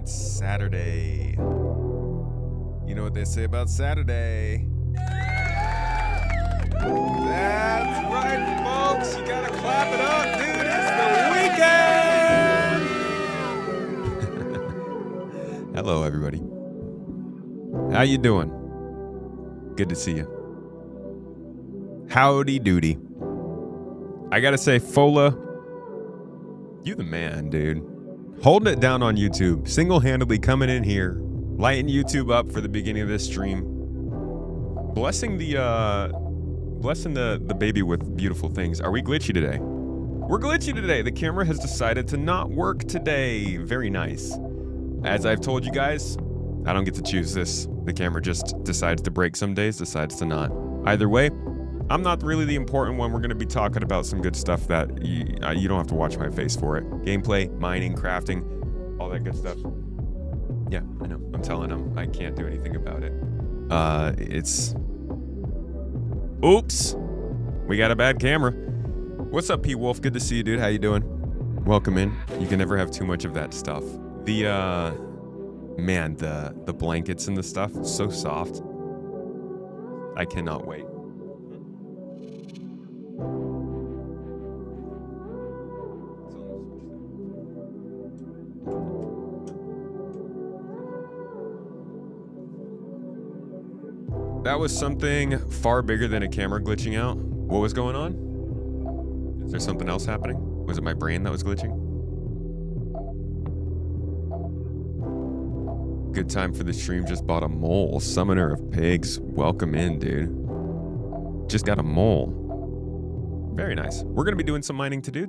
it's Saturday. You know what they say about Saturday? That's right, folks. You gotta clap it up, dude. It's the weekend. Hello, everybody. How you doing? Good to see you. Howdy doody. I gotta say, Fola, you the man, dude. Holding it down on YouTube, single-handedly coming in here, lighting YouTube up for the beginning of this stream, blessing the baby with beautiful things. Are we glitchy today? We're glitchy today. The camera has decided to not work today. Very nice. As I've told you guys, I don't get to choose this. The camera just decides to break some days, decides to not. Either way, I'm not really the important one. We're going to be talking about some good stuff that you don't have to watch my face for it. Gameplay, mining, crafting, all that good stuff. Yeah, I know. I'm telling them I can't do anything about it. Oops. We got a bad camera. What's up, P Wolf? Good to see you, dude. How you doing? Welcome in. You can never have too much of that stuff. The blankets and the stuff, so soft. I cannot wait. That was something far bigger than a camera glitching out. What was going on? Is there something else happening? Was it my brain that was glitching? Good time for the stream. Just bought a mole. Summoner of pigs. Welcome in, dude. Just got a mole. Very nice. We're going to be doing some mining to do.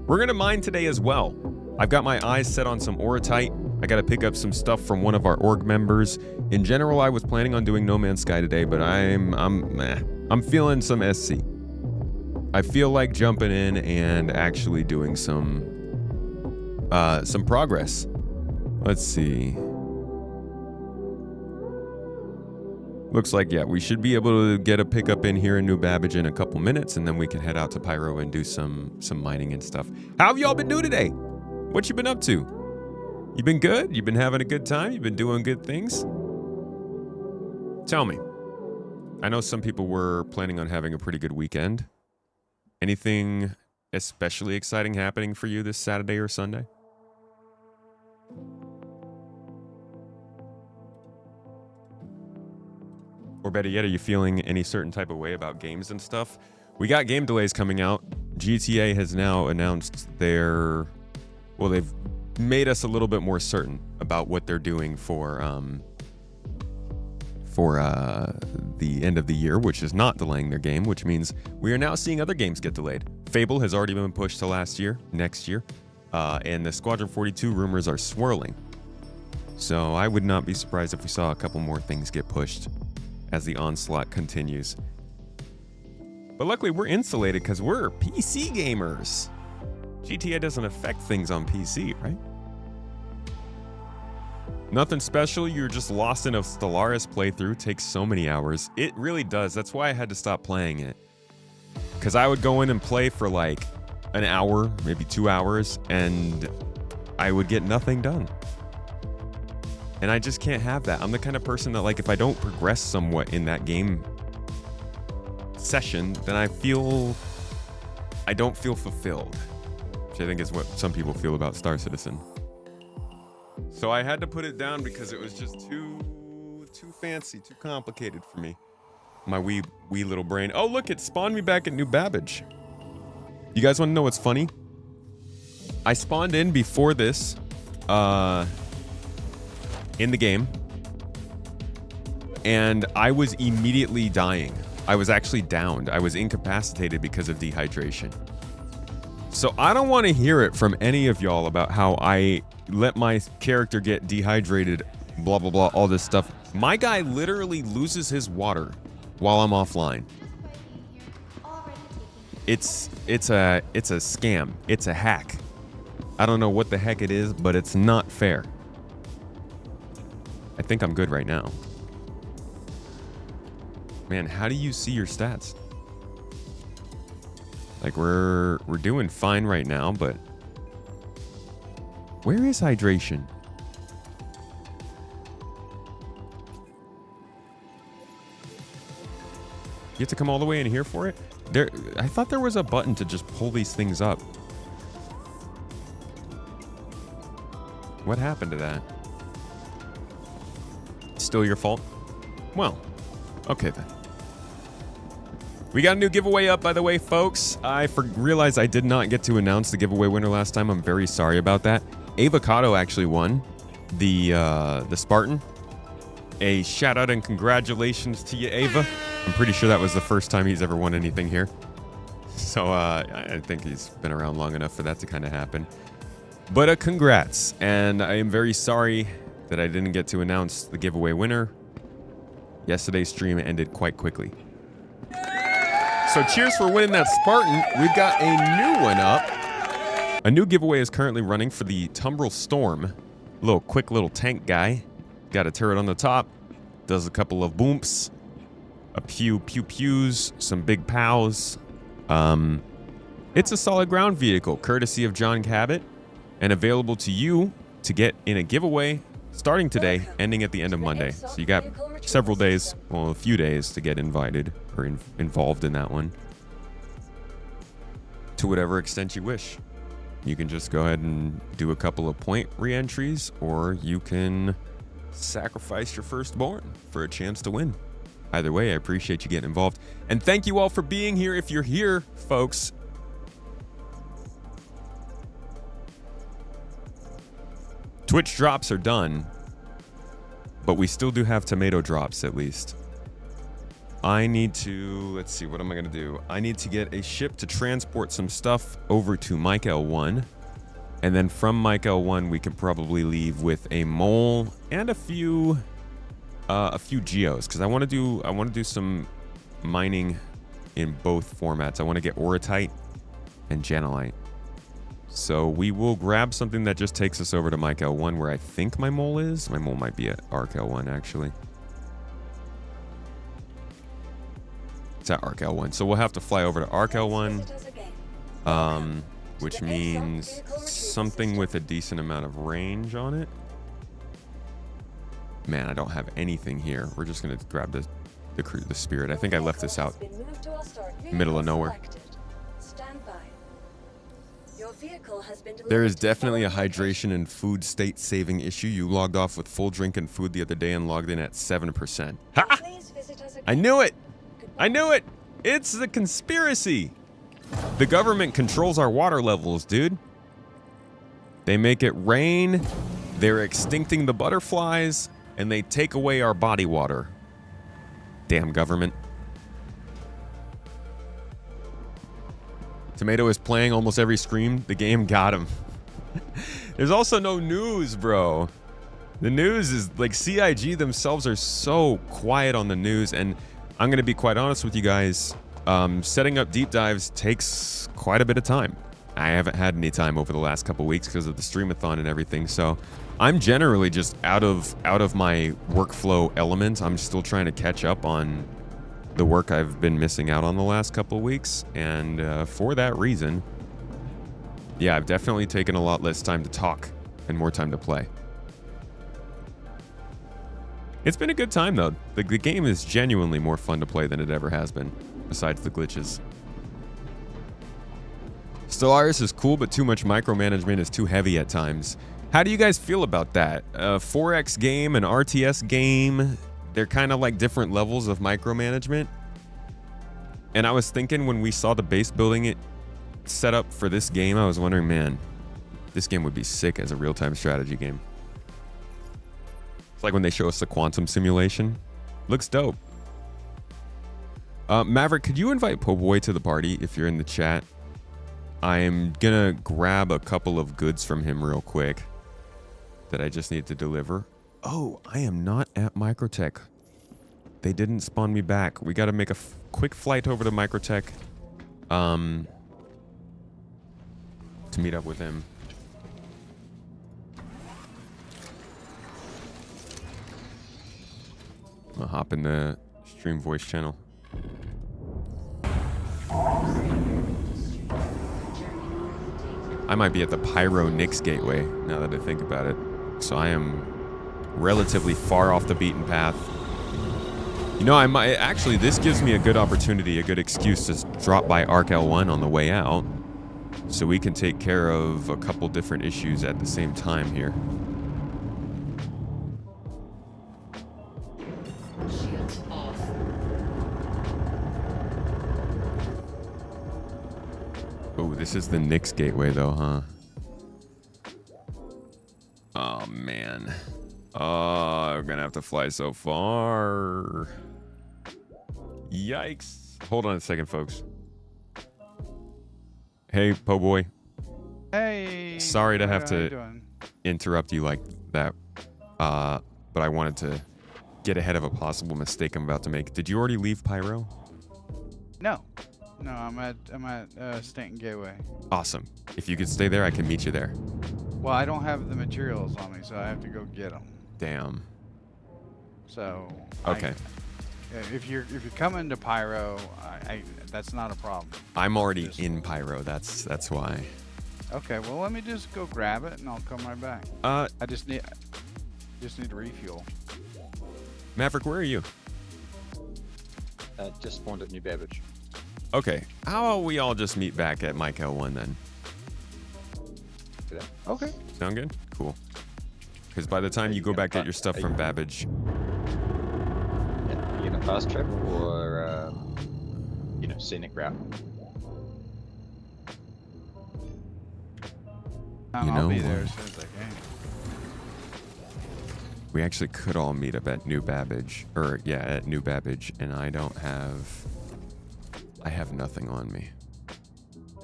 We're going to mine today as well. I've got my eyes set on some orotite. I got to pick up some stuff from one of our org members. In general, I was planning on doing No Man's Sky today, but I'm feeling some SC. I feel like jumping in and actually doing some progress. Let's see. Looks like, yeah, we should be able to get a pickup in here in New Babbage in a couple minutes, and then we can head out to Pyro and do some mining and stuff. How have y'all been doing today? What you been up to? You been good? You been having a good time? You been doing good things? Tell me. I know some people were planning on having a pretty good weekend. Anything especially exciting happening for you this Saturday or Sunday? Or better yet, are you feeling any certain type of way about games and stuff? We got game delays coming out. GTA has now announced they've made us a little bit more certain about what they're doing for the end of the year, which is not delaying their game, which means we are now seeing other games get delayed. Fable has already been pushed to next year, and the Squadron 42 rumors are swirling. So I would not be surprised if we saw a couple more things get pushed as the onslaught continues. But luckily we're insulated because we're PC gamers. GTA doesn't affect things on PC, right? Nothing special, you're just lost in a Stellaris playthrough. Takes so many hours. It really does. That's why I had to stop playing it. Because I would go in and play for like an hour, maybe 2 hours, and I would get nothing done. And I just can't have that. I'm the kind of person that, like, if I don't progress somewhat in that game session, then I don't feel fulfilled. Which I think is what some people feel about Star Citizen. So I had to put it down because it was just too fancy, too complicated for me. My wee little brain. Oh, look, it spawned me back at New Babbage. You guys want to know what's funny? I spawned in before this, in the game, and I was immediately dying. I was actually downed. I was incapacitated because of dehydration. So I don't want to hear it from any of y'all about how I let my character get dehydrated, blah, blah, blah, all this stuff. My guy literally loses his water while I'm offline. It's a scam. It's a hack. I don't know what the heck it is, but it's not fair. I think I'm good right now. Man, how do you see your stats? Like, we're doing fine right now, but Where is hydration? You have to come all the way in here for it? I thought there was a button to just pull these things up. What happened to that? Still your fault? Well, okay then. We got a new giveaway up, by the way, folks. I realized I did not get to announce the giveaway winner last time. I'm very sorry about that. Avocado actually won the Spartan. A shout out and congratulations to you, Ava. I'm pretty sure that was the first time he's ever won anything here. So I think he's been around long enough for that to kind of happen. But congrats. And I am very sorry that I didn't get to announce the giveaway winner. Yesterday's stream ended quite quickly. So cheers for winning that Spartan. We've got a new one up. A new giveaway is currently running for the Tumbril Storm. Quick little tank guy. Got a turret on the top. Does a couple of boomps. A few pew-pews. Some big pows. It's a solid ground vehicle, courtesy of John Cabot. And available to you to get in a giveaway starting today, ending at the end of Monday. So you got several days, well, a few days to get invited or involved in that one. To whatever extent you wish. You can just go ahead and do a couple of point re-entries, or you can sacrifice your firstborn for a chance to win. Either way, I appreciate you getting involved. And thank you all for being here. If you're here, folks, Twitch drops are done, but we still do have tomato drops at least. I need to, let's see, what am I going to do? I need to get a ship to transport some stuff over to Mike L1. And then from Mike L1, we can probably leave with a mole and a few geos, because I want to do some mining in both formats. I want to get orotite and janelite. So we will grab something that just takes us over to Mike L1, where I think my mole is. My mole might be at Arc L1, actually. It's at Arc L1. So we'll have to fly over to Arc L1, which means something with a decent amount of range on it. Man, I don't have anything here. We're just going to grab the spirit. I think I left this out middle of nowhere. There is definitely a hydration and food state saving issue. You logged off with full drink and food the other day and logged in at 7%. Ha! I knew it! I knew it! It's a conspiracy! The government controls our water levels, dude. They make it rain, they're extincting the butterflies, and they take away our body water. Damn government. Tomato is playing almost every stream. The game got him. There's also no news, bro. The news is like CIG themselves are so quiet on the news, and I'm going to be quite honest with you guys. Setting up deep dives takes quite a bit of time. I haven't had any time over the last couple weeks because of the streamathon and everything, so I'm generally just out of my workflow element. I'm still trying to catch up on the work I've been missing out on the last couple of weeks, and for that reason, yeah, I've definitely taken a lot less time to talk and more time to play. It's been a good time though. The game is genuinely more fun to play than it ever has been, besides the glitches. Stellaris is cool, but too much micromanagement is too heavy at times. How do you guys feel about that? 4X game and RTS game, they're kind of like different levels of micromanagement. And I was thinking when we saw the base building it set up for this game, I was wondering, man, this game would be sick as a real-time strategy game. It's like when they show us the quantum simulation. Looks dope. Maverick, could you invite Po'boy to the party if you're in the chat? I'm gonna grab a couple of goods from him real quick that I just need to deliver. Oh, I am not at Microtech. They didn't spawn me back. We gotta make a quick flight over to Microtech to meet up with him. I'm gonna hop in the stream voice channel. I might be at the Pyro Nix Gateway, now that I think about it. So I am relatively far off the beaten path. You know, I might actually, this gives me a good opportunity, a good excuse to drop by Arc L1 on the way out, so we can take care of a couple different issues at the same time here. Oh, this is the Nix Gateway though, huh? Oh man. Oh, we're gonna have to fly so far. Yikes. Hold on a second, folks. Hey, po' boy. Hey. Sorry to have to interrupt you like that, but I wanted to get ahead of a possible mistake I'm about to make. Did you already leave Pyro? No. No, I'm at Stanton Gateway. Awesome. If you could stay there, I can meet you there. Well, I don't have the materials on me, so I have to go get them. Damn. So. Okay. If you're coming to Pyro, that's not a problem. I'm already in Pyro. That's why. Okay. Well, let me just go grab it, and I'll come right back. I just need to refuel. Maverick, where are you? Just spawned at New Babbage. Okay. How about we all just meet back at Mike L1 then? Okay. Sound good? Cool. Because by the time you go back get your stuff from Babbage. Yeah, you gonna fast travel or scenic route? I'll be there as soon as I can. We actually could all meet up at New Babbage, at New Babbage, and I have nothing on me.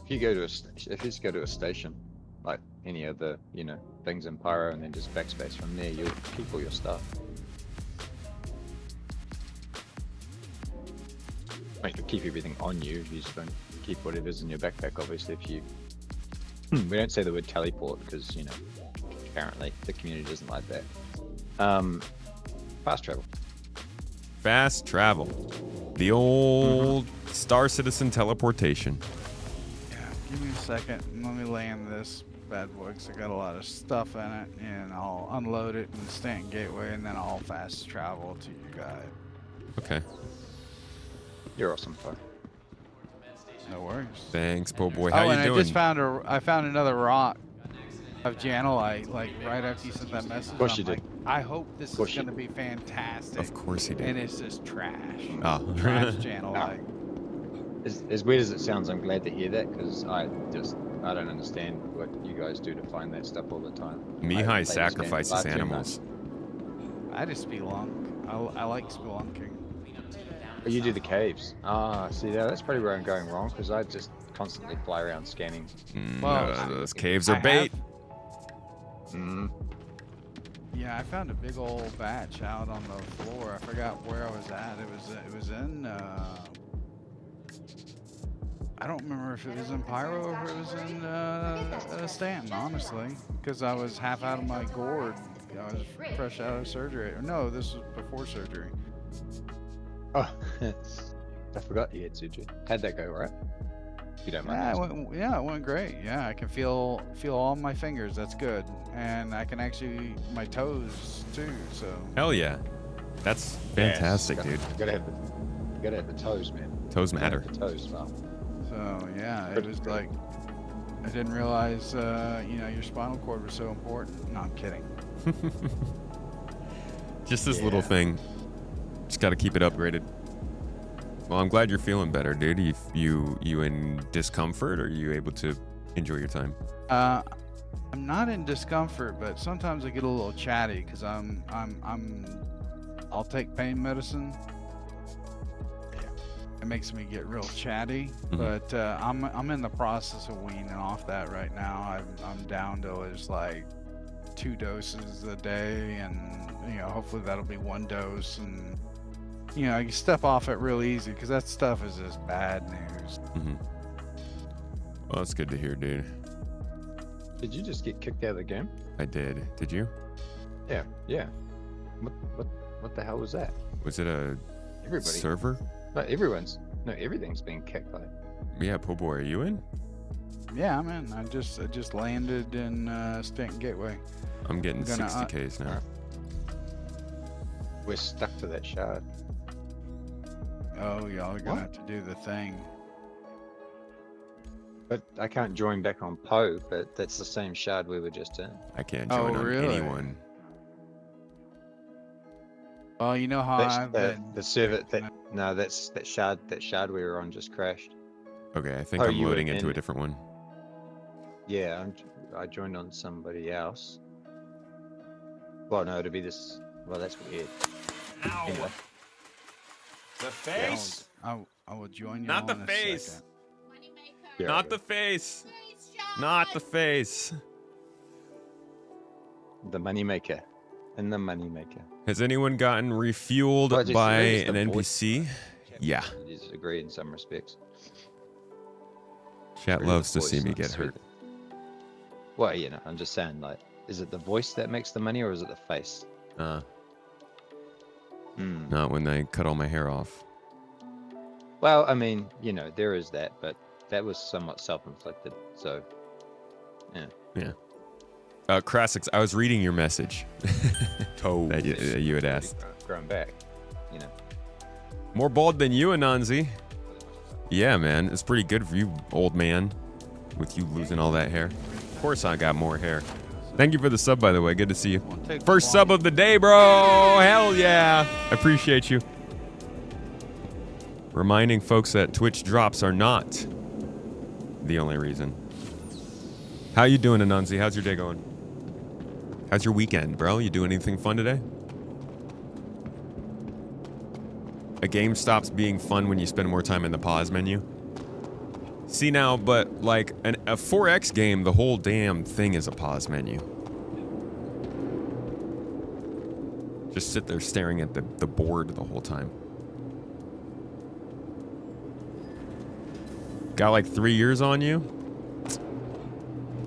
If you just go to a station, like any of the things in Pyro, and then just backspace from there, you'll keep all your stuff. Like, you'll keep everything on you. You just don't keep whatever's in your backpack. Obviously, if you we don't say the word teleport because apparently the community doesn't like that. Fast travel. Fast travel. The old Star Citizen teleportation. Yeah, give me a second and let me land this bad boy because I got a lot of stuff in it, and I'll unload it in Stanton Gateway, and then I'll fast travel to you guys. Okay. You're awesome, bro. No worries. Thanks, po' boy. How you doing? I just found I found another rock of Janolite, like right after you sent that message. Of course you did. I hope this is going to be fantastic. Of course he did. And it's just trash. Oh. Trash Janolite. As weird as it sounds, I'm glad to hear that because I don't understand what you guys do to find that stuff all the time. Mihai sacrifices animals. I just spelunk. I like spelunking. Oh, you do the caves. Ah, see, that's probably where I'm going wrong because I just constantly fly around scanning. Those caves are bait. Yeah, I found a big old batch out on the floor. I forgot where I was at. It was in. I don't remember if it was in Pyro or if it was in Stanton, honestly, because I was half out of my gourd. I was fresh out of surgery. No, this was before surgery. Oh, I forgot you had surgery. How'd that go, right? If you don't mind. Yeah, it went great. Yeah, I can feel all my fingers. That's good, and I can actually my toes too. So. Hell yeah, that's fantastic, dude. You gotta have the toes, man. Toes matter. The toes, well. So yeah, it was like I didn't realize your spinal cord was so important. No, I'm kidding. Just this little thing. Just got to keep it upgraded. Well, I'm glad you're feeling better, dude. You in discomfort, or are you able to enjoy your time? I'm not in discomfort, but sometimes I get a little chatty because I'll take pain medicine. It makes me get real chatty, but I'm in the process of weaning off that right now. I'm down to just like 2 doses a day, and hopefully that'll be 1 dose, and I can step off it real easy because that stuff is just bad news. Well, that's good to hear, dude. Did you just get kicked out of the game? I did. Did you? Yeah. What the hell was that? Was it a server? No, everything's being kicked. Like. Yeah, po' boy, are you in? Yeah, I'm in. I just landed in Stanton Gateway. I'm getting I'm gonna, 60Ks now. We're stuck to that shard. Oh, y'all are gonna What? have to do the thing. But I can't join back on Poe, but that's the same shard we were just in. I can't Oh, join on really? anyone. Well, you know how That's I've been. the server that's that shard we were on just crashed. Okay, I think Oh, I'm you were loading into in a it. different one. Yeah, I joined on somebody else. Well, no, it'd be this. Well, that's weird. Ow! Anyway, The face! I will join you. Not the all in a face! second. here I Not go. the face! Not the face! The moneymaker, and the moneymaker. Has anyone gotten refueled Well, just by raise an the voice. NPC? Yeah. I disagree in some respects. Chat Really, loves the to see voice, me not get sweet. hurt. Well, you know, I'm just saying, like, is it the voice that makes the money, or is it the face? Hmm. Not when I cut all my hair off. Well, I mean, you know, there is that, but that was somewhat self-inflicted. So, yeah. Krassix, I was reading your message. that you had asked. Growing back, you know. More bald than you, Ananzi. Yeah, man. It's pretty good for you, old man. With you losing all that hair. Of course I got more hair. Thank you for the sub, by the way. Good to see you. Won't take First long. sub of the day, bro. Hell yeah. I appreciate you. Reminding folks that Twitch drops are not the only reason. How you doing, Ananzi? How's your day going? How's your weekend, bro? You doing anything fun today? A game stops being fun when you spend more time in the pause menu. See now, but like a 4X game, the whole damn thing is a pause menu. Just sit there staring at the board the whole time. Got like 3 years on you?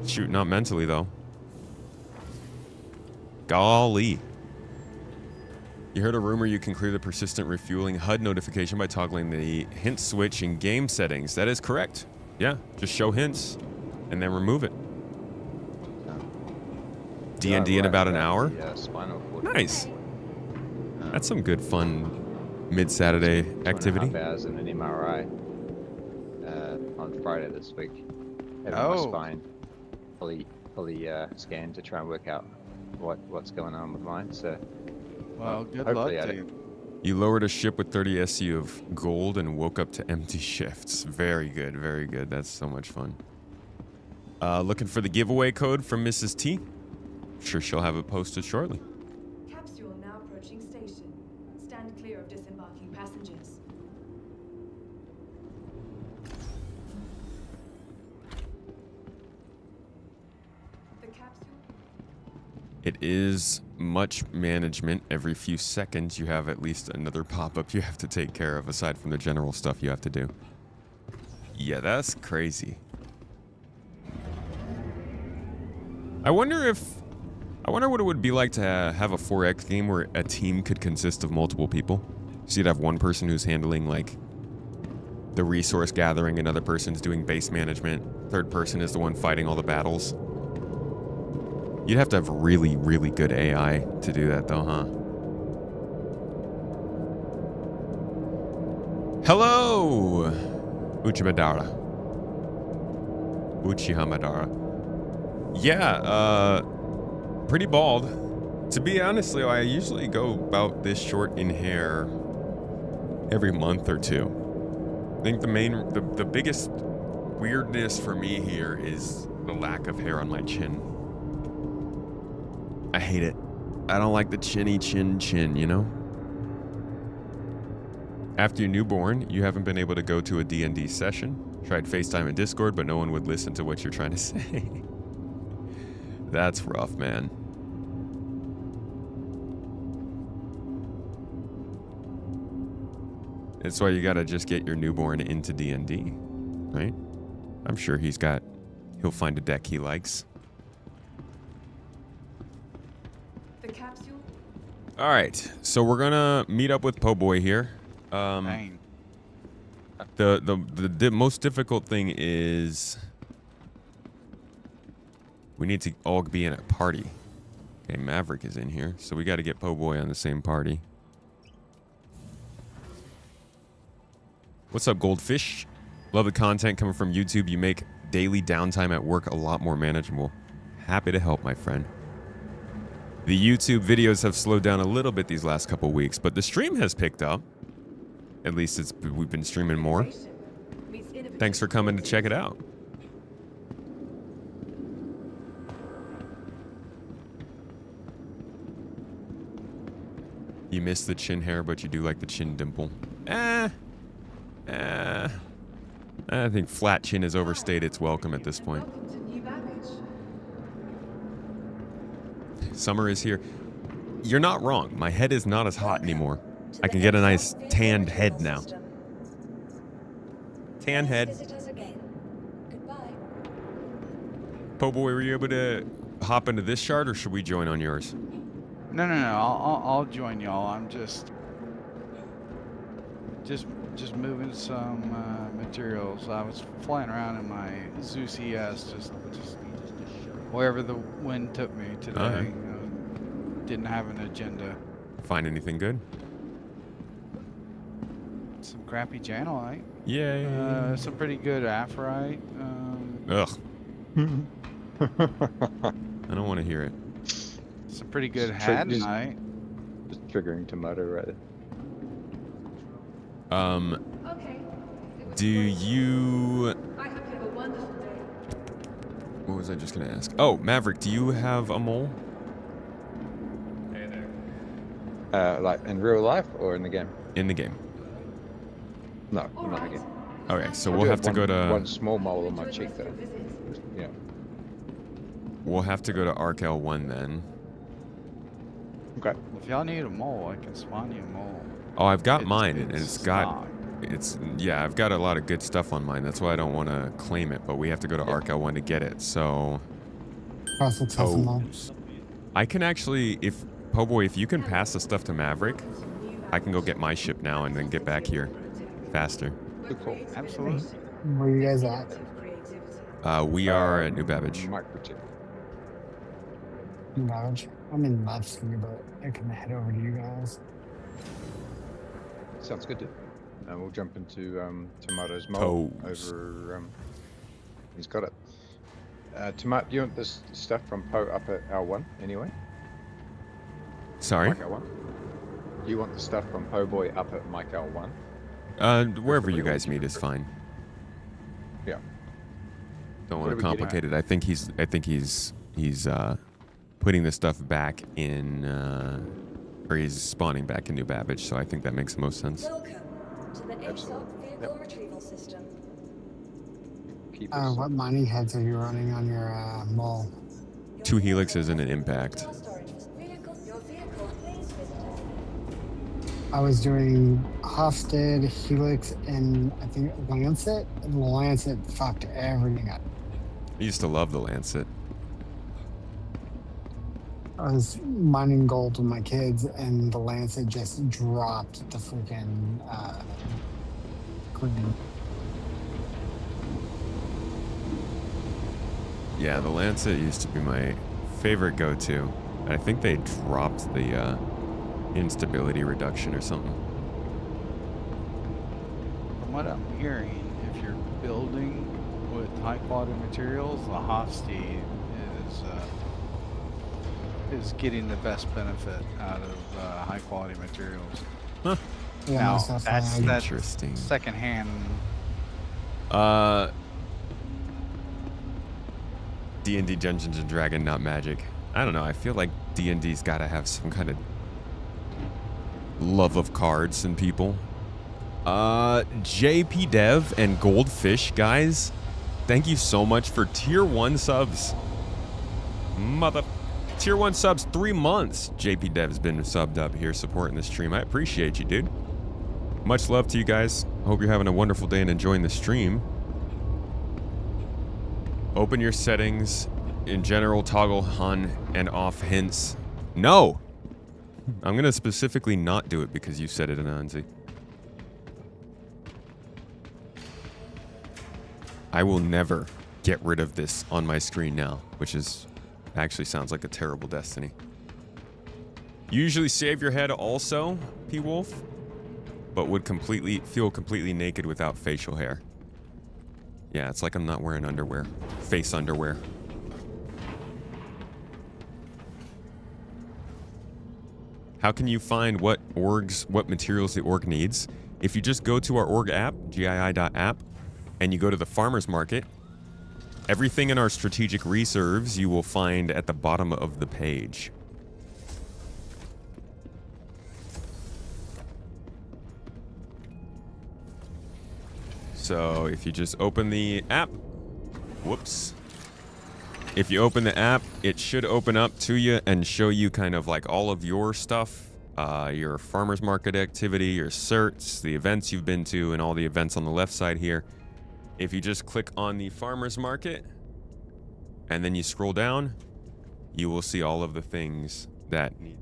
Shoot, not mentally though. Golly. You heard a rumor you can clear the persistent refueling HUD notification by toggling the hint switch in game settings. That is correct. Yeah, just show hints and then remove it. D&D in about an hour? Yeah, spinal cord. Nice. That's some good fun mid-Saturday activity. 2.5 hours in an MRI on Friday this week. Having my spine fully scanned to try and work out what's going on with mine. So, Well, good luck hopefully to you. You lowered a ship with 30 SU of gold and woke up to empty shifts. Very good, very good. That's so much fun. Looking for the giveaway code from Mrs. T. I'm sure she'll have it posted shortly. Capsule now approaching station. Stand clear of disembarking passengers. The capsule. It is much management. Every few seconds, you have at least another pop-up you have to take care of, aside from the general stuff you have to do. Yeah, that's crazy. I wonder what it would be like to have a 4X game where a team could consist of multiple people. So you'd have one person who's handling, like, the resource gathering, another person's doing base management, third person is the one fighting all the battles. You'd have to have really, really good AI to do that, though, huh? Hello! Uchimadara. Uchihamadara. Yeah, pretty bald. To be honest, Leo, I usually go about this short in hair every month or two. I think the biggest weirdness for me here is the lack of hair on my chin. I hate it. I don't like the chinny chin, you know? After your newborn, you haven't been able to go to a D&D session. Tried FaceTime and Discord, but no one would listen to what you're trying to say. That's rough, man. That's why you gotta just get your newborn into D&D, right? I'm sure he'll find a deck he likes. The capsule. All right, so we're gonna meet up with Po Boy here. Dang. The most difficult thing is We need to all be in a party. Okay, Maverick is in here, so we got to get Po Boy on the same party. What's up, Goldfish? Love the content coming from YouTube. You make daily downtime at work a lot more manageable. Happy to help, my friend. The YouTube videos have slowed down a little bit these last couple weeks, but the stream has picked up. At least we've been streaming more. Thanks for coming to check it out. You miss the chin hair, but you do like the chin dimple. I think flat chin has overstayed its welcome at this point. Summer is here. You're not wrong. My head is not as hot anymore. I can get a nice tanned head now. Tan head. Po Boy, were you able to hop into this shard, or should we join on yours? No. I'll join y'all. I'm just moving some materials. I was flying around in my Zeus ES, just wherever the wind took me today. Right. Didn't have an agenda. Find anything good? Some crappy Janelite. Yay. Some pretty good Aphorite. Ugh. I don't want to hear it. Some pretty good Just Hadanite. Just triggering tomato right there. Okay. Do you... I hope you have a wonderful day. What was I just going to ask? Oh, Maverick, do you have a mole? Like in real life or in the game? In the game. No, not again. Okay, so I we'll do have to go to... one small mole on my cheek though. Yeah. We'll have to go to Arc L1 then. Okay. If y'all need a mole, I can spawn you a mole. Oh, I've got mine, and it's got... stock. Yeah, I've got a lot of good stuff on mine. That's why I don't want to claim it, but we have to go to Arc L1 to get it, so... I can actually, if... Po Boy, if you can pass the stuff to Maverick, I can go get my ship now and then get back here faster. Cool. Absolutely. Where you guys at? We are at New Babbage. Microchip. Babbage. I'm in Lobster, but I can head over to you guys. Sounds good, dude. And we'll jump into Tomato's mole Toes. over. He's got it. Tomato, do you want this stuff from Poe up at L1 anyway? Sorry? Mike L1? Do you want the stuff from Po Boy up at Mike L1? Wherever you guys meet is fine. Yeah. Don't What want are to we getting complicate it. I think he's putting the stuff back in, or he's spawning back in New Babbage. So I think that makes the most sense. Welcome to the Absolutely. ASOC vehicle Yep. retrieval system. Keep us. What mining heads are you running on your mole? 2 helixes and an impact. Your vehicle, please visit us. I was doing Hofstede, Helix, and I think Lancet. And the Lancet fucked everything up. I used to love the Lancet. I was mining gold with my kids, and the Lancet just dropped the freaking queen. Yeah, the Lancet used to be my favorite go-to. I think they dropped the instability reduction or something. From what I'm hearing, if you're building with high quality materials, the Hofstede is getting the best benefit out of high quality materials. Huh. Yeah, Now, most definitely. that's Interesting. secondhand. D&D Dungeons and Dragon, not Magic. I don't know. I feel like D&D's got to have some kind of love of cards and people. JP Dev and Goldfish, guys, thank you so much for tier 1 subs. Tier 1 subs, 3 months. JP Dev's been subbed up here supporting the stream. I appreciate you, dude. Much love to you guys. Hope you're having a wonderful day and enjoying the stream. Open your settings. In general, toggle on and off hints. No! I'm going to specifically not do it because you said it, Anansi. I will never get rid of this on my screen now, which is Actually sounds like a terrible destiny. You usually shave your head also, P-Wolf, but would feel completely naked without facial hair. Yeah, it's like I'm not wearing underwear. Face underwear. How can you find what materials the org needs? If you just go to our org app, gii.app, and you go to the farmer's market, everything in our strategic reserves you will find at the bottom of the page. So if you just open the app, whoops. If you open the app, it should open up to you and show you kind of like all of your stuff, your farmer's market activity, your certs, the events you've been to, and all the events on the left side here. If you just click on the farmer's market and then you scroll down, you will see all of the things that need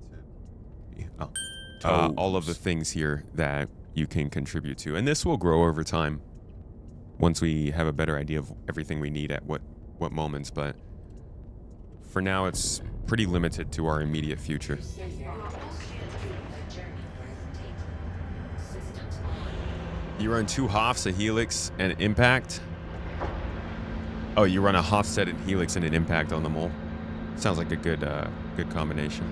to all of the things here that you can contribute to. And this will grow over time once we have a better idea of everything we need at what moments, but for now it's pretty limited to our immediate future. You run 2 Hofs, a Helix, and an Impact? Oh, you run a Hofset and Helix and an Impact on the mole. Sounds like a good combination.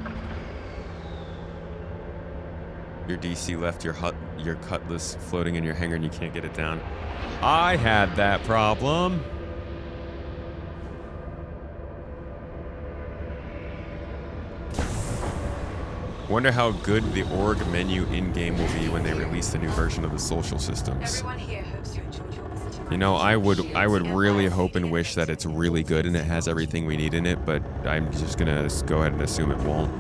Your DC left your Cutlass floating in your hangar and you can't get it down. I had that problem. Wonder how good the org menu in-game will be when they release the new version of the social systems. You know, I would really hope and wish that it's really good and it has everything we need in it, but I'm just gonna go ahead and assume it won't.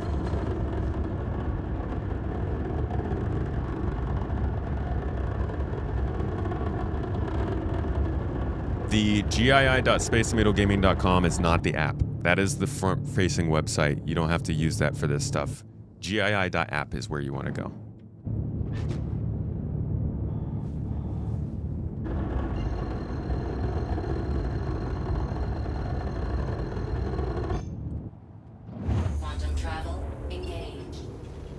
The gii.spacetomato.gaming.com is not the app. That is the front-facing website. You don't have to use that for this stuff. gii.app is where you want to go. Quantum travel engaged.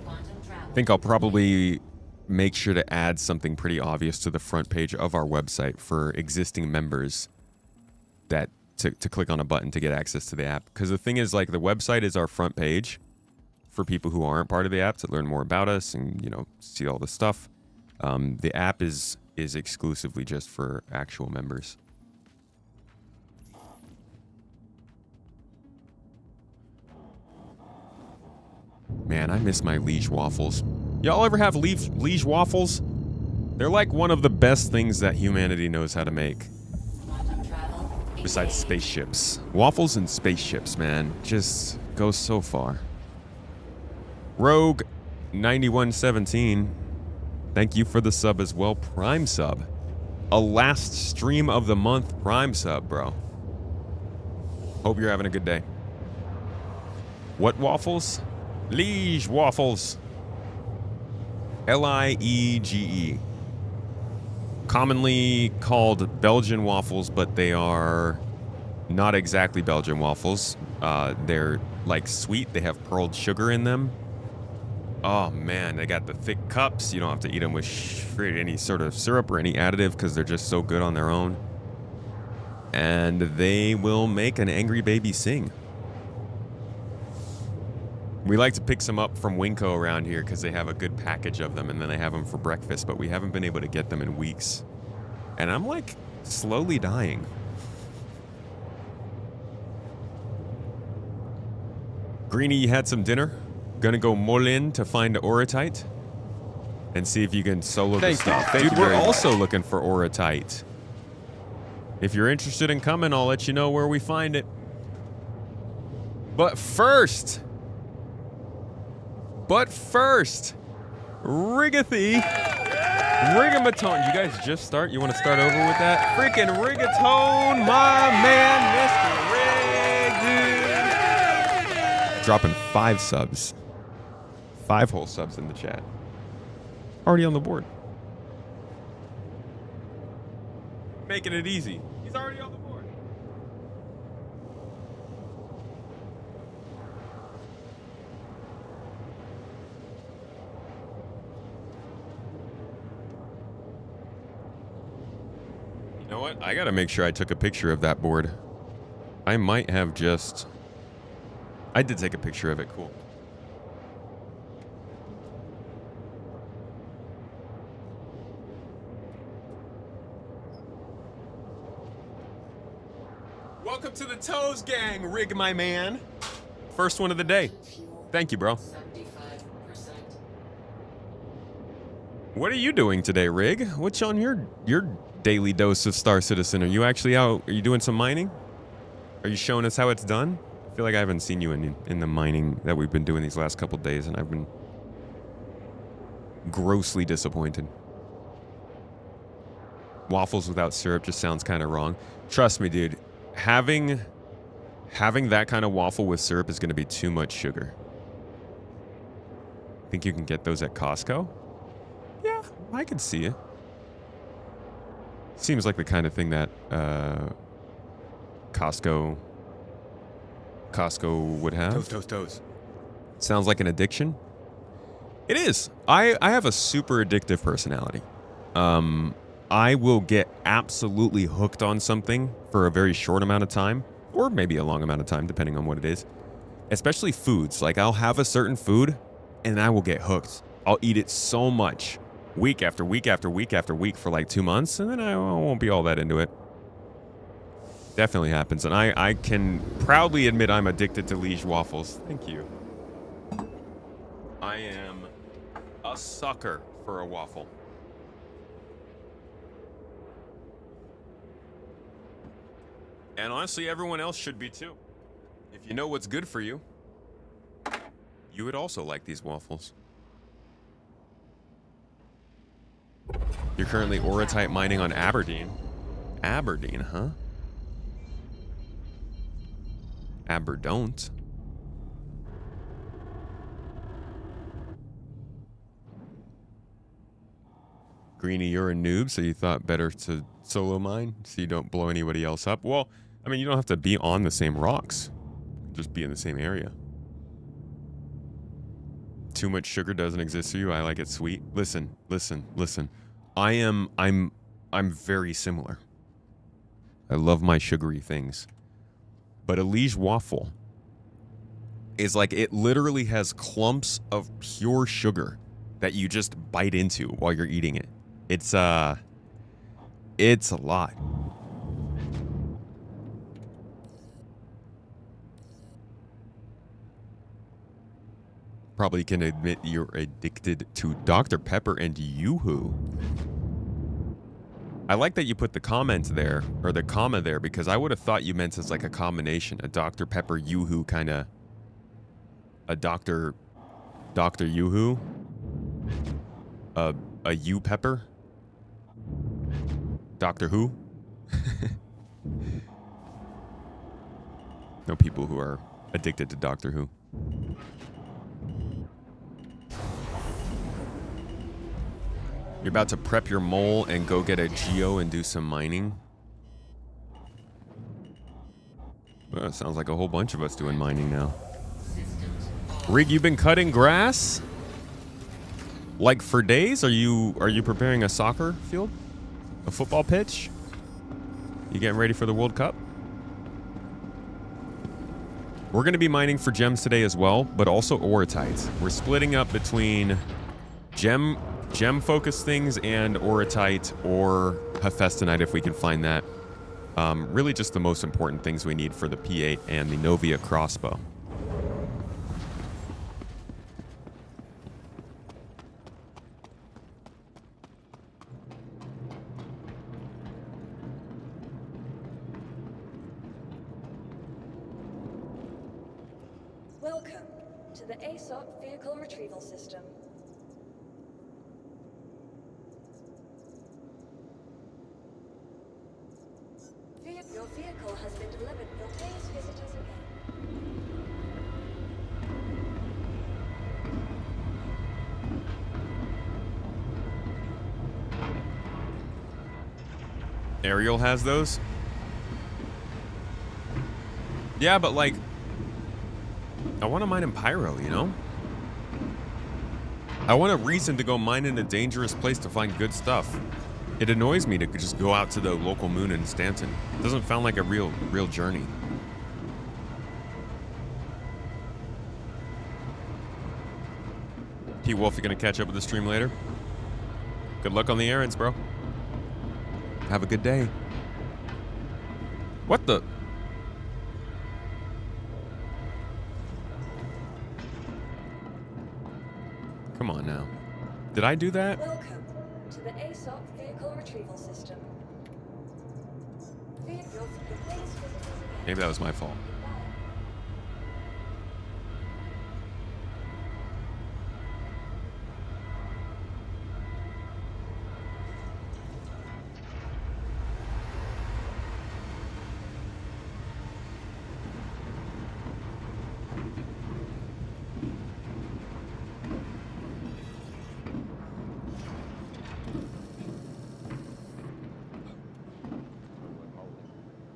Quantum travel. I think I'll probably make sure to add something pretty obvious to the front page of our website for existing members that to click on a button to get access to the app. Because the thing is, like, the website is our front page for people who aren't part of the app to learn more about us and, you know, see all the stuff. The app is exclusively just for actual members. Man, I miss my liege waffles. Y'all ever have liege waffles? They're like one of the best things that humanity knows how to make. Besides spaceships. Waffles and spaceships, man. Just go so far. Rogue 9117. Thank you for the sub as well. Prime sub. A last stream of the month Prime sub, bro. Hope you're having a good day. What waffles? Liege waffles. Liege. Commonly called Belgian waffles, but they are not exactly Belgian waffles. They're like sweet. They have pearled sugar in them. Oh man, they got the thick cups. You don't have to eat them with any sort of syrup or any additive because they're just so good on their own. And they will make an angry baby sing. We like to pick some up from Winco around here because they have a good package of them and then they have them for breakfast, but we haven't been able to get them in weeks. And I'm like slowly dying. Greenie, you had some dinner? Gonna go Molin to find Oratite and see if you can solo the stuff. Dude, we're also looking for Oratite. If you're interested in coming, I'll let you know where we find it. But first, Rigathy, Rigamatone. You guys just start? You want to start over with that? Freaking Rigatone, my man, Mr. Rig, dude. Dropping 5 subs. 5 whole subs in the chat. Already on the board. Making it easy. He's already on the board. You know what? I gotta make sure I took a picture of that board. I might have just... I did take a picture of it. Cool. Welcome to the Toes Gang, Rig, my man. First one of the day. Thank you, bro. 75%. What are you doing today, Rig? What's on your daily dose of Star Citizen? Are you actually out? Are you doing some mining? Are you showing us how it's done? I feel like I haven't seen you in the mining that we've been doing these last couple days, and I've been grossly disappointed. Waffles without syrup just sounds kind of wrong. Trust me, dude. Having that kind of waffle with syrup is going to be too much sugar. Think you can get those at Costco? Yeah, I can see it. Seems like the kind of thing that Costco would have. Toes. Sounds like an addiction. It is. I have a super addictive personality. I will get absolutely hooked on something for a very short amount of time, or maybe a long amount of time, depending on what it is. Especially foods. Like, I'll have a certain food, and I will get hooked. I'll eat it so much, week after week after week after week for like 2 months, and then I won't be all that into it. Definitely happens, and I can proudly admit I'm addicted to Liege waffles. Thank you. I am a sucker for a waffle. And honestly, everyone else should be too. If you know what's good for you, you would also like these waffles. You're currently Aurotite mining on Aberdeen. Aberdeen, huh? Aberdon't. Greenie, you're a noob, so you thought better to solo mine so you don't blow anybody else up. Well, I mean, you don't have to be on the same rocks. Just be in the same area. Too much sugar doesn't exist for you. I like it sweet. Listen. I'm very similar. I love my sugary things. But a Liege waffle is like, it literally has clumps of pure sugar that you just bite into while you're eating it. It's a lot. Probably can admit you're addicted to Dr. Pepper and Yoo-Hoo. I like that you put the comment there, or the comma there, because I would have thought you meant as like a combination, a Dr. Pepper Yoo-Hoo kind of, a Dr. Yoo-Hoo, a You-Pepper, Doctor Who. No people who are addicted to Doctor Who. You're about to prep your mole and go get a geo and do some mining? Well, it sounds like a whole bunch of us doing mining now. Rig, you've been cutting grass? Like for days? Are you preparing a soccer field? A football pitch? You getting ready for the World Cup? We're going to be mining for gems today as well, but also orotites. We're splitting up between gem focused things and orotite or hephaestonite if we can find that. Really just the most important things we need for the P8 and the Novia crossbow. Welcome to the ASOP Vehicle Retrieval System. Your vehicle has been delivered. Please visit us again. Ariel has those? Yeah, but like, I want to mine in Pyro, you know? I want a reason to go mine in a dangerous place to find good stuff. It annoys me to just go out to the local moon in Stanton. It doesn't sound like a real journey. P. Wolf, you gonna catch up with the stream later? Good luck on the errands, bro. Have a good day. What the? Come on now. Did I do that? Welcome to the ASOP vehicle retrieval system. Please visit us again. Maybe that was my fault.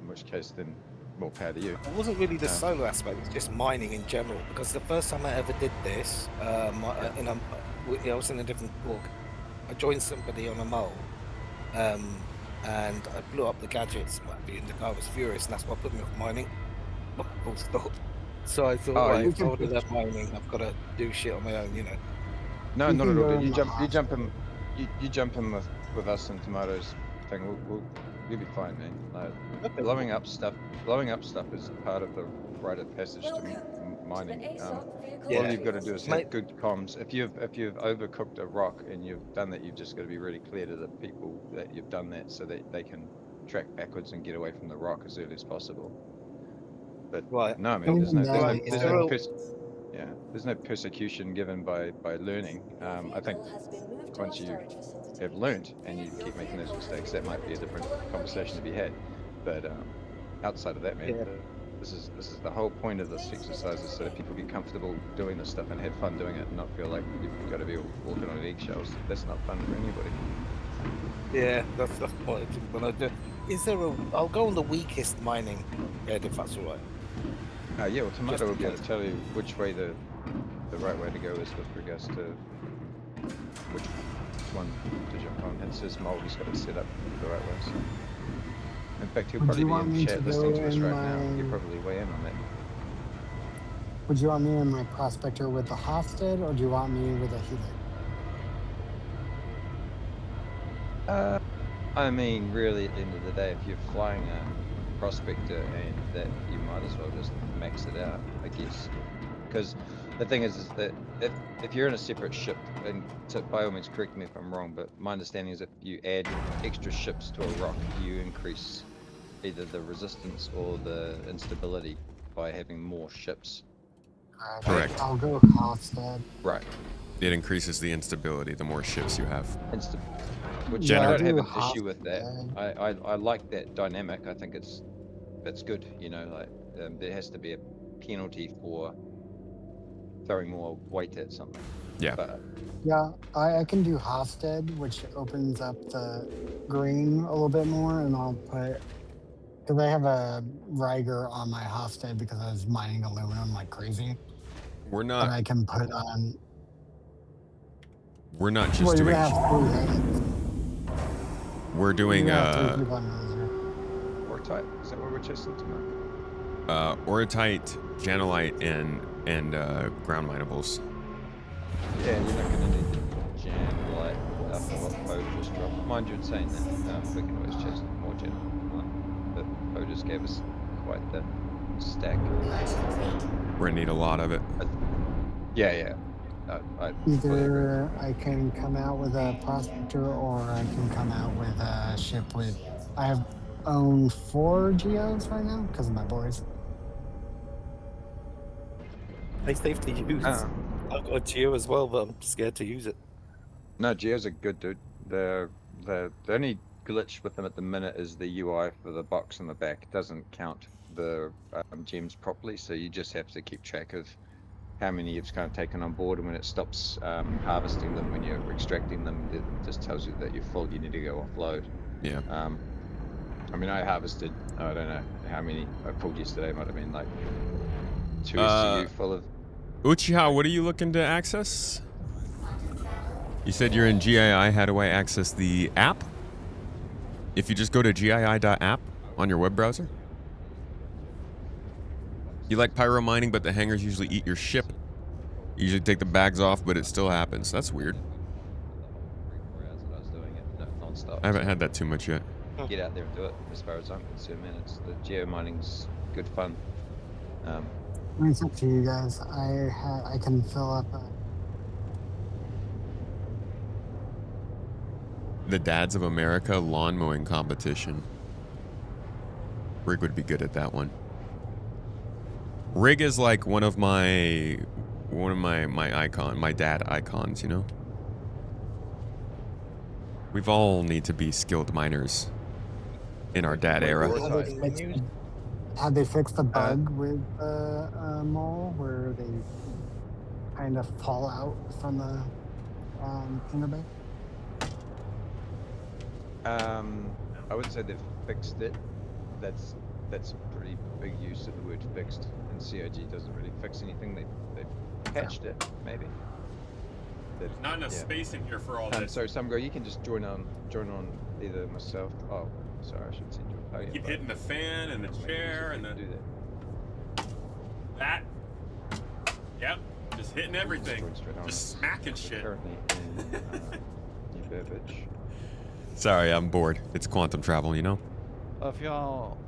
In which case, then more power to you. It wasn't really the solo aspect; it's just mining in general. Because the first time I ever did this, I was in a different org. I joined somebody on a mole, and I blew up the gadgets. And the guy was furious, and that's what put me off mining. Full stop. So I thought, right, if I want to do mining, I've got to do shit on my own, you know. No, not at all. Dude. You jump in with us and Tomatoes thing. You'll be fine, man. Like, blowing up stuff is part of the rite of passage to mining. All you've got to do is have good comms. If you've overcooked a rock and you've done that, you've just got to be really clear to the people that you've done that, so that they can track backwards and get away from the rock as early as possible. But no, man, there's no persecution given by learning. I think once you have learnt and you keep making those mistakes, that might be a different conversation to be had. But outside of that, man, this is the whole point of this exercise, is so that people get comfortable doing this stuff and have fun doing it, and not feel like you've got to be walking on eggshells. That's not fun for anybody. Yeah, that's the point. When I do, I'll go on the weakest mining bed if that's all right. Yeah, well, Tomato will be able to tell you which way the right way to go is with regards to which one to jump on. Hence his mole, he's got it set up the right way. So. In fact, he'll probably be in chat listening to us right now. He'll probably weigh in on that. Would you want me in my prospector with the Hofstede, or do you want me with a Helix? I mean, really, at the end of the day, if you're flying a prospector, and that you might as well just max it out, I guess. Because the thing is that if you're in a separate ship, and so by all means correct me if I'm wrong, but my understanding is if you add extra ships to a rock, you increase either the resistance or the instability by having more ships. Correct. I'll go Hofstede. Right. It increases the instability the more ships you have. Which I don't have an issue with that. I like that dynamic. I think it's good. You know, like there has to be a penalty for throwing more weight at something. Yeah. But, Yeah, I can do Hofstede, which opens up the green a little bit more, and I'll put, because I have a Riger on my Hofstede because I was mining aluminum like crazy. We're not. And I can put on. We're not just Well, you're doing. gonna have 3 heads. We're doing Ortite. Is that what we're chasing tomorrow? Ortite, Janolite, and ground minables. Yeah, you're not gonna need Janolite after what Poe just dropped. Mind you, in saying that, we can always chase more Janolite. But Poe just gave us quite the stack. We're gonna need a lot of it. Yeah. Either I can come out with a prospector, or I can come out with a ship with. I own 4 Geos right now because of my boys. They safe to use. I've got a Geo as well, but I'm scared to use it. No, Geos are good, dude. The only glitch with them at the minute is the UI for the box in the back. It doesn't count the gems properly, so you just have to keep track of how many you've kind of taken on board, and when it stops harvesting them, when you're extracting them, it just tells you that you're full, you need to go offload. Yeah. I mean, I harvested, I don't know how many I pulled yesterday, might have been like 2 SCU full of... Uchiha, what are you looking to access? You said you're in GII, how do I access the app? If you just go to gii.app on your web browser. You like pyro mining, but the hangars usually eat your ship. You usually take the bags off, but it still happens. That's weird. I haven't had that too much yet. Get out there and do it. As far as I'm concerned, man, it's the geo mining's good fun. I mean, it's up to you guys. I can fill up. The Dads of America lawn mowing competition. Rig would be good at that one. Rig is like one of my dad icons, you know? We've all need to be skilled miners in our dad era. Had they fixed the bug with the mole where they kind of fall out from the finger bay? I would say they've fixed it. That's a pretty big use of the word fixed. And COG doesn't really fix anything. They patched it, maybe. There's not enough space in here for all this. So Samgo, you can just join on either myself. Oh, sorry, I should send you a podium. Keep hitting the fan and the chair and the do that. Yep, just hitting everything. Just smacking shit. Currently in New Burbage. Sorry, I'm bored. It's quantum travel, you know? If y'all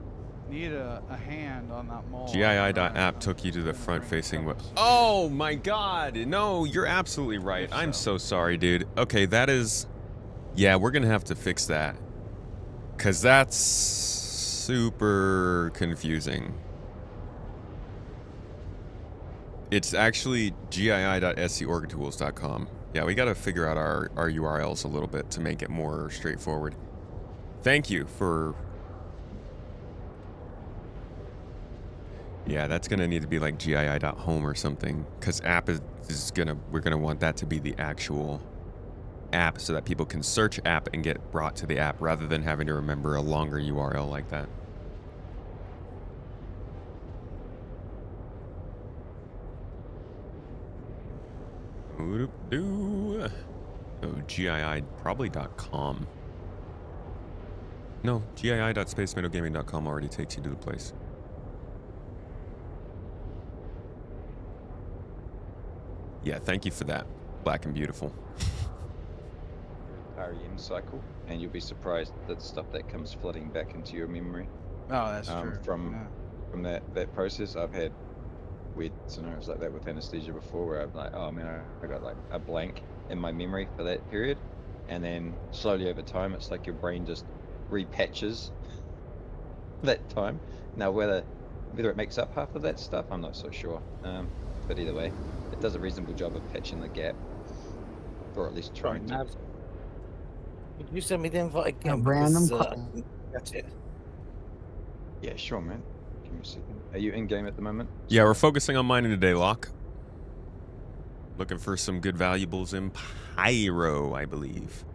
need a hand on that mole. GII.app took you to the front-facing web. Oh my god! No, you're absolutely right. I'm so sorry, dude. Okay, that is... Yeah, we're gonna have to fix that. Because that's super confusing. It's actually gii.scorgatools.com. Yeah, we gotta figure out our URLs a little bit to make it more straightforward. Thank you for... Yeah, that's gonna need to be like gii.home or something, because app we're gonna want that to be the actual app so that people can search app and get brought to the app rather than having to remember a longer URL like that. Oh, GII probably.com. No, gii.spacemetogaming.com already takes you to the place. Yeah, thank you for that. Black and beautiful. REM cycle, and you'll be surprised at the stuff that comes flooding back into your memory. Oh, that's true. From that process. I've had weird scenarios like that with anesthesia before, where I'm like, oh man, I got like a blank in my memory for that period, and then slowly over time, it's like your brain just repatches that time. Now, whether it makes up half of that stuff, I'm not so sure. But either way, it does a reasonable job of patching the gap, or at least trying to. Could you send me the invite again? Random. That's it. Yeah, sure, man. Give me a second. Are you in game at the moment? Yeah, we're focusing on mining today, Locke. Looking for some good valuables in Pyro, I believe.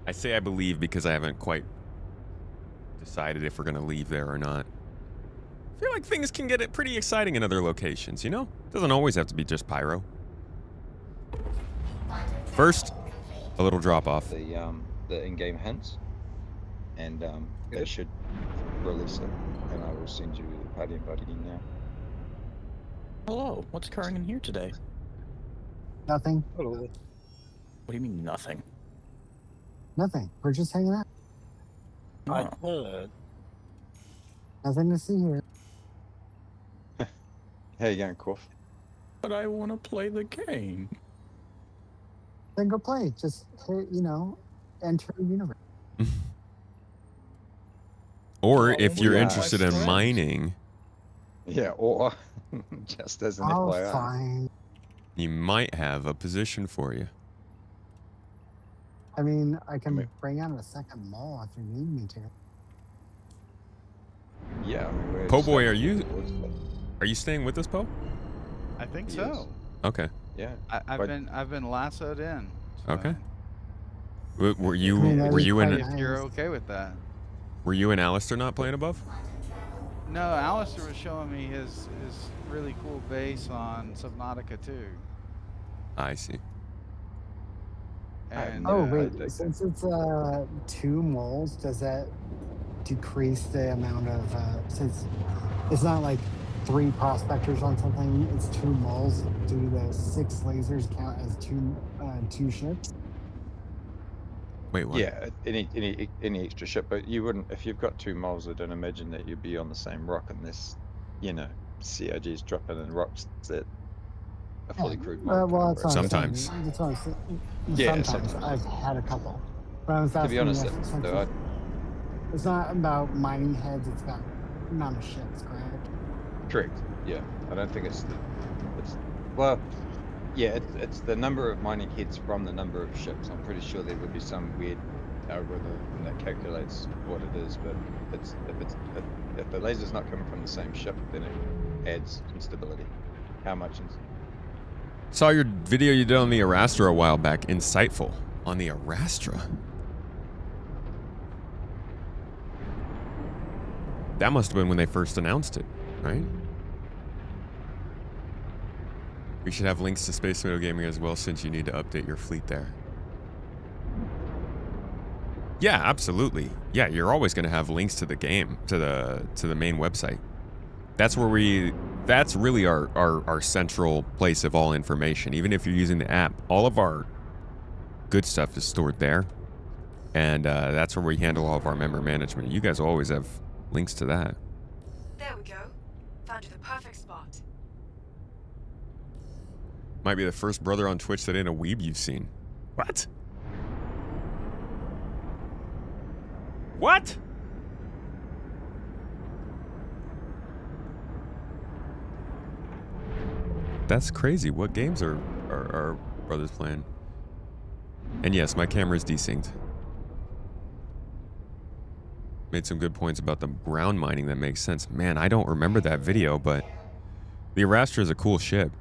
I say I believe because I haven't quite decided if we're going to leave there or not. I feel like things can get pretty exciting in other locations, you know? It doesn't always have to be just Pyro. First, a little drop-off. The in-game hints, and they should release it, and I will send you the party invite again now. Hello, what's occurring in here today? Nothing. Hello. What do you mean nothing? Nothing. We're just hanging out. I heard. Nothing to see here. How you going, Corf? But I want to play the game. Then go play. Just hit, enter the universe. Or if you're interested in mining, Yeah, or just as an FYI. Fine. you might have a position for you. I mean, I can bring out a second mall if you need me to. Yeah. Po boy, are you staying with us, Po? I think Yes. so. Okay. Yeah. I've been lassoed in. So Okay. Were you I mean, that were is you quite and nice. if you're okay with that. were you and Alistair not playing above? No, Alistair was showing me his really cool base on Subnautica 2. I see. And Oh I wait, think since it's 2 moles, does that decrease the amount of since it's not like 3 prospectors on something, it's 2 moles. Do the 6 lasers count as 2 ships? Wait, what? yeah, any extra ship, but you wouldn't if you've got 2 moles. I don't imagine that you'd be on the same rock unless CIGs drop in and rocks that a Yeah. fully crewed mole Well, can't that's break. what I'm So Sometimes. saying. That's what I'm saying. yeah, Sometimes sometimes. I've had a couple, but I was To be asking honest, if since though, it's not about mining heads, it's about amount of ships, correct? correct. Yeah, I don't think it's well, yeah, it's the number of mining heads from the number of ships. I'm pretty sure there would be some weird algorithm that calculates what it is, but if the laser's not coming from the same ship, then it adds instability. How much? Saw your video you did on the Arastra a while back. Insightful. On the Arastra? That must have been when they first announced it, right? We should have links to Space Tomato Gaming as well, since you need to update your fleet there. Yeah, absolutely. Yeah, you're always going to have links to the game, to the main website. That's where that's really our central place of all information. Even if you're using the app, all of our good stuff is stored there. And that's where we handle all of our member management. You guys will always have links to that. There we go. Found you the perfect spot. Might be the first brother on Twitch that ain't a weeb you've seen. What? What? That's crazy. What games are brothers playing? And yes, my camera is desynced. Made some good points about the ground mining that makes sense. Man, I don't remember that video, but the Arastra is a cool ship,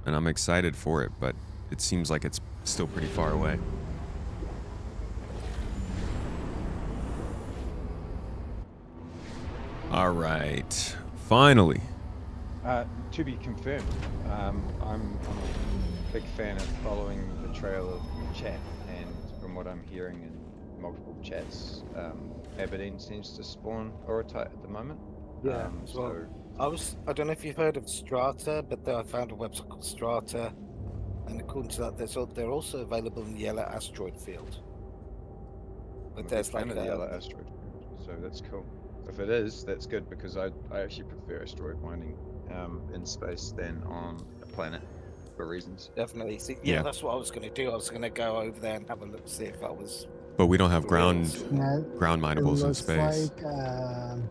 and I'm excited for it, but it seems like it's still pretty far away. All right, finally. To be confirmed. I'm a big fan of following the trail of chat, and from what I'm hearing in multiple chats, Aberdeen seems to spawn Orotite at the moment. Yeah, so I don't know if you've heard of Strata, but I found a website called Strata, and according to that, they're also available in the yellow asteroid field. But there's like the yellow asteroid, so that's cool. If it is, that's good, because I actually prefer asteroid mining in space than on a planet for reasons. Definitely. See, Yeah. that's what I was going to do. I was going to go over there and have a look, see if I was. But we don't have for ground reals. ground It minables in looks space. like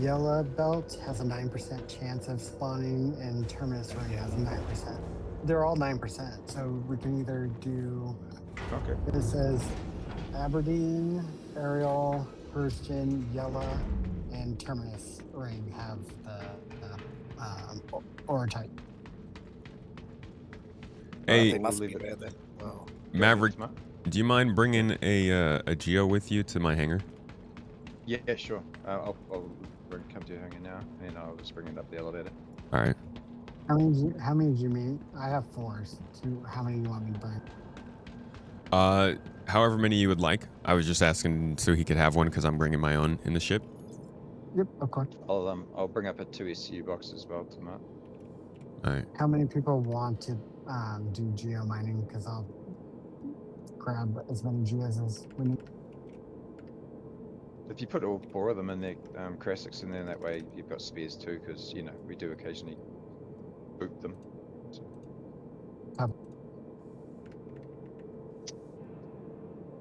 Yellow Belt has a 9% chance of spawning, and Terminus Ring has a 9%. They're all 9%, so we can either do. Okay. It says Aberdeen, Ariel, Hurston, Yella, and Terminus Ring have the Orotite. Hey, They must we'll be leave it there then. Wow. Maverick, Smart. do you mind bringing a Geo with you to my hangar? Yeah, sure. I'll come to your hangar now, and I'll just bring it up the elevator. All right. How many do you mean? I have 4s. How many do you want me to bring? However many you would like. I was just asking so he could have one because I'm bringing my own in the ship. Yep, of course. I'll bring up a 2 SU box as well to Mark. All right. How many people want to do geo mining? Because I'll grab as many geos as we need. If you put all 4 of them in there, Krasics in there, that way you've got spares too, because we do occasionally boop them. So.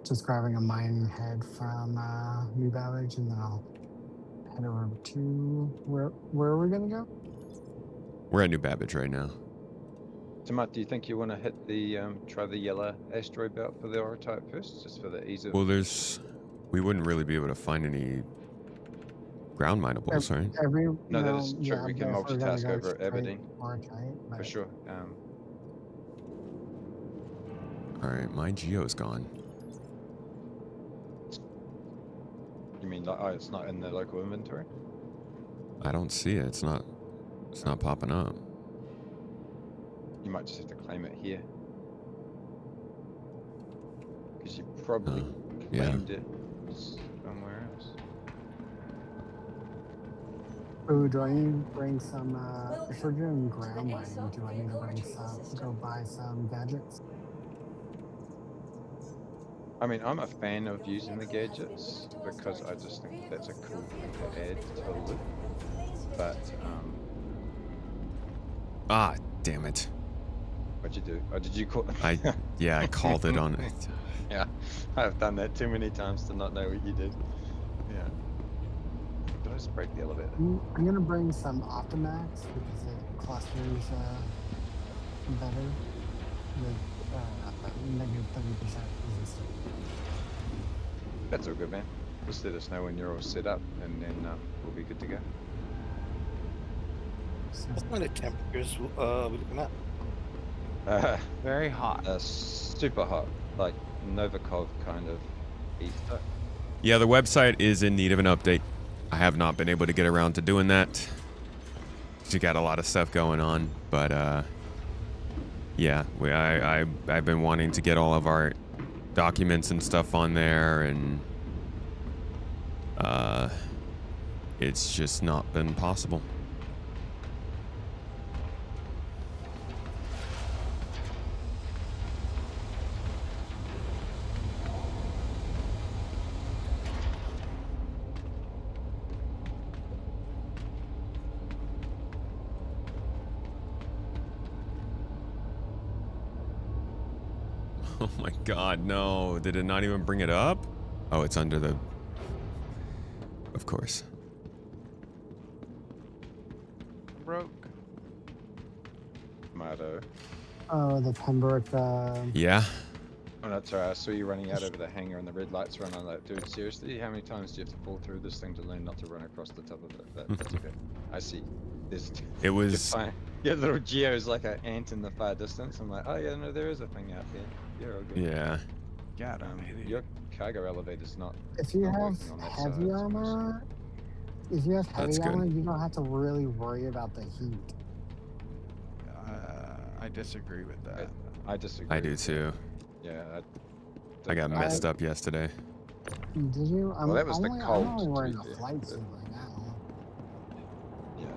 Just grabbing a mining head from New Babbage, and then I'll head over to where are we gonna go? We're at New Babbage right now. Tomat, do you think you want to hit the try the yellow asteroid belt for the Orotite first, just for the ease of? Well, we wouldn't really be able to find any ground minables, right? No, that is true. Yeah, We can but if we're gonna multitask go over at straight Aberdeen. Orotite, For but sure. All right, my Geo's gone. You mean like, it's not in the local inventory? I don't see it. It's not popping up. You might just have to claim it here. because you probably yeah. claimed it somewhere else. Ooh, do I need to bring some, if we're doing ground mining, do I need to bring some, go buy some gadgets? I mean, I'm a fan of using the gadgets because I just think that's a cool thing to add to a loop. But Ah, damn it. what'd you do? Oh, did you call? Yeah, I called it on it. Yeah, I've done that too many times to not know what you did. Yeah. Did I just break the elevator? I'm gonna bring some Optimax because it clusters better with negative 30% resistance. That's all good, man. Just let us know when you're all set up, and then we'll be good to go. What kind of temperatures are we looking at? Very hot. Super hot, like Novikov kind of heat. Yeah, the website is in need of an update. I have not been able to get around to doing that. She got a lot of stuff going on, but yeah, I've been wanting to get all of our documents and stuff on there, and it's just not been possible. Oh my god, no. Did it not even bring it up? Oh, it's under the... Of course. Broke. Tomato. Oh, the Pembroke. Yeah? Oh, that's right. I saw you running out over the hangar and the red lights run on. Like, dude, seriously? How many times do you have to fall through this thing to learn not to run across the top of it? That's okay. I see. There's... It was... Yeah, little Geo's like an ant in the far distance. I'm like, oh yeah, no, there is a thing out there. You're all good. Yeah. God, Your cargo elevator's not. If you not have working on that heavy side, armor, if you have heavy That's good. armor, you don't have to really worry about the heat. I disagree with that. I disagree. I do too. Yeah. I got messed up yesterday. Did you? Well, that was the cold, I'm only to wearing be a fair, flight but- suit right now. Yeah.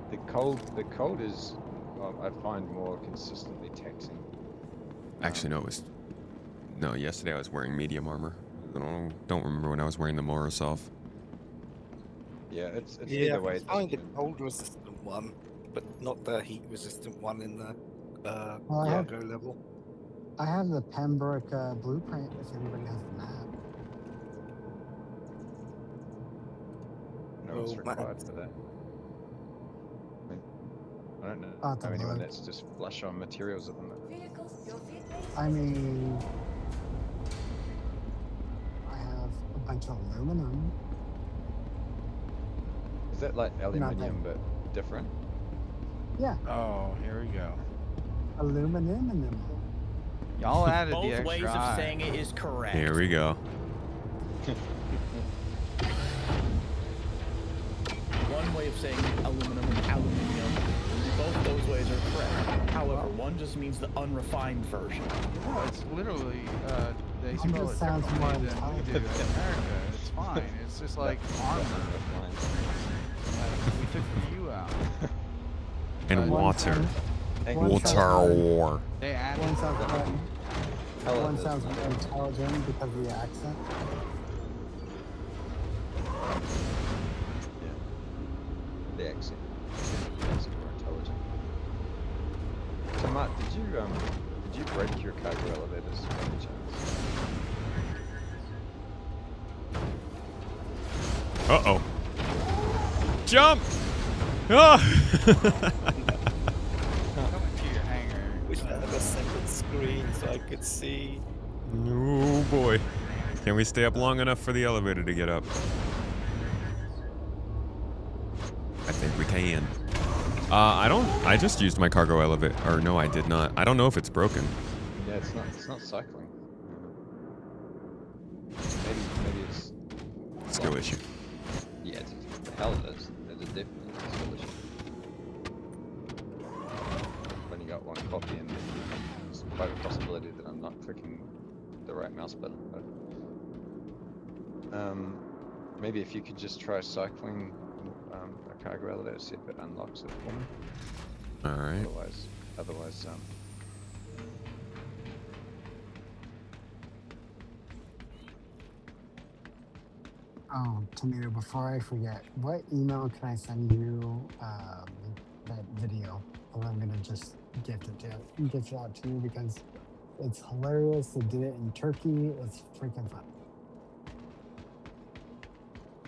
The cold is, well, I find more consistently taxing. Actually, no, it was... No, yesterday I was wearing medium armor. I don't remember when I was wearing the Morozov. Yeah, it's Yeah, either way. I find the cold resistant one, but not the heat resistant one in the Well, cargo level. I have the Pembroke blueprint if anybody has the map. No, it's Oh, required man. for that. I don't know I'll have to anyone look. that's just flush on materials at the moment. Vehicles, your vehicle. I mean, I have a bunch of aluminum. Is that like aluminium but different? Yeah, Oh, here we go. aluminum. Y'all added the Both extra ways of I. saying it is correct. Here we go. One way of saying aluminum and aluminium. Both those ways are correct. However, one just means the unrefined version. No, it's literally, they Mine spell just it sounds differently more than we do in intelligent. America. It's fine. It's just like armor. We took the U out. And One water. One sounds Water. They added One sounds more, Hell, one it is, sounds man. more intelligent because of the accent. Yeah. The accent. Makes it more intelligent. So Mark, did you break your cargo elevators by any chance? Uh-oh. Jump! Ah! coming to your hangar. Wish I had a separate screen so I could see. Oh boy. Can we stay up long enough for the elevator to get up? I think we can. I just used my cargo elevator. Or no, I did not. I don't know if it's broken. Yeah, it's not cycling. Maybe it's Skill issue. yeah, it's the hell it is. It's definitely a skill issue. When you got one copy and it's quite a possibility that I'm not clicking the right right mouse button. But, maybe if you could just try cycling a cargo elevator, see if it unlocks it for me. All right. Otherwise, Oh, Tomato, before I forget, what email can I send you that video? Or I'm gonna just gift it out to you because it's hilarious. They did it in Turkey. It's freaking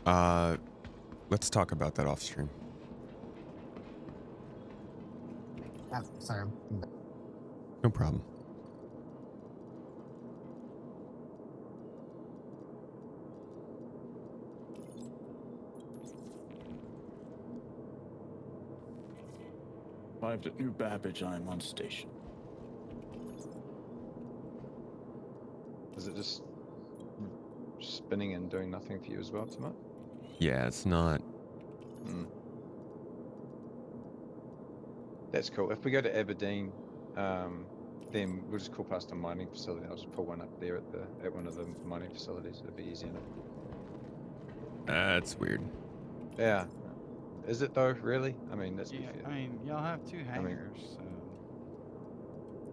fun. Let's talk about that off stream. Sorry. No problem. Arrived at New Babbage. I'm on station. is it just spinning and doing nothing for you as well, Tomato? Yeah, it's not. That's cool. If we go to Aberdeen, then we'll just call past a mining facility. I'll just pull one up there at one of the mining facilities. It'll be easy enough. That's weird. Yeah. Is it though? Really? I mean, that's Yeah, I mean, y'all have two hangars, so,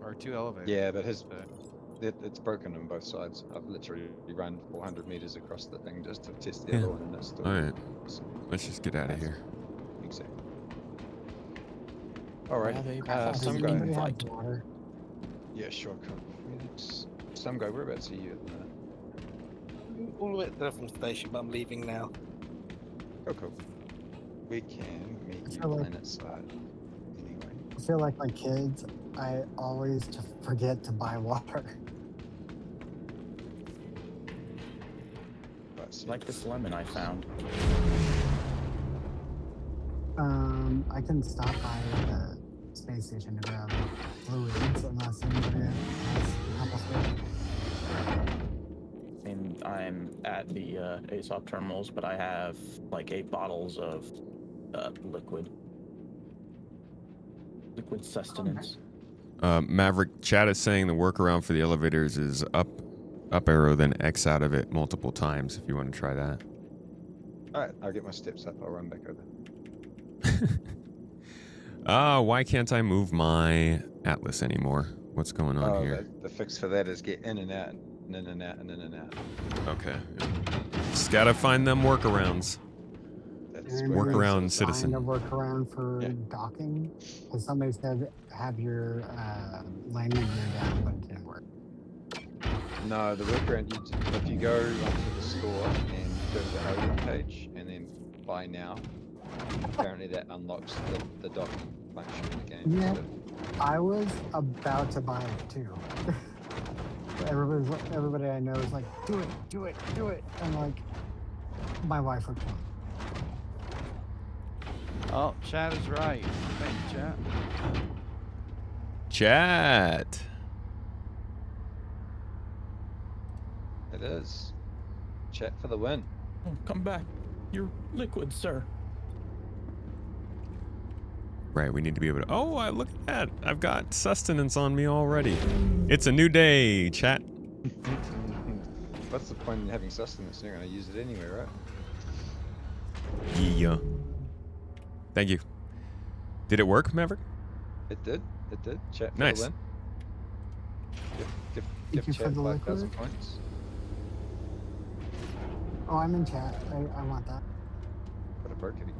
or two elevators. Yeah, but it's broken on both sides. I've literally run 400 meters across the thing just to test the Yeah. other one, and it's still. All right. Let's just get out of here. Exactly. All right. Does Some guy. anybody have water? Yeah, sure. Cool. Felix. Some guy. Whereabouts are you at the minute? All the way to the from station, but I'm leaving now. Oh, cool. We can meet you feel like- planet side. Anyway. I feel like my kids, I always just forget to buy water. Like this lemon I found. I can stop by the space station to grab fluids unless anybody has a couple spares. And I'm at the ASOP terminals, but I have like 8 bottles of liquid sustenance. Maverick, chat is saying the workaround for the elevators is up arrow, then X out of it multiple times if you want to try that. Alright, I'll get my steps up. I'll run back over. Why can't I move my Atlas anymore? What's going on here? The fix for that is get in and out, and in and out, and in and out. Okay. Just gotta find them workarounds. That's And where Work it is. around, find citizen. a workaround for Yeah. docking. Because somebody said have your landing gear down, but it didn't work. No, the workaround, if you go onto the store and go to the home page and then buy now, apparently that unlocks the docking function in the game. Yeah. I was about to buy it too. Everybody I know is like, do it, do it, do it. And like, my wife would come. Oh, chat is right. Thank you, chat. Chat. It is. Chat for the win. Oh, come back. You're liquid, sir. Right, we need to be able to. Oh, look at that. I've got sustenance on me already. It's a new day, chat. What's the point in having sustenance? You're going to use it anyway, right? Yeah. Thank you. Did it work, Maverick? It did. It did. Chat for Nice. the win. Thank Give you for chat the 5,000 liquid. points. Oh, I'm in chat. I want that. What a broke kitty.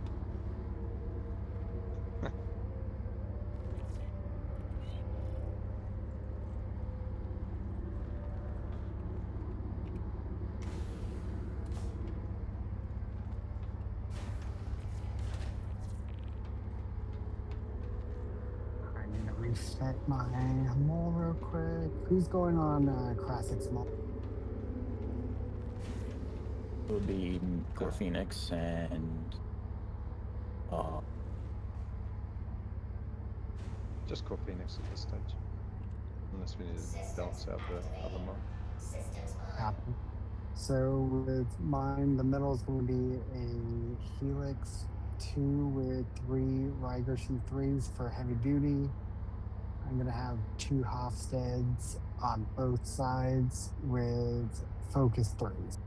I need to reset my mall real quick. Who's going on Classic Small? It would be Core Phoenix and Just call Phoenix at this stage. Unless we need to balance out the other mod. Copy. So with mine, the middle is going to be a Helix 2 with 3 Riger C3s for heavy duty. I'm going to have 2 Hofsteds on both sides with focus 3s.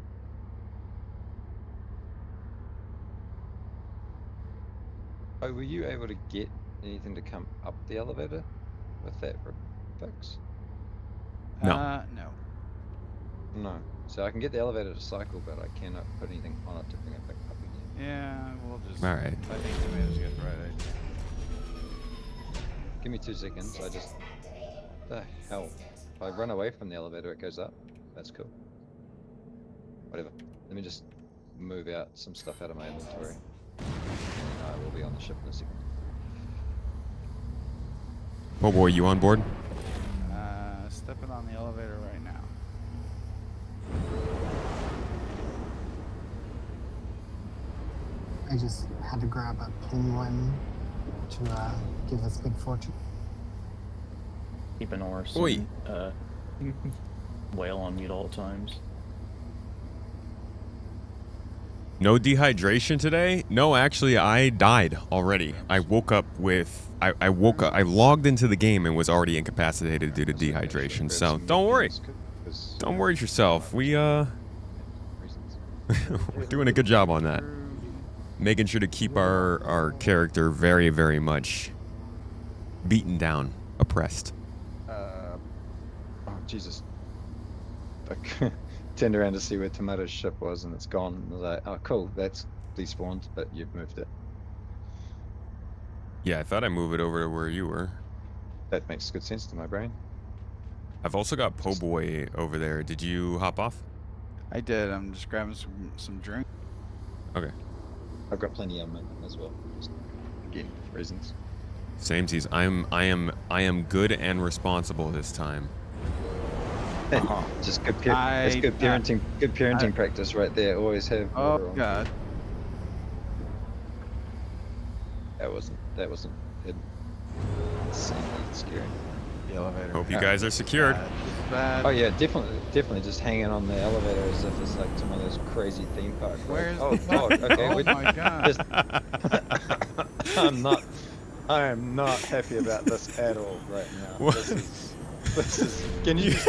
Oh, were you able to get anything to come up the elevator with that fix? No. No. No. So I can get the elevator to cycle, but I cannot put anything on it to bring it back up again. Yeah, we'll just. All right. I think Tomatoes got the right idea. Give me 2 seconds. I just. The hell? If I run away from the elevator, it goes up. That's cool. Whatever. Let me just move out some stuff out of my inventory. And I will be on the ship in a second. Oh boy, you on board? Stepping on the elevator right now. I just had to grab a penguin to give us good fortune. Keep an horse. Oi. And, whale on mute all the times. No dehydration today? No, actually, I died already. I woke up with... I woke up... I logged into the game and was already incapacitated due to dehydration. So, don't worry. Don't worry yourself. We're doing a good job on that. Making sure to keep our character very, very much beaten down, oppressed. Oh, Jesus. I turned around to see where Tomato's ship was and it's gone. And I was like, oh, cool, that's despawned, but you've moved it. Yeah, I thought I'd move it over to where you were. That makes good sense to my brain. I've also got Po' Boy over there. Did you hop off? I did. I'm just grabbing some drink. Okay. I've got plenty of them as well. Just, again, reasons. Samesies. I am good and responsible this time. Just good, that's good parenting. Good parenting practice right there. Always have. Oh water on. God. That wasn't insanely scary. The elevator. Hope you guys are secured. Bad. Oh yeah, definitely just hanging on the elevator as if it's like some of those crazy theme park. Where's Oh the God. Okay. Oh my God. I am not happy about this at all right now. What? This is. Can you just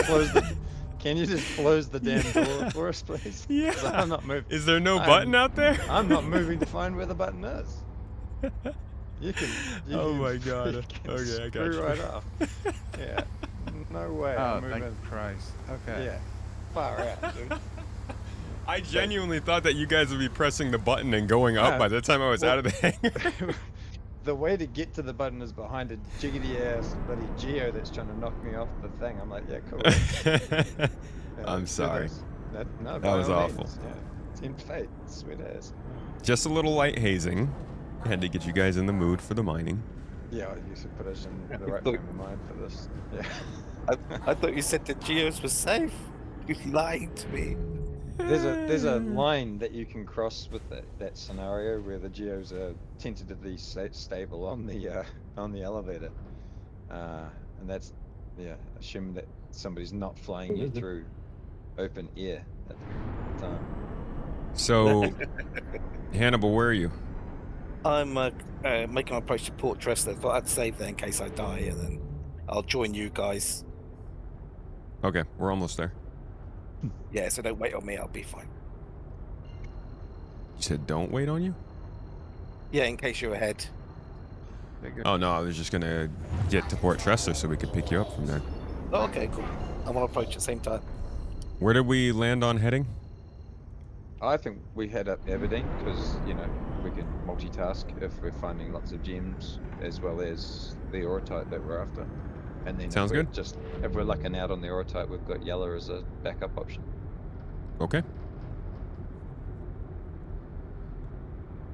close the damn door for us, please? Yeah. 'Cause I'm not moving. Is there no button out there? I'm not moving to find where the button is. You can. Oh my God. You can Okay, I got screw you. right off. Yeah. No way. Oh, I'm moving. thank Christ. Okay. Yeah. Far out, dude. I genuinely thought that you guys would be pressing the button and going up by the time I was out of the hangar. The way to get to the button is behind a jiggity ass bloody Geo that's trying to knock me off the thing. I'm like, yeah, cool. Yeah, I'm sorry. No, That was awful. Yeah. Team fate, sweet ass. Just a little light hazing. Had to get you guys in the mood for the mining. Yeah, you should put us in the right frame of mind for this. Yeah. I thought you said the Geos were safe. You lied to me. There's a line that you can cross with that scenario where the Geos are tentatively stable on the elevator, and that's assume that somebody's not flying you through open air at the time. So, Hannibal, where are you? I'm making my approach to Port Tresta. I thought I'd save there in case I die, and then I'll join you guys. Okay, we're almost there. Yeah, so don't wait on me. I'll be fine. You said don't wait on you? Yeah, in case you're ahead. Oh no, I was just gonna get to Port Tresta so we could pick you up from there. Oh, okay, cool. I'm on approach at the same time. Where did we land on heading? I think we head up Aberdeen because we can multitask if we're finding lots of gems as well as the orotite that we're after. And then Sounds good. If we're lucking out on the orotite, we've got yellow as a backup option. Okay.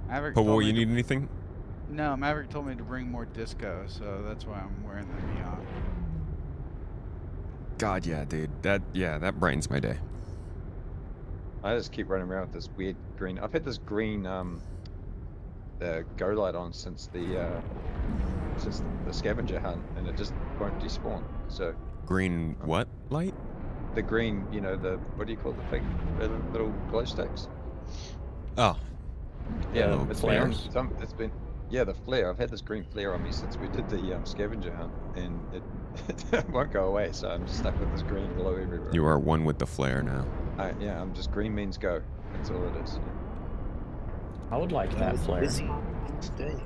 Maverick Po' told Boy, me you to- need anything? No, Maverick told me to bring more disco, so that's why I'm wearing the neon. God, yeah, dude. That brightens my day. I just keep running around with this weird green. I've had this green go light on since the scavenger hunt, and it just won't despawn. So Green what light? the green, the what do you call the little glow sticks? Oh. Yeah, Oh, it's been on. flares. It's been. Yeah, the flare. I've had this green flare on me since we did the scavenger hunt, and it won't go away. So I'm just stuck with this green glow everywhere. You are one with the flare now. Yeah, I'm just green means go. That's all it is. I would like that flare. Busy today.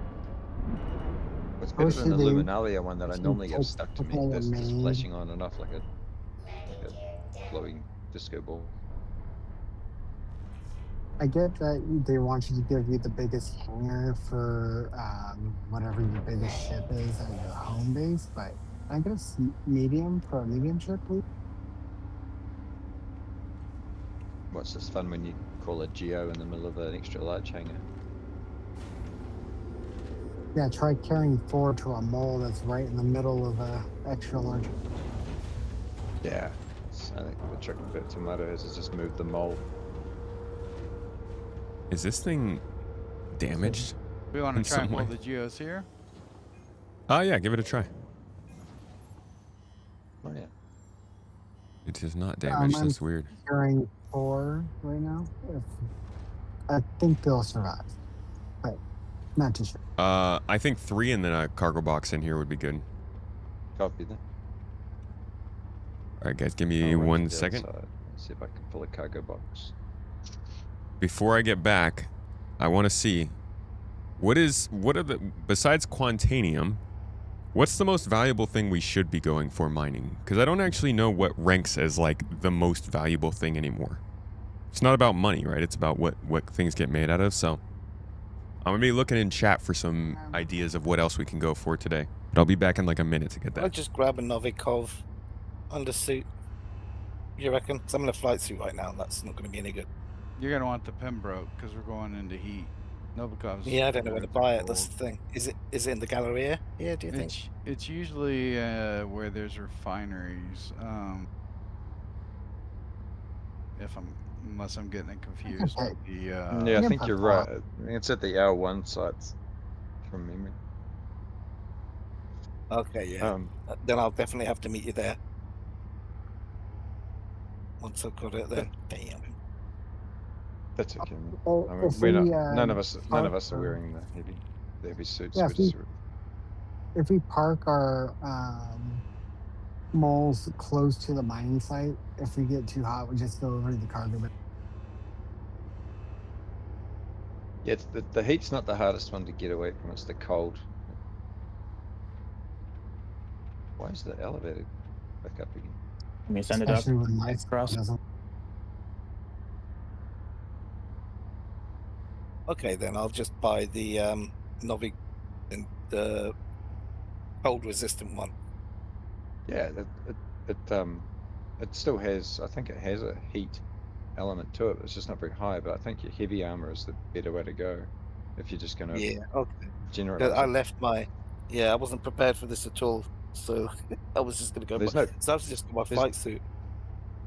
It's better than the they- Luminalia one that I should normally have take stuck to me. all the That's just main- flashing on and off like a glowing disco ball. I get that they want you to give you the biggest hangar for whatever your biggest ship is at your home base, but I guess medium for a medium ship, please. What's this fun when you call a geo in the middle of an extra large hangar? Yeah, try carrying forward to a mole that's right in the middle of a extra large. Yeah. I think the trick that Tomato has is just move the mole. Is this thing damaged? We want In to try and some pull way. the geos here. Oh yeah, give it a try. Oh yeah. It is not damaged. I'm That's weird. carrying 4 right now. I think they'll survive, but not too sure. I think 3 and then a cargo box in here would be good. Copy that. All right, guys, give me I'll run to 1 the second. outside. Let's see if I can pull a cargo box. Before I get back, I want to see what are the besides Quantanium, what's the most valuable thing we should be going for mining? Because I don't actually know what ranks as like the most valuable thing anymore. It's not about money, right? It's about what things get made out of. So I'm gonna be looking in chat for some ideas of what else we can go for today. But I'll be back in like a minute to get I'll that. just grab a Novikov undersuit. You reckon? 'Cause I'm in a flight suit right now, and that's not going to be any good. You're gonna want the Pembroke because we're going into heat. Novikov's. Yeah, I don't know where to buy it. That's cold. the thing. Is it in the Galleria? Yeah, do you think? It's usually where there's refineries. Unless I'm getting it confused Okay. with the. Yeah, I Yeah, think you're but- right. It's at the L1 sites from memory. Okay, yeah. Then I'll definitely have to meet you there. Once I've got it, then. Damn. That's okay. Man. Well, I mean, if we're we, not, none of us park are our- wearing the heavy suits. Yeah, We're just, if we park our moles close to the mining site, if we get too hot, we just go over to the cargo bay. yeah, the heat's not the hardest one to get away from. It's the cold. Why is the elevator back up again? Let me send it up. Especially when my Across. doesn't. Okay, then I'll just buy the Novik and the cold resistant one. Yeah, it still has. I think it has a heat element to it. It's just not very high. But I think your heavy armor is the better way to go if you're just going to Yeah, okay. generalize. I it. left my. Yeah, I wasn't prepared for this at all. So I was just going to go. There's So no- I was just got my flight suit.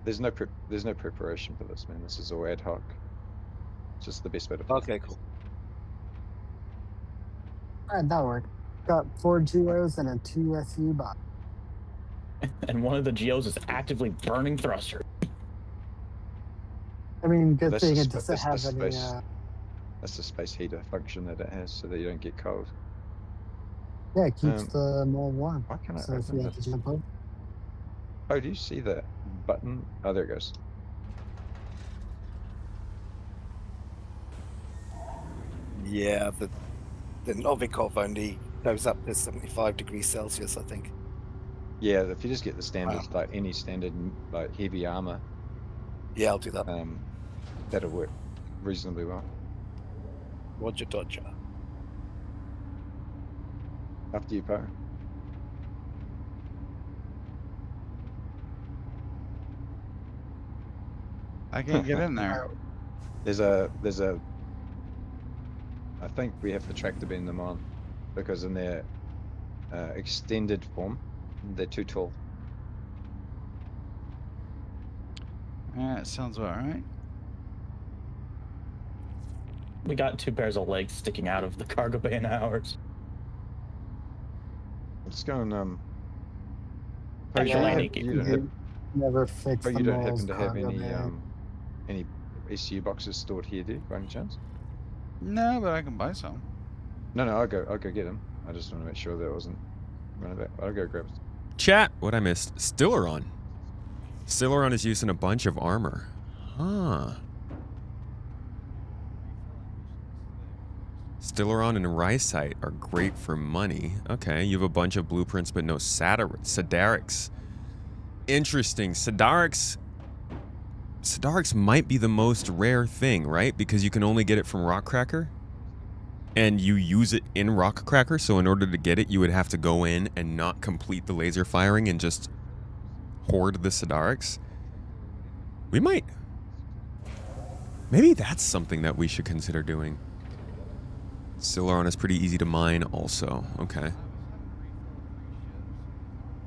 There's no preparation for this, man. This is all ad hoc. It's just the best way to play. Okay, cool. All right, that'll work. Got 4 geos and a 2 SU box. And one of the geos is actively burning thruster. I mean, good That's thing the it sp- doesn't that's the have any. space. That's the space heater function that it has, so that you don't get cold. Yeah, it keeps the mole warm. Why can't I So if open you have this? to jump over. Oh, do you see that button? Oh, there it goes. Yeah, the Novikov only goes up to 75 degrees Celsius, I think. Yeah, if you just get the standard, Wow. like any standard, like heavy armor, Yeah, I'll do that. that'll work reasonably well. Roger Dodger. After you, Poe. I can't get in there. There's a. I think we have to tractor beam them on, because in their extended form, they're too tall. Yeah, it sounds about right. We got 2 pairs of legs sticking out of the cargo bay in ours. Let's go and Poe, Actually, you I have- think you don't have- You never fix Poe, the you don't mole's happen to have cargo any SU boxes stored here, do you, by any chance? No, but I can buy some. No, I'll go get him. I just want to make sure that it wasn't running back. I'll go grab it. Chat, what I missed. Stillaron. Stillaron is used in a bunch of armor. Huh. Stillaron and Rysite are great for money. Okay, you have a bunch of blueprints, but no Sidarics. Interesting. Sidarics might be the most rare thing, right? Because you can only get it from Rockcracker. And you use it in Rockcracker, so in order to get it, you would have to go in and not complete the laser firing and just hoard the Sidarics. We might... Maybe that's something that we should consider doing. Stillaron is pretty easy to mine also. Okay.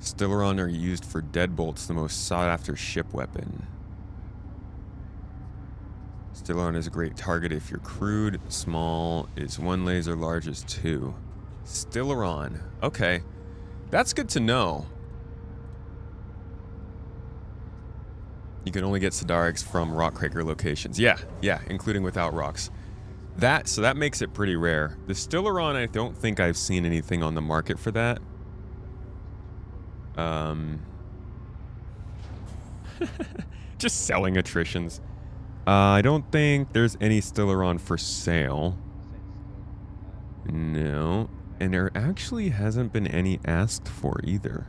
Stillaron are used for deadbolts, the most sought-after ship weapon. Stillaron is a great target if you're crude. Small is 1 laser, large is 2. Stillaron. Okay. That's good to know. You can only get Sidarics from Rockcracker locations. Yeah, including without rocks. So that makes it pretty rare. The Stillaron, I don't think I've seen anything on the market for that. Just selling attritions. I don't think there's any Stillaron for sale. No. And there actually hasn't been any asked for either.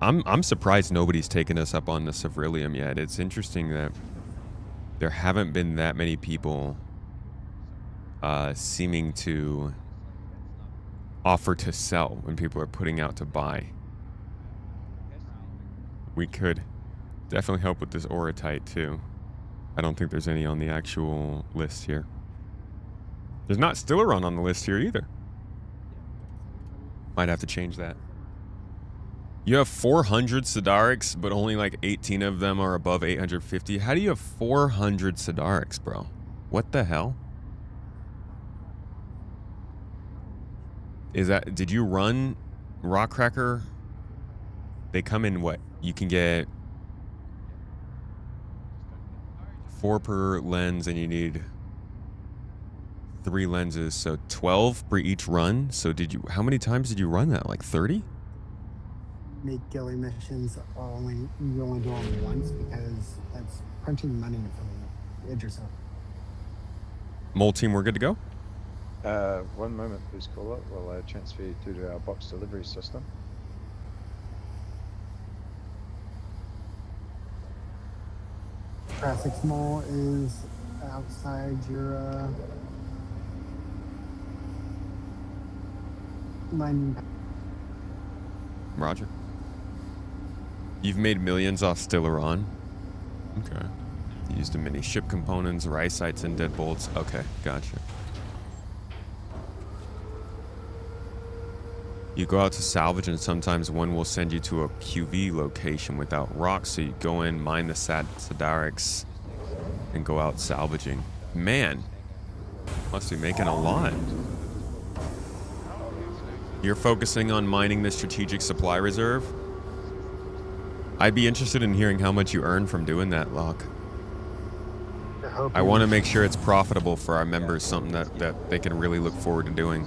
I'm surprised nobody's taken us up on the Severilium yet. It's interesting that there haven't been that many people seeming to offer to sell when people are putting out to buy. We could definitely help with this Auratite too. I don't think there's any on the actual list here. There's not Stillaron on the list here either. Might have to change that. You have 400 Sidarics, but only like 18 of them are above 850. How do you have 400 Sidarics, bro? What the hell? Is that... Did you run Rockcracker? They come in what? You can get 4 per lens, and you need 3 lenses, so 12 for each run. So did you... How many times did you run that? Like 30? Make Gilly missions you only do them once because that's printing money for Idrissa. Mole team, we're good to go? 1 moment, please call it while I transfer you to our box delivery system. Traffic Mall is outside your landing. Roger. You've made millions off Stillaron. Okay. You used the mini ship components, Rysites, and deadbolts. Okay, gotcha. You go out to salvage, and sometimes one will send you to a QV location without rocks, so you go in, mine the Sidarics, and go out salvaging. Man, must be making a lot. You're focusing on mining the strategic supply reserve? I'd be interested in hearing how much you earn from doing that, Locke. I want to make sure it's profitable for our members, something that they can really look forward to doing.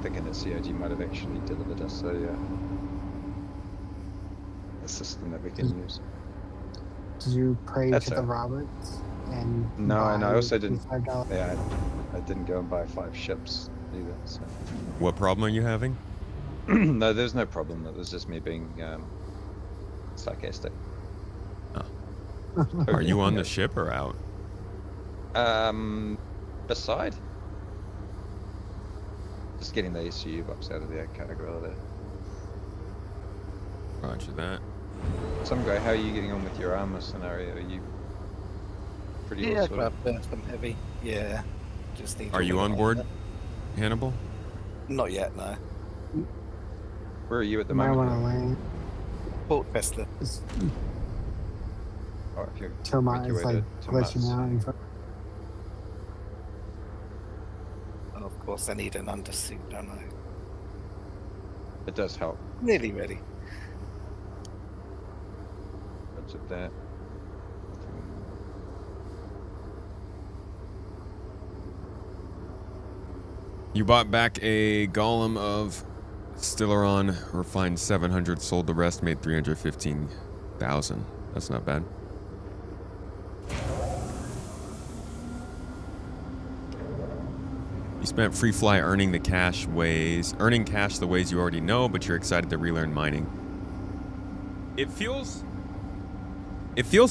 Thinking that COG might have actually delivered us a system that we can use. Did you pray That's to the it. Roberts? And No, and I also didn't. $5? Yeah, I didn't go and buy 5 ships either. So. What problem are you having? No, there's no problem. It was just me being sarcastic. Oh. Are you on the ship or out? Beside. Just getting the SU box out of the cargo there. Roger that. Some guy, how are you getting on with your armor scenario? Are you pretty Yeah, awesome? grab some heavy. Yeah. Just need. Are you on board, Hannibal? Not yet, no. Where are you at the Might want to moment? land. Port Vesta. Oh, if you're Tilmont make your is way like to glitching Mars. out in front. And of course, I need an undersuit, don't I? It does help. Nearly ready. What's it that? You bought back a golem of Stellaron, refined 700, sold the rest, made 315,000. That's not bad. You spent free fly earning cash the ways you already know, but you're excited to relearn mining. It feels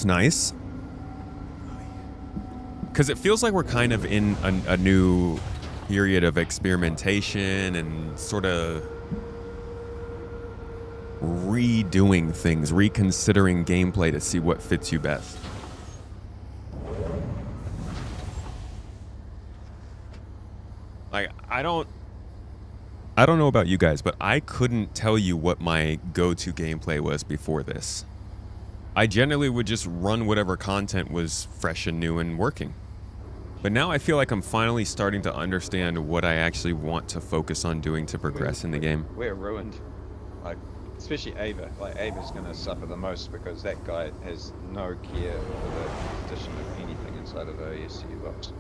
nice. Because it feels like we're kind of in a new period of experimentation and sort of redoing things, reconsidering gameplay to see what fits you best. Like, I don't know about you guys, but I couldn't tell you what my go-to gameplay was before this. I generally would just run whatever content was fresh and new and working. But now I feel like I'm finally starting to understand what I actually want to focus on doing to progress in the game. We're ruined. Like, especially Ava. Like, Ava's going to suffer the most because that guy has no care for the condition of anything inside of the ESU box.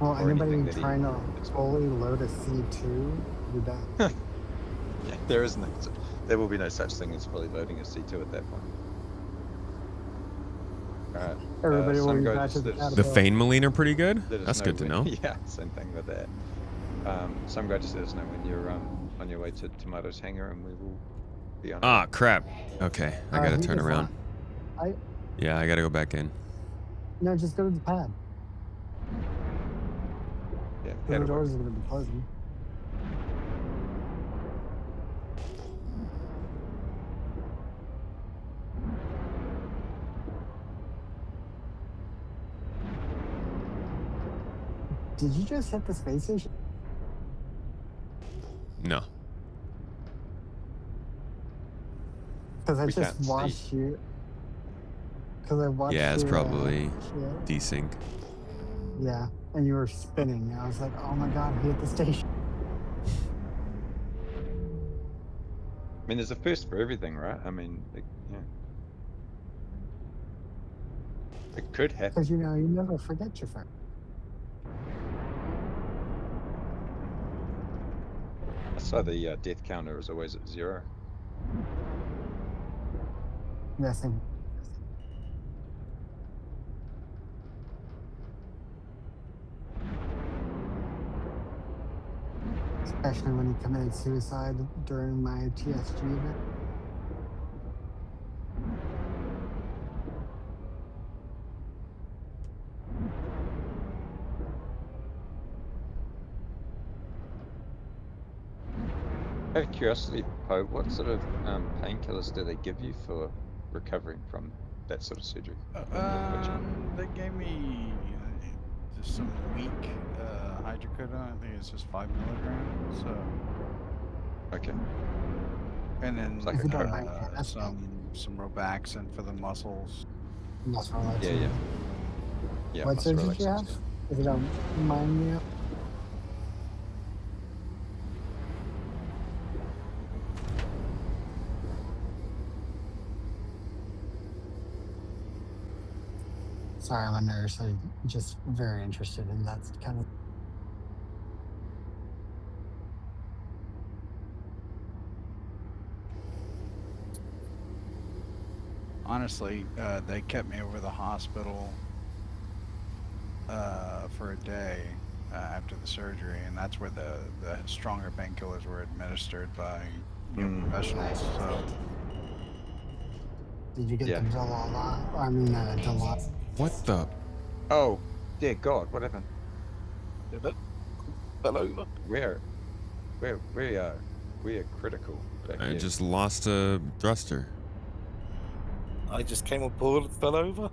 Well, Or anything anybody that he- trying to fully load a C2, you're done. Yeah, there is no, there will be no such thing as fully loading a C2 at that point. Alright. Everybody will some be guys back to the let us- The caterpillar. Fane Maline are pretty good. let us That's good to when- know. Yeah, same thing with that. Some guy just let us know when you're on your way to Tomato's hangar, and we will be on. Ah, crap. Okay, I gotta he turn does around. not. Yeah, I gotta go back in. No, just go to the pad. Yeah, The that'll doors work. are going to be closing. Did you just hit the space station? No. Because I We just can't see. watched you. Because I watched Yeah, it's your, probably yeah, desync. yeah, and you were spinning. I was like, oh my god, he hit the station. I mean, there's a first for everything, right? I mean, like, yeah. It could happen. Because, you know, you never forget your first. I saw the death counter was always at 0. Yeah, same. Especially when he committed suicide during my TSG event. Out of curiosity, Poe, what sort of painkillers do they give you for recovering from that sort of surgery? They gave me just some weak hydrocodone. I think it's just 5 milligrams. So, Okay. and then It's like If you don't mind, that's some Robaxin for the muscles. Muscle relaxation. Yeah, yeah. Yeah. What muscle surgery did you have? relaxants, If you don't mind me. Sorry, I'm a nurse. I'm just very interested in that kind of. Honestly, they kept me over the hospital for a day after the surgery, and that's where the stronger painkillers were administered by professionals. So Did you get Yeah. the Delala? I mean, Delala. What the? Oh, dear God, what happened? Did it? Fell over. We are critical. back I here. just lost a thruster. I just came aboard and fell over.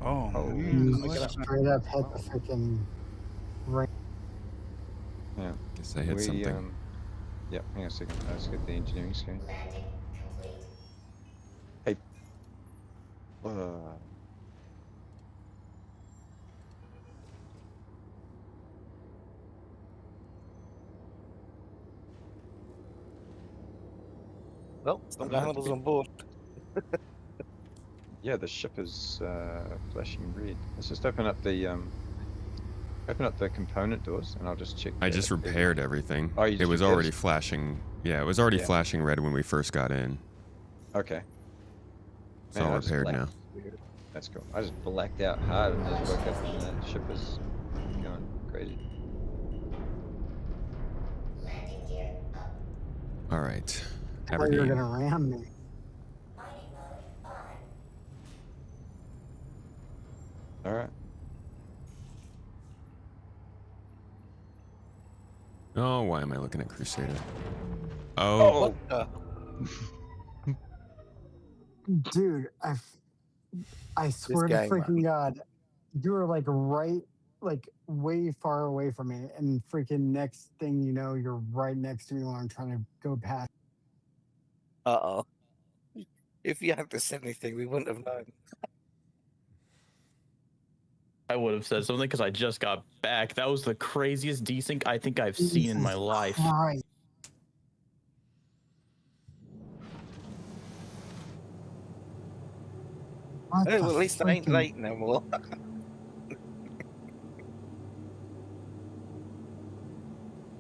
oh, Oh. You look at that. straight up hit the freaking ring. Yeah. Guess I hit something. Yeah, hang on a second. Let's get the engineering screen. Hey. Well, some animals on board. Yeah, the ship is flashing red. Let's just open up the Open up the component doors, and I'll just check. I just repaired everything. Oh, you it just was repaired already it? flashing. Yeah, it was already flashing red when we first got in. Okay. It's all I just repaired now. blacked- That's cool. I just blacked out hard and just woke up and the ship was going crazy. Landing gear up. All right. I thought you were Aberdeen. gonna ram me. Mining mode on. All right. Oh, why am I looking at Crusader? Oh, What the? Dude, I swear to game, man. freaking God, you were like right, like way far away from me, and freaking next thing you know, you're right next to me when I'm trying to go past. Uh-oh. If you hadn't said anything, we wouldn't have known. I would have said something because I just got back. That was the craziest desync I think I've seen in my Jesus life. Christ. What Oh, the well, at least I ain't freaking- late no more.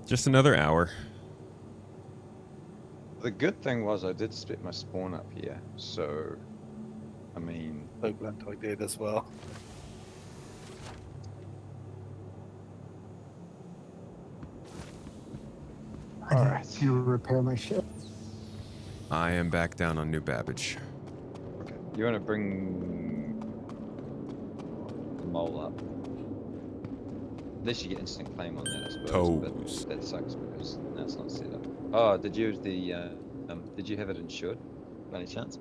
just another hour. The good thing was I did split my spawn up here, so I mean, So glad I did as well. I All need right. to repair my ship. I am back down on New Babbage. okay. You want to bring the mole up? Unless you get instant claim on that, I suppose. Toes. But that sucks because that's not set up. Oh, did you did you have it insured by any chance?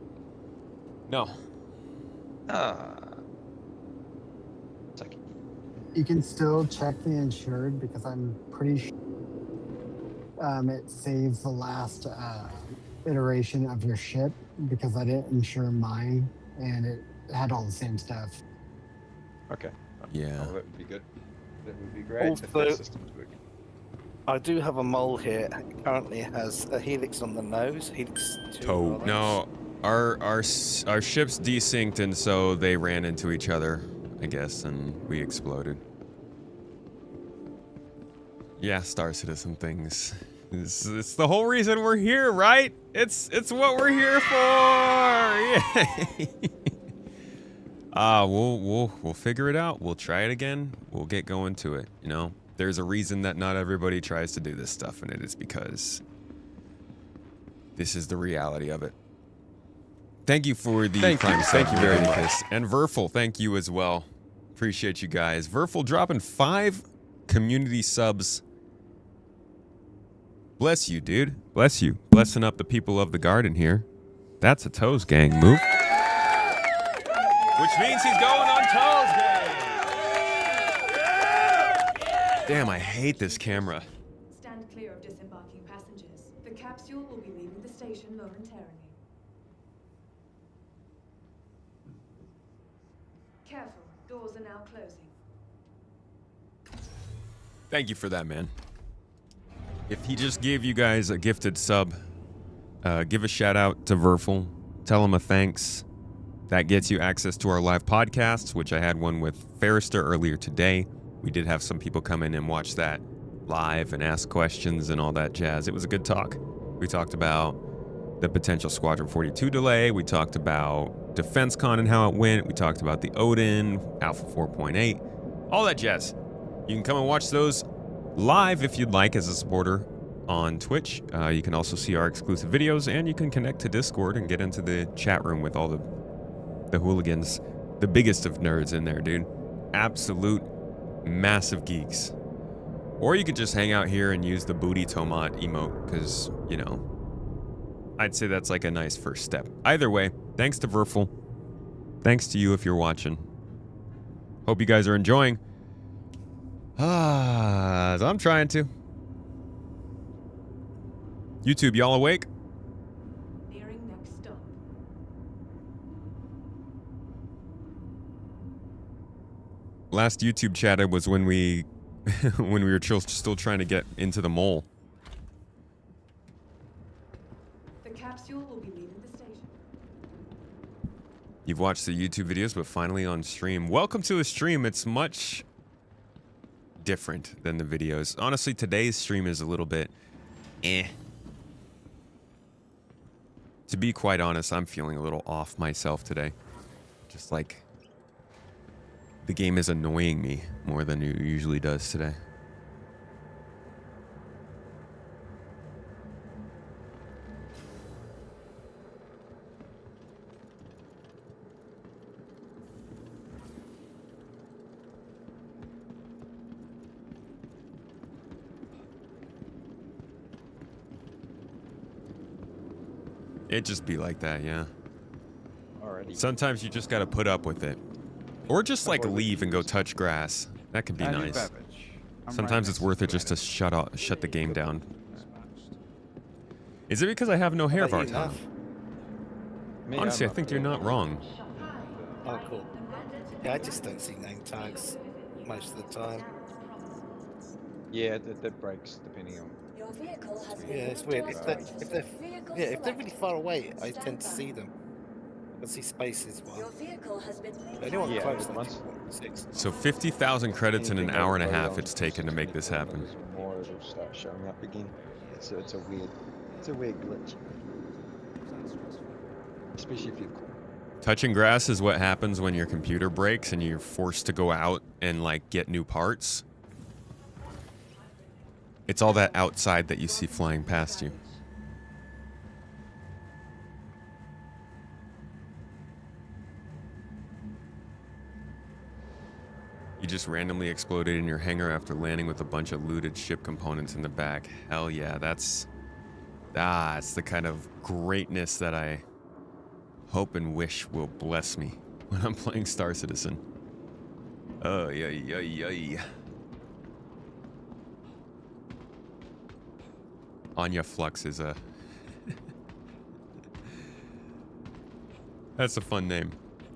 No. Ah. Sucky. You can still check the insured because I'm pretty sure it saves the last iteration of your ship because I didn't insure mine and it had all the same stuff. Okay. Yeah. Oh, that would be good. That would be great if Also- that system's working. I do have a mole here. It currently has a helix on the nose. Helix 2. Toe. rather. No, our ships desynced and so they ran into each other, I guess, and we exploded. Yeah, Star Citizen things. It's the whole reason we're here, right? It's what we're here for. Yay! We'll figure it out. We'll try it again. We'll get going to it. You know, there's a reason that not everybody tries to do this stuff, and it is because this is the reality of it. Thank you for the Thank you very much. And Verfel, thank you as well. Appreciate you guys. Verfel dropping 5 community subs. Bless you, dude. Bless you. Blessing up the people of the garden here. That's a Toes Gang move. Which means he's going on Toes Gang. Damn, I hate this camera. Stand clear of disembarking passengers. The capsule will be leaving the station momentarily. Careful, doors are now closing. Thank you for that, man. If he just gave you guys a gifted sub, give a shout out to Verfel. Tell him a thanks. That gets you access to our live podcasts, which I had one with Ferrister earlier today. We did have some people come in and watch that live and ask questions and all that jazz. It was a good talk. We talked about the potential Squadron 42 delay. We talked about DefenseCon and how it went. We talked about the Odin, Alpha 4.8, all that jazz. You can come and watch those live if you'd like as a supporter on Twitch. You can also see our exclusive videos, and you can connect to Discord and get into the chat room with all the hooligans, the biggest of nerds in there, dude. Absolute massive geeks. Or you could just hang out here and use the booty tomat emote, because, you know, I'd say that's like a nice first step. Either way, thanks to Verfel. Thanks to you if you're watching. Hope you guys are enjoying. I'm trying to. YouTube, y'all awake? Nearing next stop. Last YouTube chatted was when we when we were still trying to get into the mole. The capsule will be leaving the station. You've watched the YouTube videos, but finally on stream. Welcome to the stream. It's much different than the videos. Honestly, today's stream is a little bit eh. To be quite honest, I'm feeling a little off myself today. Just like the game is annoying me more than it usually does today. It just be like that, yeah. Alrighty. Sometimes you just gotta put up with it. Or just like leave and go touch grass. That could be Any nice. beverage. I'm Sometimes right it's next worth to it just to shut the game down. Smashed. Is it because I have no hair, How about you, Vartan? Nav? Me, Honestly, I I'm think up you're there. not wrong. Oh, cool. Yeah, I just don't see name tags most of the time. Yeah, that breaks depending on. Your vehicle has been Yeah, it's moved to weird. authorized. If they're Vehicle yeah, if they're really selected. far away, I Stand tend to by. see them. I can see spaces Your well. vehicle has been But anyone Yeah, close, but I once- think 6. So 50,000 credits in an Anything hour and a over half on it's taken to make this 60 happen. kilometers or more, it'll start showing up again. It's a weird glitch. Especially if you're Touching grass is what happens when your computer breaks and you're forced to go out and like get new parts. It's all that outside that you see flying past you. You just randomly exploded in your hangar after landing with a bunch of looted ship components in the back. Hell yeah, it's the kind of greatness that I hope and wish will bless me when I'm playing Star Citizen. Oh, yeah. Anya Flux is a... That's a fun name.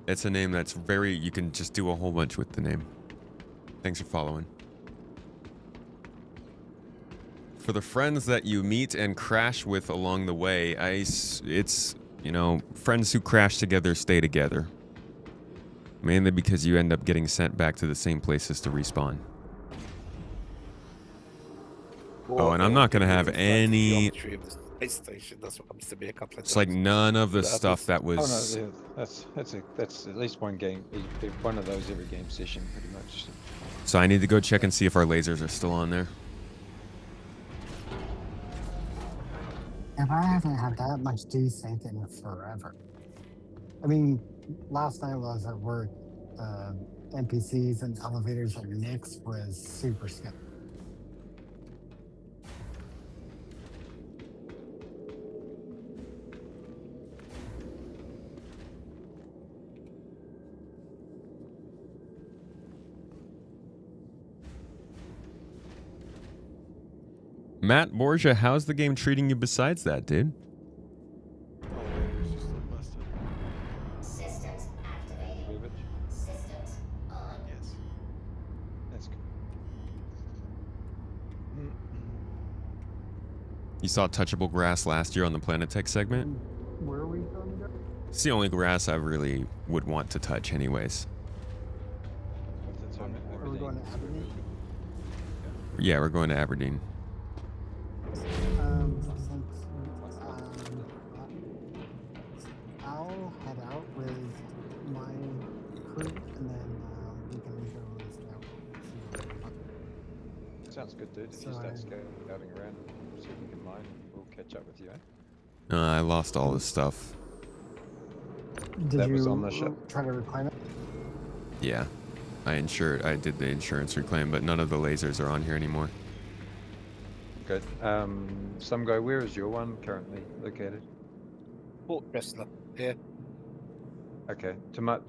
It's a name that's very... You can just do a whole bunch with the name. Thanks for following. For the friends that you meet and crash with along the way, it's, you know, friends who crash together stay together. Mainly because you end up getting sent back to the same places to respawn. Oh, and I'm not going to have any... Geometry of the space station, that's what happens to me a couple of times. It's like none of the That stuff that Oh was... no, yeah, that's at least one game, one of those every game session, pretty much. So I need to go check and see if our lasers are still on there. If I haven't had that much desync in forever. I mean, last night while I was at work, NPCs and elevators at Nick's was super sketchy. Matt Borgia, how's the game treating you besides that, dude? Systems activated. Move it. Systems on. Yes. That's good. You saw touchable grass last year on the Planetech segment? Where are we going to go? It's the only grass I really would want to touch anyways. What's the time? Are we going to Aberdeen? Yeah, we're going to Aberdeen. I'll head out with my crew and then we can go scout. Sounds good, dude. If you start scouting around, see if you can mine, we'll catch up with you, eh? I lost all this stuff. Did That you was on the ship. try to reclaim it? Yeah. I did the insurance reclaim, but none of the lasers are on here anymore. Good. Some guy, where is your one currently located? Port Wrestler, here. Okay.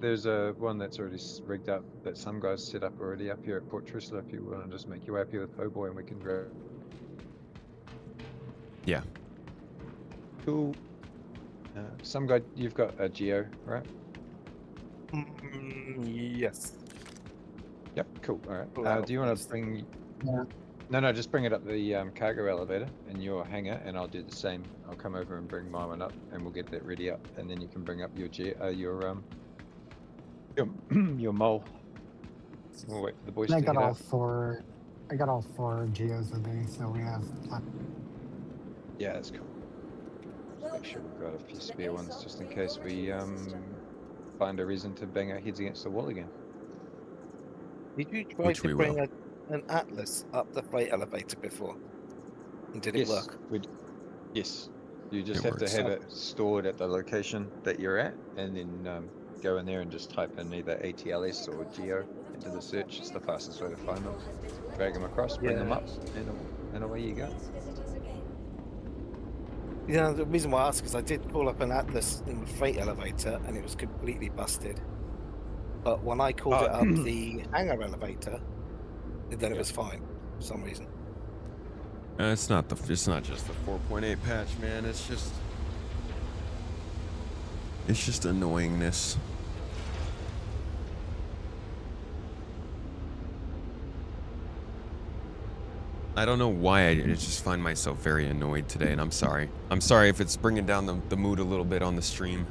There's a one that's already rigged up that some guys set up already up here at Port Tristler. If you want to just make your way up here with Po'boy and we can grab. Yeah. Cool. Some guy, you've got a Geo, right? Yes. Yep. Cool. All Cool, right. Do you want to bring? Yeah. No, just bring it up the cargo elevator in your hangar, and I'll do the same. I'll come over and bring my one up, and we'll get that ready up, and then you can bring up your mole. We'll wait for the boys I to got get all up. 4 I got all 4 geos with me, so we have. Yeah, that's cool. Make sure we've got a few spare ones just in case we find a reason to bang our heads against the wall again. Did you try Which to we bring will. an atlas up the freight elevator before? And did it Yes, work? yes. You just It have to works. have it stored at the location that you're at, and then go in there and just type in either ATLS or Geo into the search. It's the fastest way to find them. Drag them across, bring them Yeah. up, and away you go. Yeah, the reason why I ask is I did call up an atlas in the freight elevator and it was completely busted. But when I called it up the hangar elevator, then it was fine for some reason. It's not just the 4.8 patch, man. It's just annoyingness. I don't know why I just find myself very annoyed today, and I'm sorry. I'm sorry if it's bringing down the mood a little bit on the stream.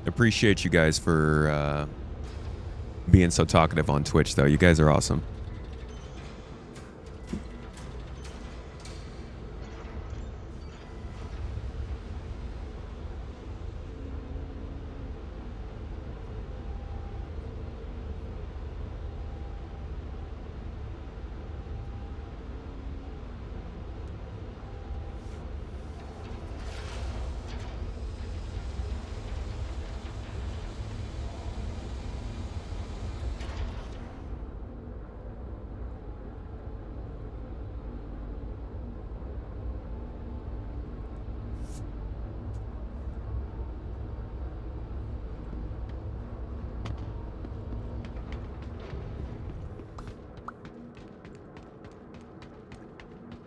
Appreciate you guys for being so talkative on Twitch, though. You guys are awesome.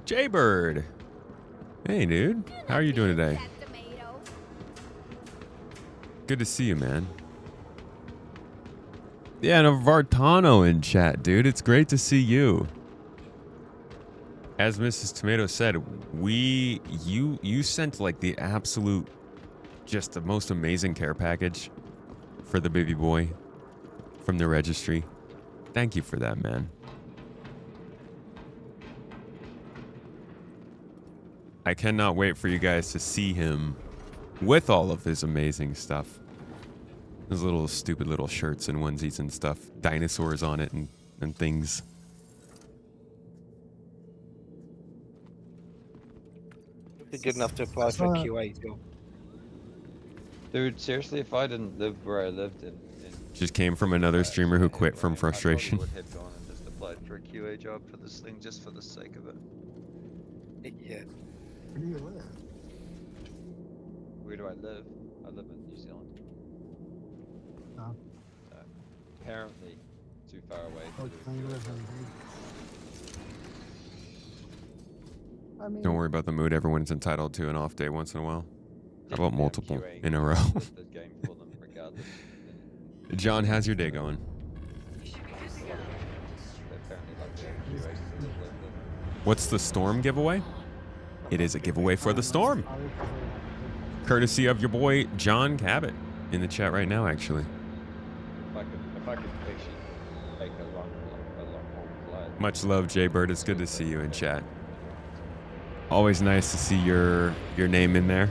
Jaybird. Hey, dude. How are you doing today? Good to see you, man. Yeah, and Vartano in chat, dude. It's great to see you. As Mrs. Tomato said, you sent like the absolute, just the most amazing care package for the baby boy from the registry. Thank you for that, man. I cannot wait for you guys to see him with all of his amazing stuff. His little stupid little shirts and onesies and stuff. Dinosaurs on it and things. Be good enough to apply for a QA job. Dude, seriously, if I didn't live where I lived in Just came from another streamer who quit from frustration. I would have gone and just applied for a QA job for this thing just for the sake of it. Yeah. Where do you live? Where do I live? I live in New Zealand. Oh. Apparently too far away. Oh, you live in I mean, Don't worry about the mood. Everyone's entitled to an off day once in a while. How about multiple in a row? The game for them regardless. John, how's your day going? What's the storm giveaway? It is a giveaway for the storm. Courtesy of your boy, John Cabot, in the chat right now, actually. If I could actually take a long haul flight. Much love, Jaybird. It's good to see you in chat. Always nice to see your name in there.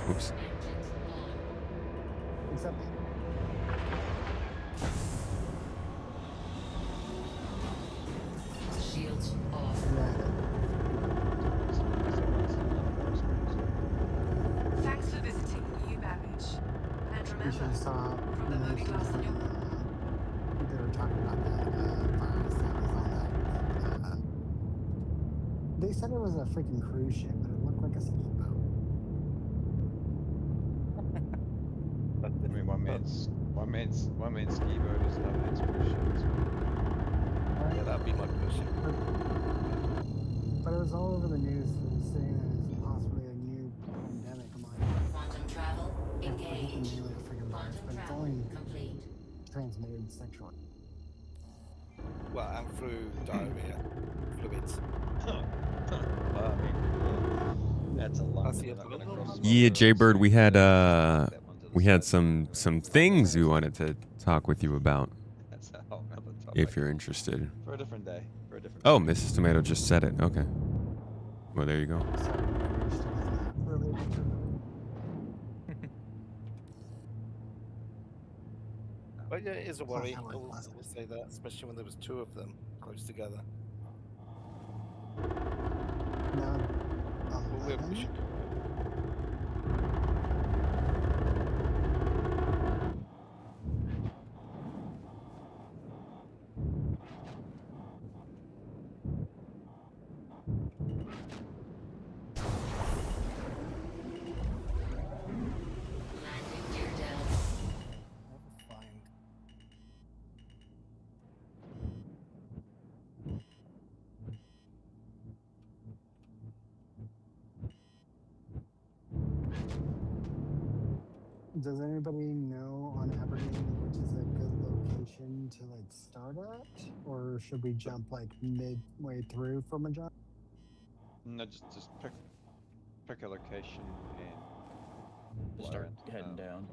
Oops. Except shields off. Thanks for visiting you, Babbage. And you remember, should have saw from the movie glass in your they were talking about that virus that was on that. They said it was a freaking cruise ship, but it looked like a speedboat. I mean, one man's ski boat is another man's cruise ship. Yeah, that'd be my question. But it was all over the news saying that it's possibly a new pandemic. I'm like, Quantum travel engaged. Like a freaking virus, but it's only Complete. transmitted sexually. Well, and through diarrhea fluids. Well, I mean, that's a lot. That's the We're not other gonna cross Yeah, Jaybird, we had We had some things we wanted to talk with you about, That's a whole nother topic. if you're interested. For a different day. For a different Oh, day. Mrs. Tomato just said it. Okay. Well, there you go. But yeah, it is a worry. that I will was say that, especially when there was two of them close together. No. Well, we should. Landing gear down. Never find. Does anybody know on Aberdeen which is a good location to like start at, or should we jump like midway through from a jump? No, just pick a location and Just fly start it. heading down.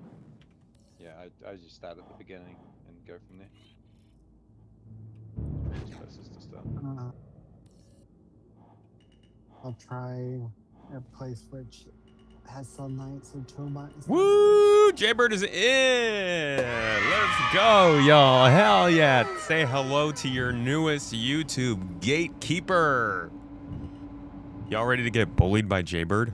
Yeah, I just start at the beginning and go from there. Best places to start. I'll try a place which has sunlight, so termites. Woo! Jaybird is in! Let's go, y'all. Hell yeah. Say hello to your newest YouTube gatekeeper. Y'all ready to get bullied by Jaybird?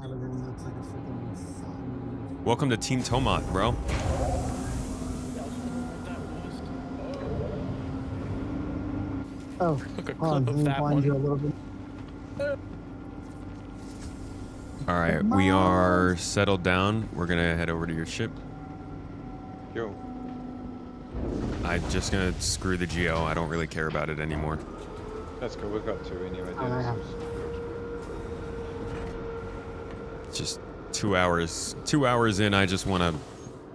Aberdeen looks like a freaking sun. Welcome to Team Tomat, bro. Oh, Took a hold on, clip let of me that blind you a one. little bit. All right, we are settled down. We're gonna head over to your ship. Yo, I'm just gonna screw the Geo. I don't really care about it anymore. that's good. We've got two anyway. Oh, I have- It's just 2 hours. 2 hours in, I just want to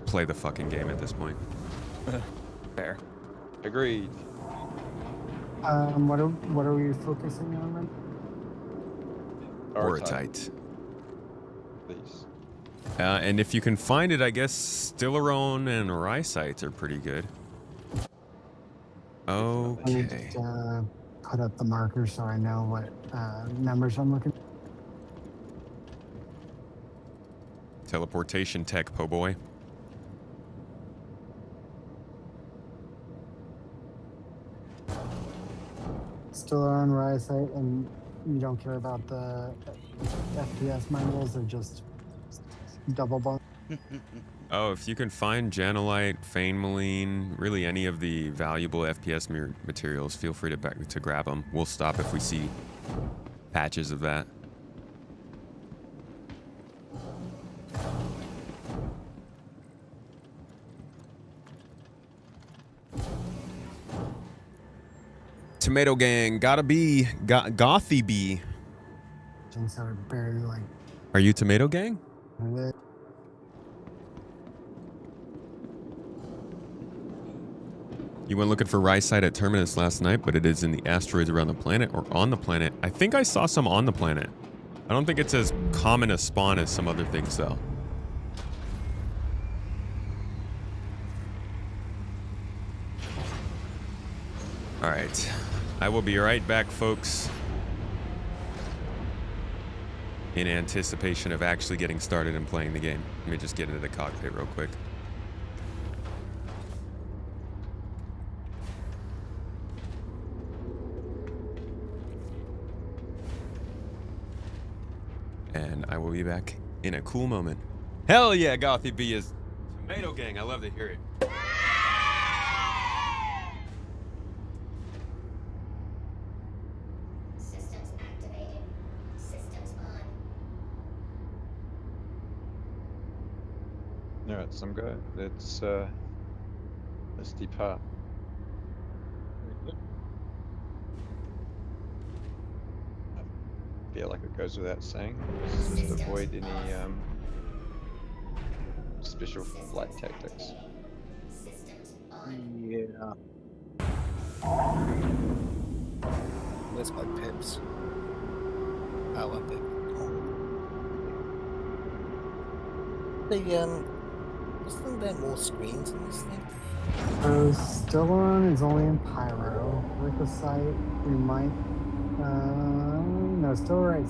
play the fucking game at this point. Fair. Agreed. What are we focusing on right Orotite. Please. And if you can find it, I guess Stillerone and Rhysites are pretty good. now? I need Okay. to put up the marker so I know what numbers I'm looking. Teleportation tech, po' boy. Still on rise site, and you don't care about the FPS modules, they're just double bump. Oh, if you can find Janolite, Fainmaline, really any of the valuable FPS materials, feel free to grab them. We'll stop if we see patches of that. Tomato Gang, gotta be, Gothy B. Things are very like. Are you Tomato Gang? You went looking for Rhycite at Terminus last night, but it is in the asteroids around the planet or on the planet. I think I saw some on the planet. I don't think it's as common a spawn as some other things, though. All right. I will be right back, folks. In anticipation of actually getting started and playing the game. Let me just get into the cockpit real quick. And I will be back in a cool moment. Hell yeah, Gothy B is Tomato Gang. I love to hear it. Systems activated. Systems on. Alright, some guy. Let's depart. I feel like it goes without saying. Let's just avoid any special flight tactics. Systems on. Yeah. Where's my pips? Oh, up there. Isn't there more screens in this thing? So Stillon is only in Pyro. Ricosite, we might. No, still right.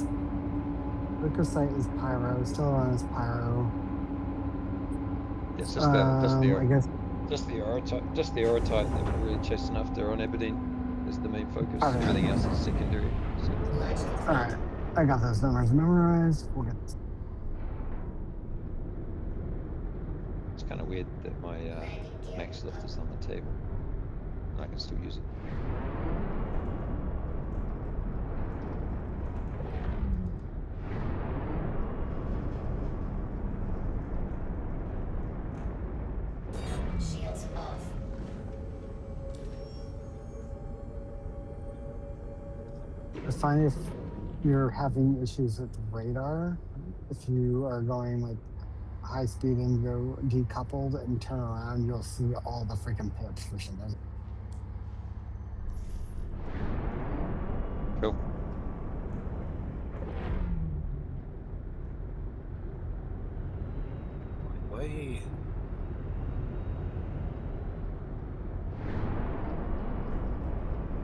Ricosite is Pyro. Stillon is Pyro. It's I guess. just the Aurotite that we're really chasing after on Aberdeen is the main focus. Okay. Everything else is secondary. So. All right, I got those numbers memorized. We'll get. It's kind of weird that my max lift is on the table. And I can still use it. Shields off. I find if you're having issues with radar, if you are going like high speed and go decoupled and turn around, you'll see all the freaking pips for some reason. Cool. Way.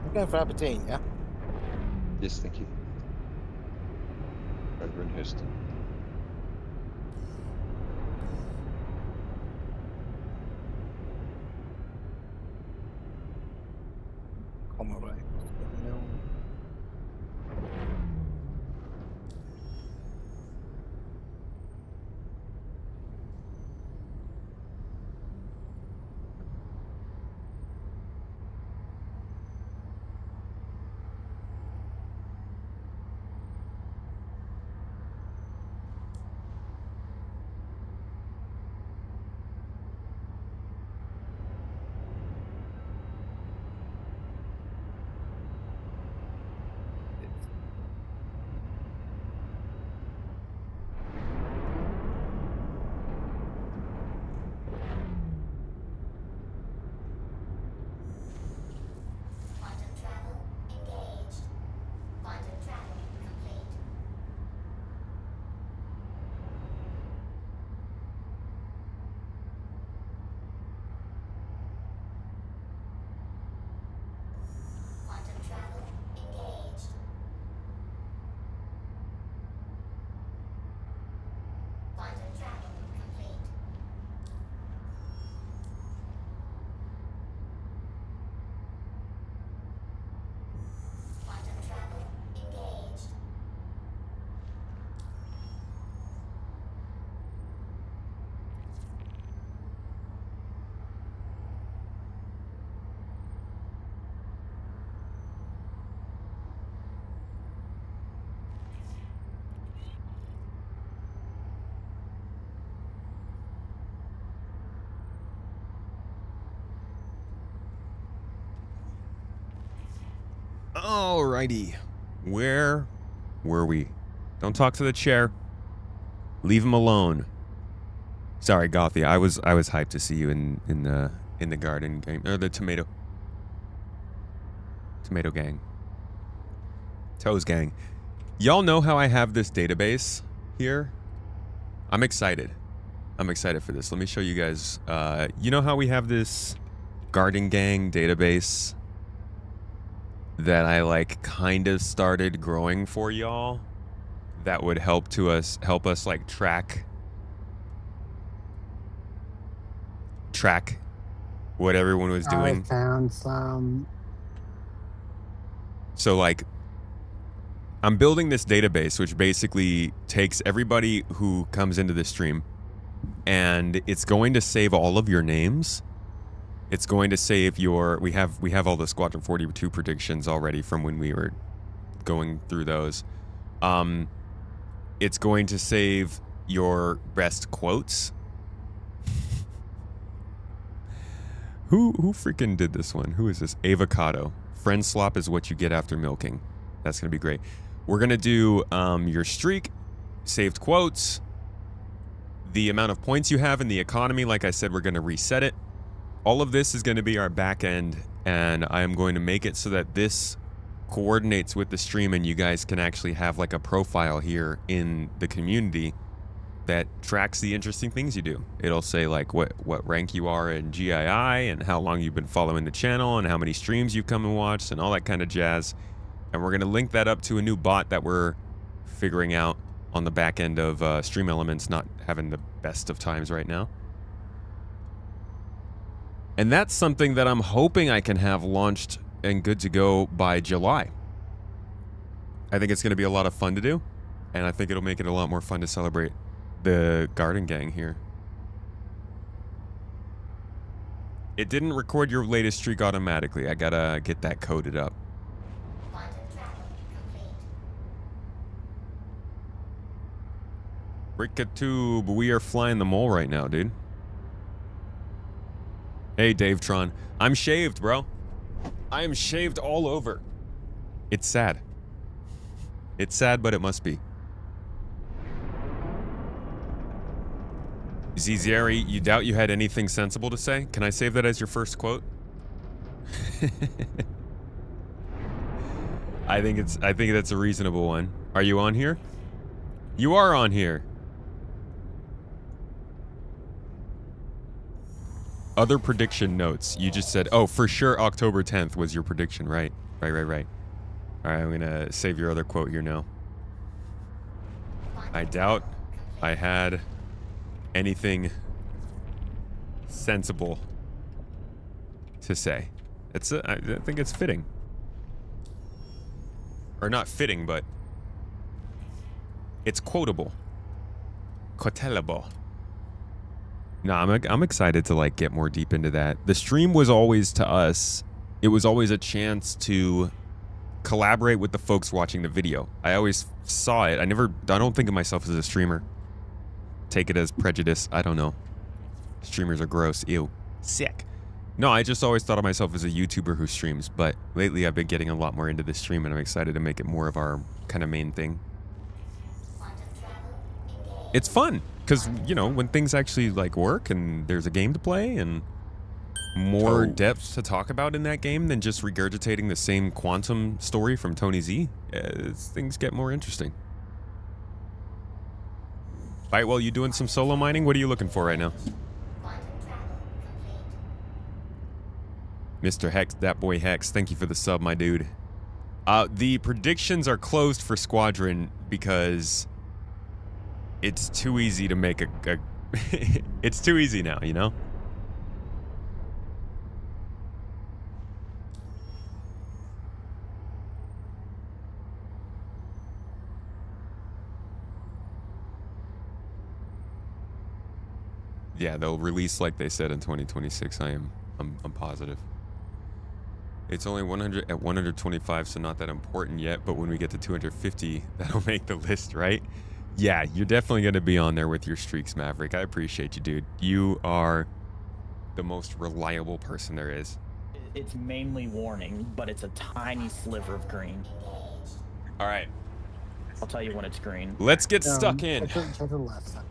I'm going for Aberdeen, yeah? Yes, thank you. Over in Houston. Comrade. No. Quantum travel engaged. Quantum travel complete. Quantum travel engaged. Quantum travel complete. Quantum travel engaged. Alrighty. Where were we? Don't talk to the chair. Leave him alone. Sorry, Gothy. I was hyped to see you in the garden game or the tomato gang. Toes gang. Y'all know how I have this database here? I'm excited. I'm excited for this. Let me show you guys. You know how we have this garden gang database that I like kind of started growing for y'all that would help us like track what everyone was doing. I found some. So like I'm building this database which basically takes everybody who comes into the stream and it's going to save all of your names. It's going to save your we have all the Squadron 42 predictions already from when we were going through those. It's going to save your best quotes. Who freaking did this one? Who is this? Avocado. Friend slop is what you get after milking. That's going to be great. We're going to do your streak, saved quotes, the amount of points you have in the economy. Like I said, we're going to reset it. All of this is going to be our back end, and I am going to make it so that this coordinates with the stream and you guys can actually have like a profile here in the community that tracks the interesting things you do. It'll say like what rank you are in GII and how long you've been following the channel and how many streams you've come and watched and all that kind of jazz. And we're going to link that up to a new bot that we're figuring out on the back end of Stream Elements not having the best of times right now. And that's something that I'm hoping I can have launched and good to go by July. I think it's going to be a lot of fun to do, and I think it'll make it a lot more fun to celebrate the Garden Gang here. It didn't record your latest streak automatically. I gotta get that coded up. Quantum travel complete. Rickatube, we are flying the mole right now, dude. Hey, Dave Tron. I'm shaved, bro. I am shaved all over. It's sad. It's sad, but it must be. Zizieri, you doubt you had anything sensible to say? Can I save that as your first quote? I think that's a reasonable one. Are you on here? You are on here. Other prediction notes. You just said, oh, for sure October 10th was your prediction, right? Right. All right, I'm gonna save your other quote here now. I doubt I had anything sensible to say. I think it's fitting. Or not fitting, but it's quotable. Quotable. No, I'm excited to like get more deep into that. The stream was always to us, it was always a chance to collaborate with the folks watching the video. I always saw it. I don't think of myself as a streamer. Take it as prejudice. I don't know. Streamers are gross. Ew. Sick. No, I just always thought of myself as a YouTuber who streams, but lately I've been getting a lot more into this stream and I'm excited to make it more of our kind of main thing. It's fun because, you know, when things actually like work and there's a game to play and more depth to talk about in that game than just regurgitating the same quantum story from Tony Z, things get more interesting. Right, well, you doing some solo mining? What are you looking for right now? Mr. Hex, that boy Hex, thank you for the sub, my dude. The predictions are closed for Squadron because it's too easy to make a it's too easy now, you know? Yeah, they'll release like they said in 2026. I'm positive. It's only 100 at 125, so not that important yet, but when we get to 250, that'll make the list, right? Yeah, you're definitely going to be on there with your streaks, Maverick. I appreciate you, dude. You are the most reliable person there is. It's mainly warning, but it's a tiny sliver of green. All right. I'll tell you when it's green. Let's get stuck in. Check the left side.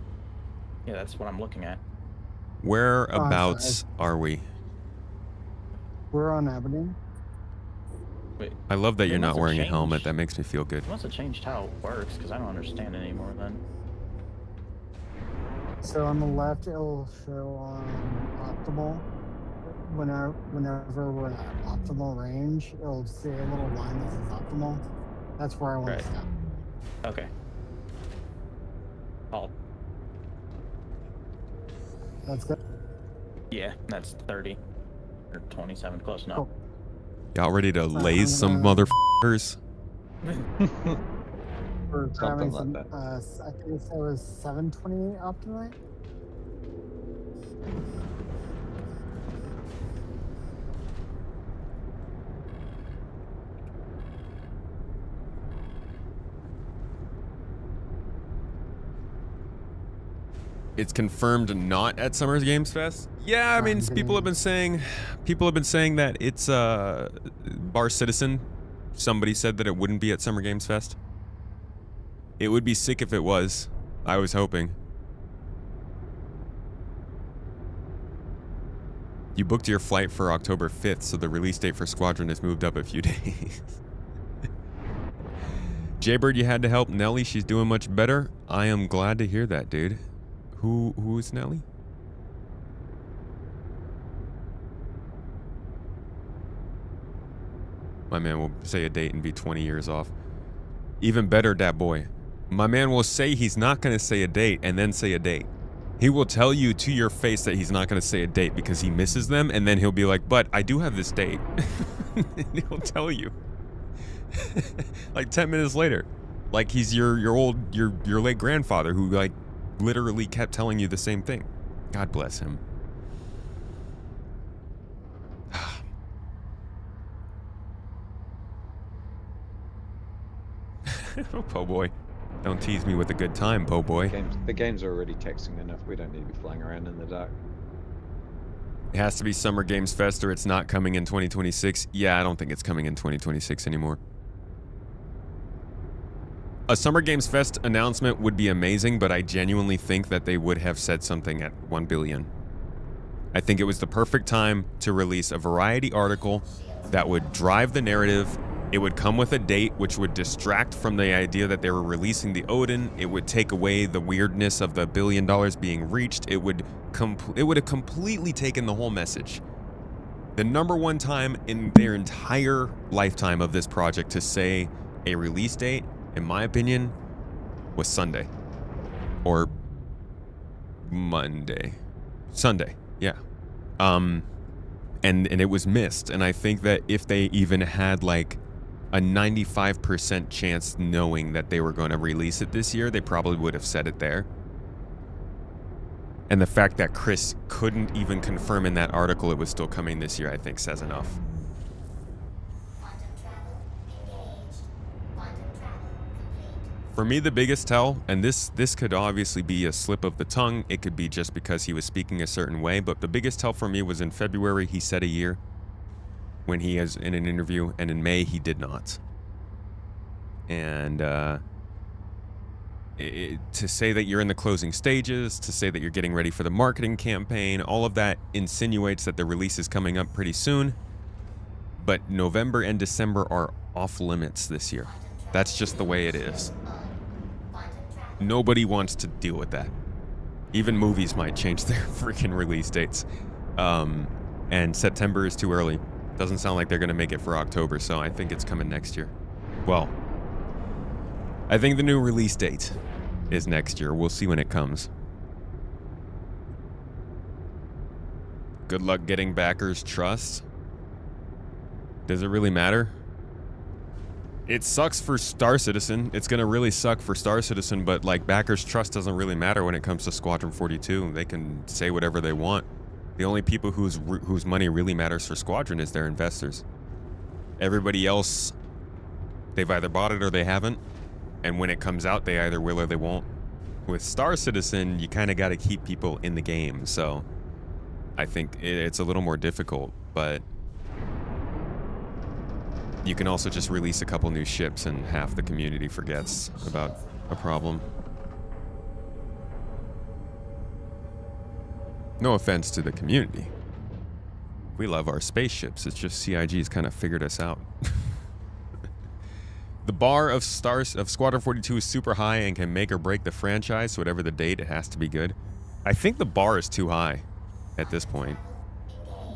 Yeah, that's what I'm looking at. Whereabouts are we? We're on Aberdeen. Wait, I love that you're not must have wearing a changed. helmet. That makes me feel good. It must have changed how it works, because I don't understand it anymore then. So on the left, it'll show on optimal. Whenever we're at optimal range, it'll say a little line that says optimal. That's where I want to stop. Okay. Halt. That's good. Yeah, that's 30. Or 27, close enough. Cool. Y'all ready to laze some gonna- motherfuckers? We're Something grabbing like some, that. I think it was 720 optimate. It's confirmed not at Summer Games Fest. Yeah, I mean, people have been saying that it's Bar Citizen. Somebody said that it wouldn't be at Summer Games Fest. It would be sick if it was. I was hoping. You booked your flight for October 5th, so the release date for Squadron is moved up a few days. Jaybird, you had to help Nelly. She's doing much better. I am glad to hear that, dude. Who is Nelly? My man will say a date and be 20 years off. Even better, dat boy. My man will say he's not going to say a date and then say a date. He will tell you to your face that he's not going to say a date because he misses them, and then he'll be like, but I do have this date. And he'll tell you. Like 10 minutes later. Like he's your late grandfather who like literally kept telling you the same thing. God bless him. Oh, po' boy. Don't tease me with a good time, po' boy. The games are already taxing enough. We don't need to be flying around in the dark. It has to be Summer Games Fest or it's not coming in 2026. Yeah, I don't think it's coming in 2026 anymore. A Summer Games Fest announcement would be amazing, but I genuinely think that they would have said something at 1 billion. I think it was the perfect time to release a variety article that would drive the narrative. It would come with a date which would distract from the idea that they were releasing the Odin. It would take away the weirdness of the $1 billion being reached. It would have completely taken the whole message. The #1 time in their entire lifetime of this project to say a release date, in my opinion, was Sunday. Or Monday. Sunday, yeah. And it was missed. And I think that if they even had like a 95% chance knowing that they were going to release it this year, they probably would have said it there. And the fact that Chris couldn't even confirm in that article it was still coming this year, I think says enough. For me, the biggest tell, and this could obviously be a slip of the tongue, it could be just because he was speaking a certain way, but the biggest tell for me was in February, he said a year when he is in an interview, and in May, he did not. And to say that you're in the closing stages, to say that you're getting ready for the marketing campaign, all of that insinuates that the release is coming up pretty soon, but November and December are off limits this year. That's just the way it is. Nobody wants to deal with that. Even movies might change their freaking release dates. And September is too early. Doesn't sound like they're going to make it for October, so I think it's coming next year. Well, I think the new release date is next year. We'll see when it comes. Good luck getting backers' trust. Does it really matter? It sucks for Star Citizen. It's going to really suck for Star Citizen, but like backers' trust doesn't really matter when it comes to Squadron 42. They can say whatever they want. The only people whose money really matters for Squadron is their investors. Everybody else, they've either bought it or they haven't. And when it comes out, they either will or they won't. With Star Citizen, you kind of got to keep people in the game. So I think it's a little more difficult, but you can also just release a couple new ships and half the community forgets about a problem. No offense to the community. We love our spaceships. It's just CIG's kind of figured us out. The bar of Squadron 42 is super high and can make or break the franchise, so whatever the date, it has to be good. I think the bar is too high at this point.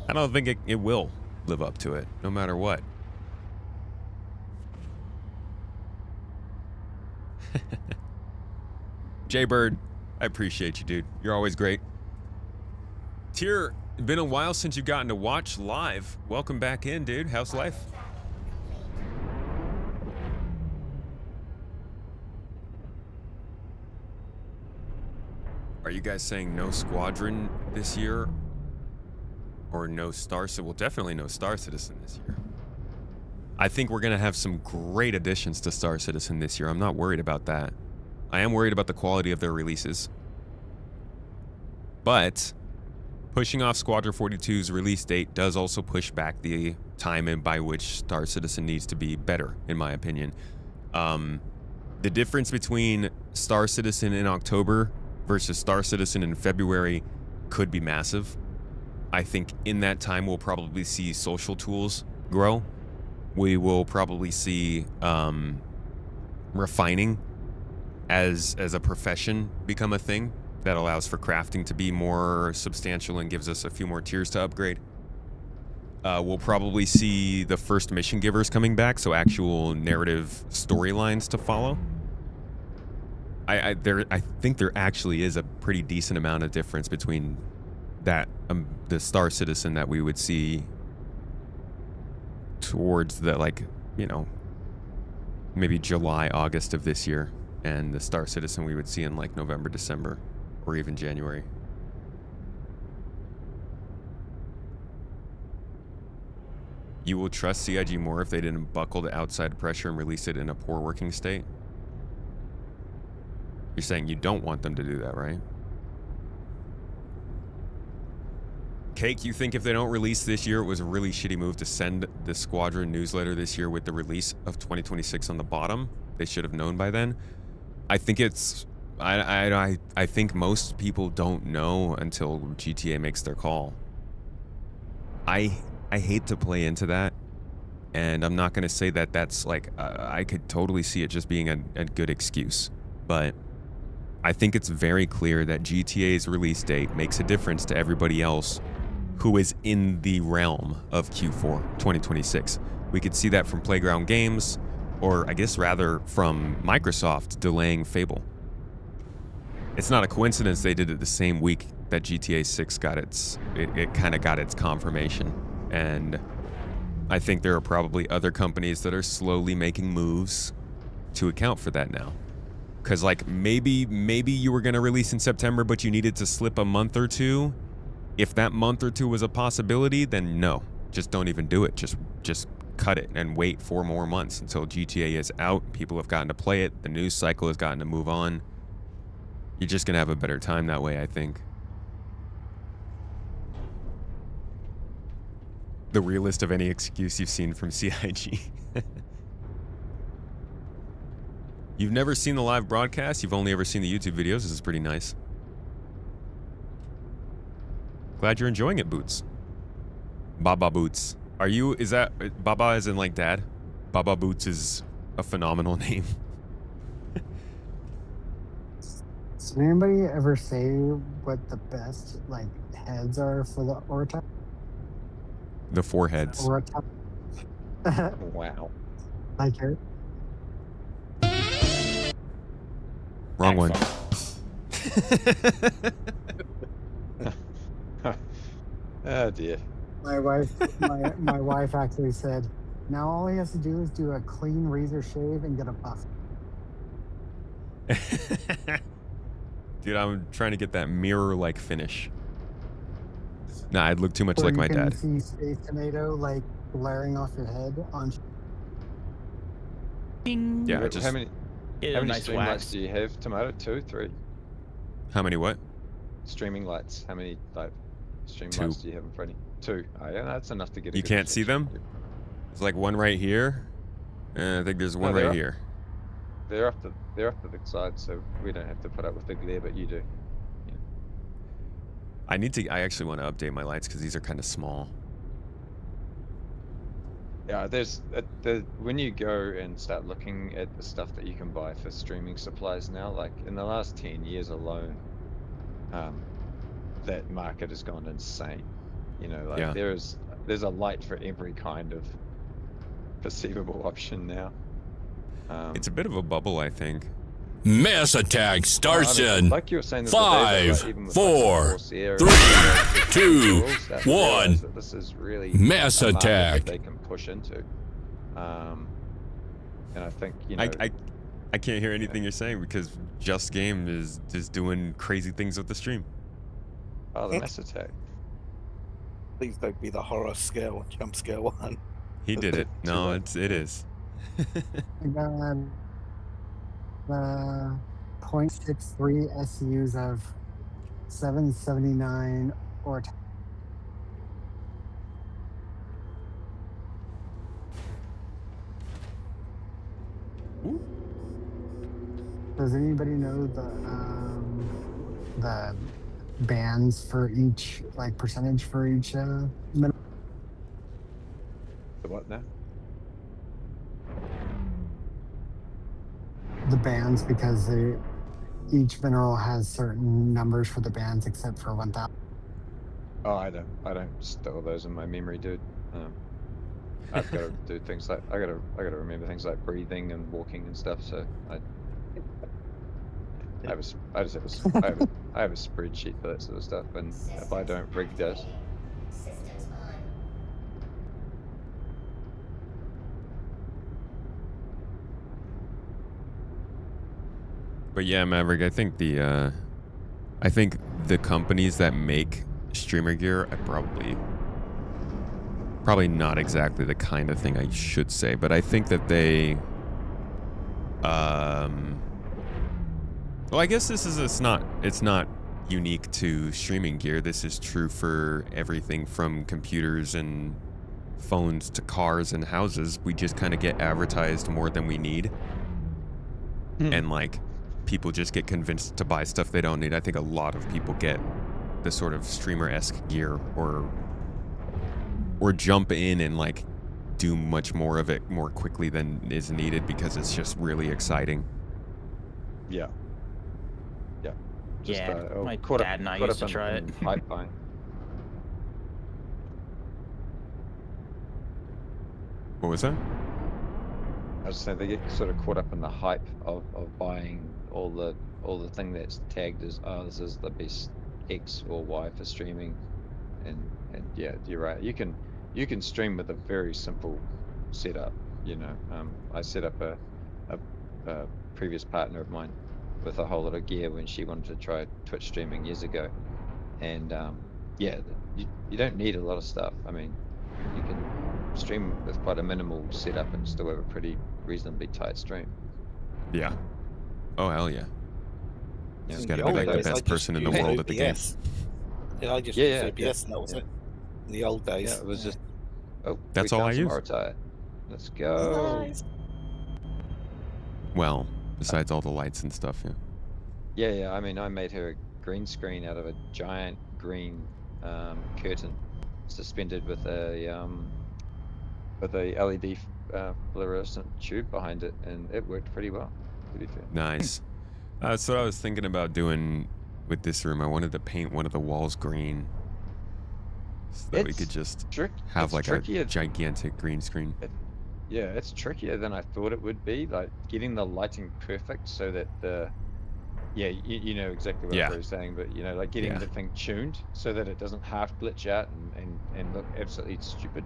I don't think it will live up to it, no matter what. Jaybird, I appreciate you, dude. You're always great. Tier, been a while since you've gotten to watch live. Welcome back in, dude. How's life? Are you guys saying no Squadron this year? Or no Star Citizen? Well, definitely no Star Citizen this year. I think we're going to have some great additions to Star Citizen this year. I'm not worried about that. I am worried about the quality of their releases. But pushing off Squadron 42's release date does also push back the time by which Star Citizen needs to be better, in my opinion. The difference between Star Citizen in October versus Star Citizen in February could be massive. I think in that time we'll probably see social tools grow. We will probably see refining as a profession become a thing that allows for crafting to be more substantial and gives us a few more tiers to upgrade. We'll probably see the first mission givers coming back, so actual narrative storylines to follow. I think there actually is a pretty decent amount of difference between that the Star Citizen that we would see towards the, like, you know, maybe July, August of this year, and the Star Citizen we would see in like November, December, or even January. You will trust CIG more if they didn't buckle to outside pressure and release it in a poor working state? You're saying you don't want them to do that, right? Cake, you think if they don't release this year, it was a really shitty move to send the Squadron newsletter this year with the release of 2026 on the bottom? They should have known by then. I think it's... I think most people don't know until GTA makes their call. I hate to play into that, and I'm not going to say that that's like... I could totally see it just being a good excuse, but I think it's very clear that GTA's release date makes a difference to everybody else who is in the realm of Q4 2026. We could see that from Playground Games, or I guess rather from Microsoft delaying Fable. It's not a coincidence they did it the same week that GTA 6 got it kind of got its confirmation. And I think there are probably other companies that are slowly making moves to account for that now. Because like maybe you were going to release in September, but you needed to slip a month or two. If that month or two was a possibility, then no, just don't even do it. Just cut it and wait 4 more months until GTA is out. People have gotten to play it. The news cycle has gotten to move on. You're just going to have a better time that way, I think. The realest of any excuse you've seen from CIG. You've never seen the live broadcast? You've only ever seen the YouTube videos? This is pretty nice. Glad you're enjoying it, Boots. Baba Boots. Is that Baba as in like dad? Baba Boots is a phenomenal name. Does anybody ever say what the best like heads are for the Orta? The 4 heads. Orta. Wow. Like it. Wrong one. Oh dear. My wife actually said, now all he has to do is do a clean razor shave and get a buff. Dude, I'm trying to get that mirror-like finish. Nah, I'd look too much like my dad. You can see Space Tomato like blaring off your head on. Ding. Yeah, How many Nice stream wax. lights do you have, Tomato? 2, 3? How many what? Streaming lights. How many like stream 2. lights do you have in front of you? 2. Oh yeah, that's enough to get. You can't see them? There's like one right here. And I think there's one right here. They're up the big side, so we don't have to put up with the glare, but you do. Yeah. I actually want to update my lights because these are kind of small. Yeah, there's when you go and start looking at the stuff that you can buy for streaming supplies now, like in the last 10 years alone, that market has gone insane. You know, like there's a light for every kind of perceivable option now. It's a bit of a bubble, I think. Mass attack starts in like you were saying, 5, 4, 3, 2, 1. This is really Mass a market attack. that they can push into, and I think I can't hear anything you're saying because Just Game is just doing crazy things with the stream. Oh, the mass attack. Please don't be the horror scale, jump scare one. He did it. No, it is. I got 0.63 SUs of 779 Orta. Does anybody know the bands for each, like percentage for each minute? The what now? bands because each mineral has certain numbers for the bands except for 1000. Oh, I don't store those in my memory, dude. I've got to do things like I gotta remember things like breathing and walking and stuff. So I just have a spreadsheet for that sort of stuff. And if I don't, Rig does. Systems on. But yeah, Maverick, I think the companies that make streamer gear are probably not exactly the kind of thing I should say, but I think that they well, I guess it's not unique to streaming gear. This is true for everything from computers and phones to cars and houses. We just kind of get advertised more than we need. And like people just get convinced to buy stuff they don't need. I think a lot of people get the sort of streamer-esque gear or jump in and like do much more of it more quickly than is needed because it's just really exciting. Yeah. Just, Yeah, my caught dad and I used to up try in it. hype buying. What was that? I was saying they get sort of caught up in the hype of buying all the thing that's tagged as, oh, this is the best X or Y for streaming, and yeah, you're right. You can stream with a very simple setup. You know, I set up a previous partner of mine with a whole lot of gear when she wanted to try Twitch streaming years ago, and yeah, you don't need a lot of stuff. I mean, you can stream with quite a minimal setup and still have a pretty reasonably tight stream. Yeah. Oh hell yeah. Yeah. Just gotta be like the best person in the world at the game. Yeah, I just used OBS and that was it. In the old days. Yeah, it was just. Oh, that's all I use. Let's go. Nice. Well, besides all the lights and stuff, yeah. Yeah. I mean, I made her a green screen out of a giant green curtain, suspended with a LED fluorescent tube behind it, and it worked pretty well. To be fair. Nice. That's what I was thinking about doing with this room. I wanted to paint one of the walls green, so that we could just have like a gigantic green screen. Yeah, it's trickier than I thought it would be. Like getting the lighting perfect so that you know exactly what I was saying, but you know, like getting the thing tuned so that it doesn't half glitch out and look absolutely stupid.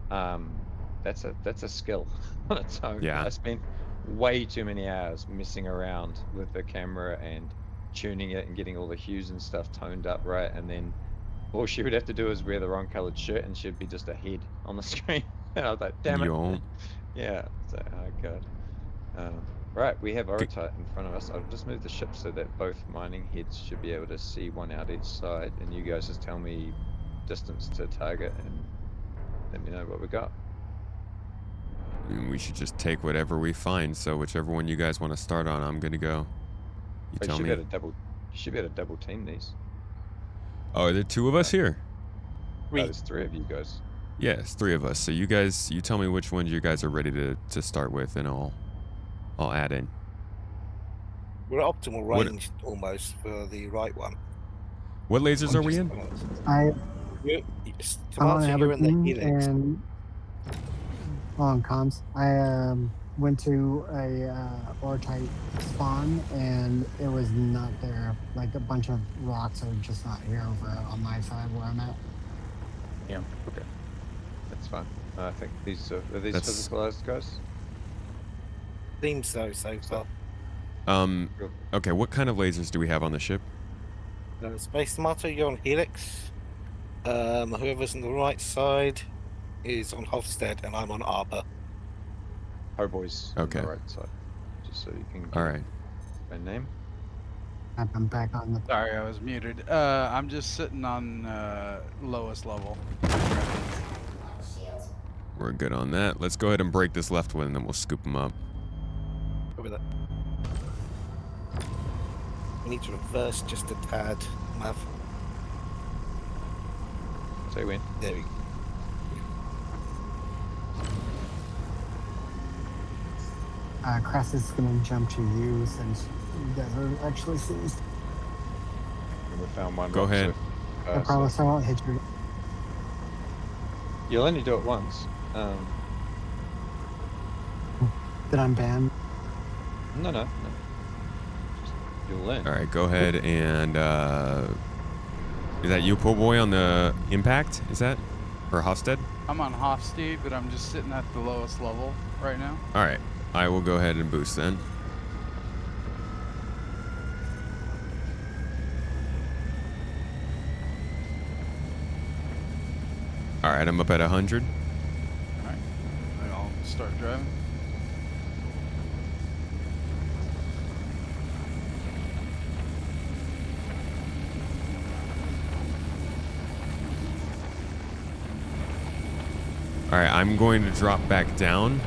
That's a skill on its own. Yeah. I spent way too many hours messing around with the camera and tuning it and getting all the hues and stuff toned up right, and then all she would have to do is wear the wrong colored shirt and she'd be just a head on the screen. And I was like, damn it. Yeah. So, oh god. Right, we have Orotite in front of us. I've just moved the ship so that both mining heads should be able to see one out each side, and you guys just tell me distance to target and let me know what we got. We should just take whatever we find. So whichever one you guys want to start on, I'm gonna go. You tell me. You should be able to double team these. Oh, are there two of us here? There's three of you guys. Yeah, it's three of us. So you guys, you tell me which ones you guys are ready to start with, and I'll add in. We're at optimal range almost for the right one. What lasers are we in? I'm on Aberdeen and on comms. I went to a Orotite spawn and it was not there. Like a bunch of rocks are just not here over on my side where I'm at. Yeah. Okay. That's fine. I think these are these physicalized guys? Seems so far. Okay, what kind of lasers do we have on the ship? Space Tomato, you're on Helix. Whoever's on the right side is on Hofstede, and I'm on Arbor. Boys okay. On the right side. Just so you can get Alright. my name. I'm back on the... Sorry, I was muted. I'm just sitting on lowest level. We're good on that. Let's go ahead and break this left one, and then we'll scoop them up. Over there. We need to reverse just a tad, Mav. Say when. There we go. Cress is gonna jump to you since you guys are actually seized. And we found one. Go ahead. I promise I won't hit you. You'll only do it once. That I'm banned. No. Just, you'll learn. All right, go ahead and is that you, po' boy, on the impact? Is that or Hofstede? I'm on Hofstede, but I'm just sitting at the lowest level right now. All right, I will go ahead and boost then. All right, I'm up at 100. All right, I'll start driving. All right, I'm going to drop back down.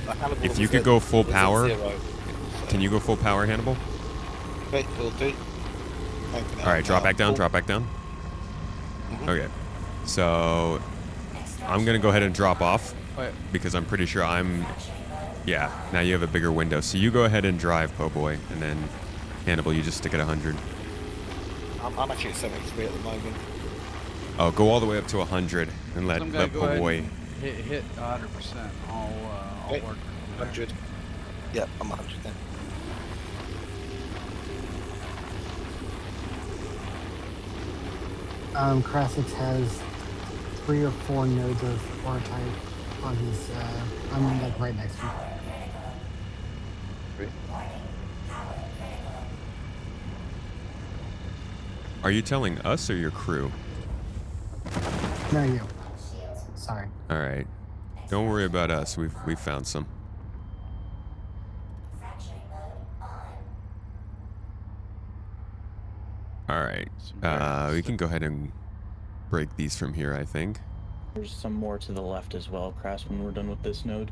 Hannibal If you was could at- go full was at power, 0. can you go full power, Hannibal? Okay, will do. All right, drop back down, Full- drop back down. Mhm. Okay, so I'm gonna go ahead and drop off Wait, because I'm pretty sure I'm. Yeah, now you have a bigger window, so you go ahead and drive, po' boy, and then Hannibal, you just stick at 100. I'm actually at 73 at the moment. Oh, go all the way up to 100 and let I'm gonna go po' ahead boy. and hit 100%. I'll Wait, work. 100. Yeah, I'm 100 then. Crasix has 3 or 4 nodes of ore type on his. I'm like right next to him. Are you telling us or your crew? No, you. Sorry. All right, don't worry about us. We've found some. All right, we can go ahead and break these from here, I think. There's some more to the left as well, Crass, when we're done with this node.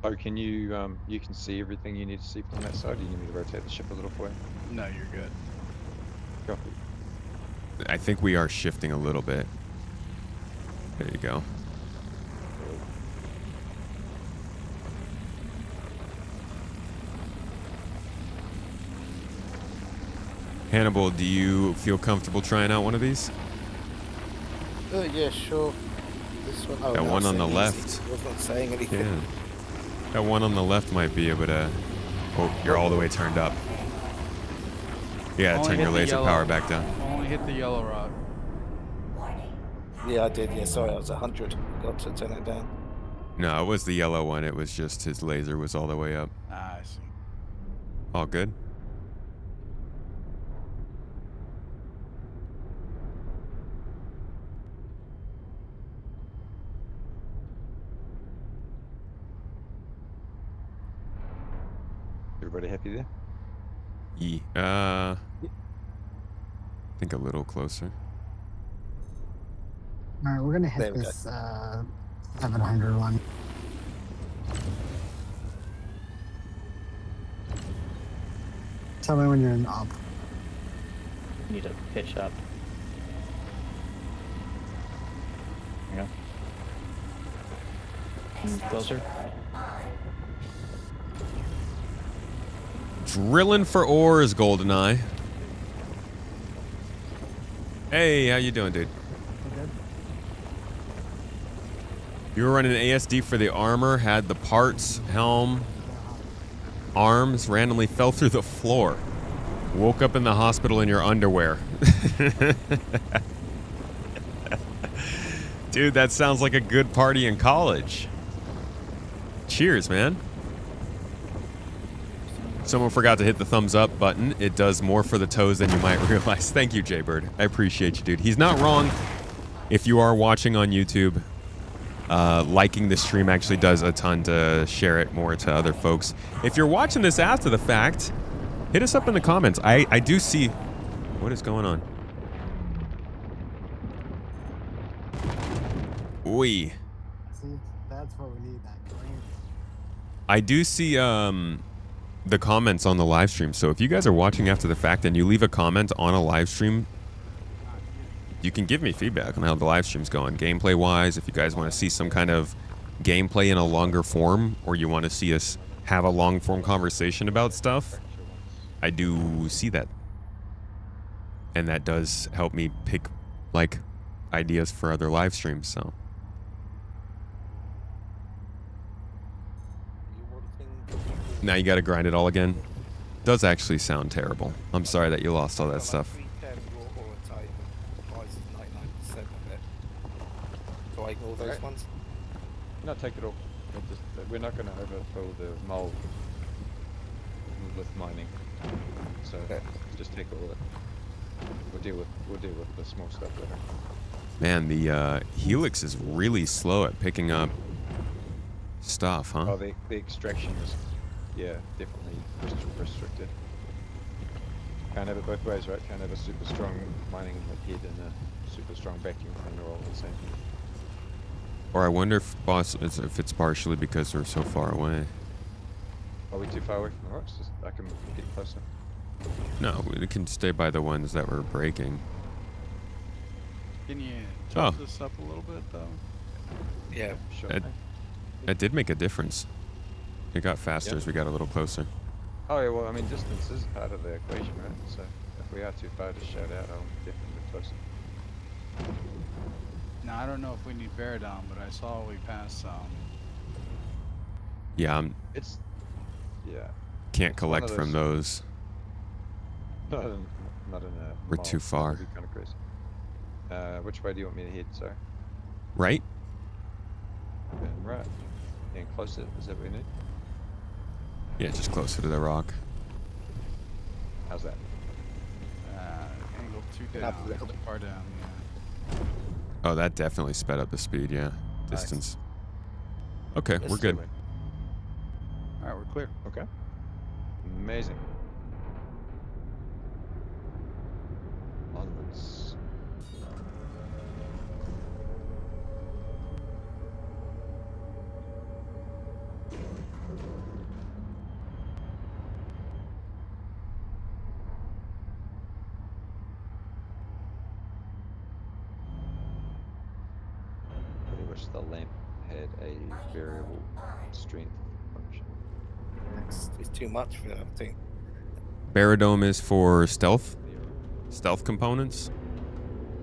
Oh, can you you can see everything you need to see from that side? Do you need me to rotate the ship a little for you? No, you're good. Copy. I think we are shifting a little bit. There you go. Hannibal, do you feel comfortable trying out one of these? Yeah, sure. This one. Oh, That no, one I on said the easy. left. I was not saying anything. Yeah. That one on the left might be able to... Oh, you're all the way turned up. You gotta Only turn hit your the laser yellow. power back down. Only hit the yellow rod. Yeah, I did. Yeah, sorry, I was 100. Got to turn it down. No, it was the yellow one. It was just his laser was all the way up. Ah, I see. All good? Everybody happy there? Yeah. I think a little closer. All right, we're gonna There hit we go. this 700 one. Tell me when you're in up. Need to pitch up. There you go. Closer. Drilling for ores, GoldenEye. Hey, how you doing, dude? You were running ASD for the armor, had the parts, helm, arms, randomly fell through the floor. Woke up in the hospital in your underwear. Dude, that sounds like a good party in college. Cheers, man. Someone forgot to hit the thumbs up button. It does more for the toes than you might realize. Thank you, Jaybird. I appreciate you, dude. He's not wrong. If you are watching on YouTube, liking the stream actually does a ton to share it more to other folks. If you're watching this after the fact, hit us up in the comments. I do see... What is going on? Oi. See, that's what we need. That green. I do see the comments on the live stream. So if you guys are watching after the fact and you leave a comment on a live stream, you can give me feedback on how the live stream's going, gameplay-wise. If you guys want to see some kind of gameplay in a longer form, or you want to see us have a long-form conversation about stuff, I do see that. And that does help me pick, like, ideas for other live streams, so. Now you gotta grind it all again. Does actually sound terrible. I'm sorry that you lost all that stuff. Do I ignore those ones? No, take it all. We're not going to overfill the mole with mining, so just take all of it. We'll deal with the small stuff later. Man, the Helix is really slow at picking up stuff, huh? Oh, the extraction is, yeah, definitely restricted. Can't have it both ways, right? Can't have a super strong mining head and a super strong vacuum cleaner all at the same time. Or I wonder if it's partially because we're so far away. Are we too far away from the rocks? I can get closer. No, we can stay by the ones that were breaking. Can you tilt this up a little bit, though? Yeah, sure. It did make a difference. It got faster as we got a little closer. Oh yeah, well, I mean, distance is part of the equation, right? So if we are too far to shout out, I'll definitely be closer. Now, I don't know if we need Veridon, but I saw we passed some. Yeah, yeah. Can't collect from those. Not in a We're too far. That'd be kind of crazy. Which way do you want me to head, sorry? Right? And right. And closer, is that what we need? Yeah, just closer to the rock. How's that? Angle too down, too far down, yeah. Oh, that definitely sped up the speed, yeah. Distance. Okay, we're good. Alright, we're clear. Okay. Amazing. Onwards. I wish the lamp had a variable strength function. It's too much for that, I think. Baradome is for stealth components.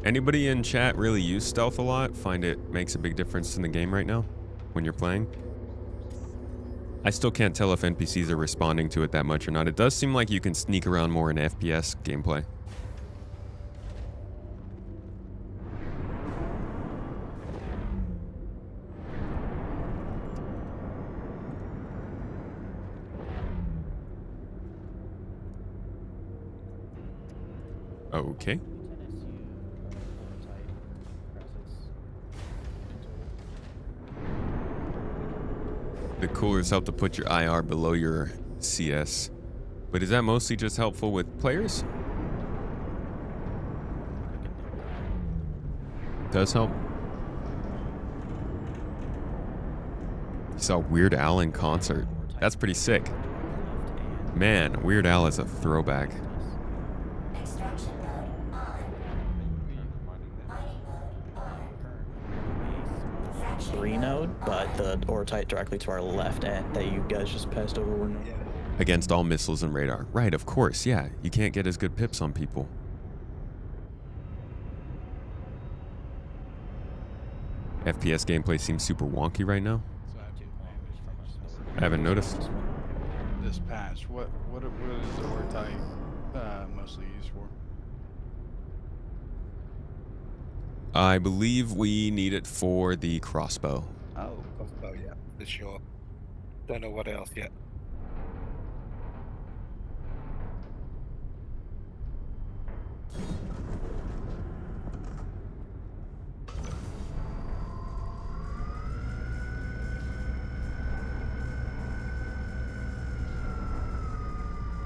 Anybody in chat really use stealth a lot? Find it makes a big difference in the game right now when you're playing? I still can't tell if NPCs are responding to it that much or not. It does seem like you can sneak around more in FPS gameplay. Okay. The coolers help to put your IR below your CS. But is that mostly just helpful with players? Does help. You saw Weird Al in concert. That's pretty sick. Man, Weird Al is a throwback. Node, but the Ortite directly to our left end that you guys just passed over were Against all missiles and radar. Right, of course, yeah. You can't get as good pips on people. FPS gameplay seems super wonky right now. I haven't noticed. This patch, what is the Ortite mostly used for? I believe we need it for the crossbow. Oh, crossbow, yeah, for sure. Don't know what else yet.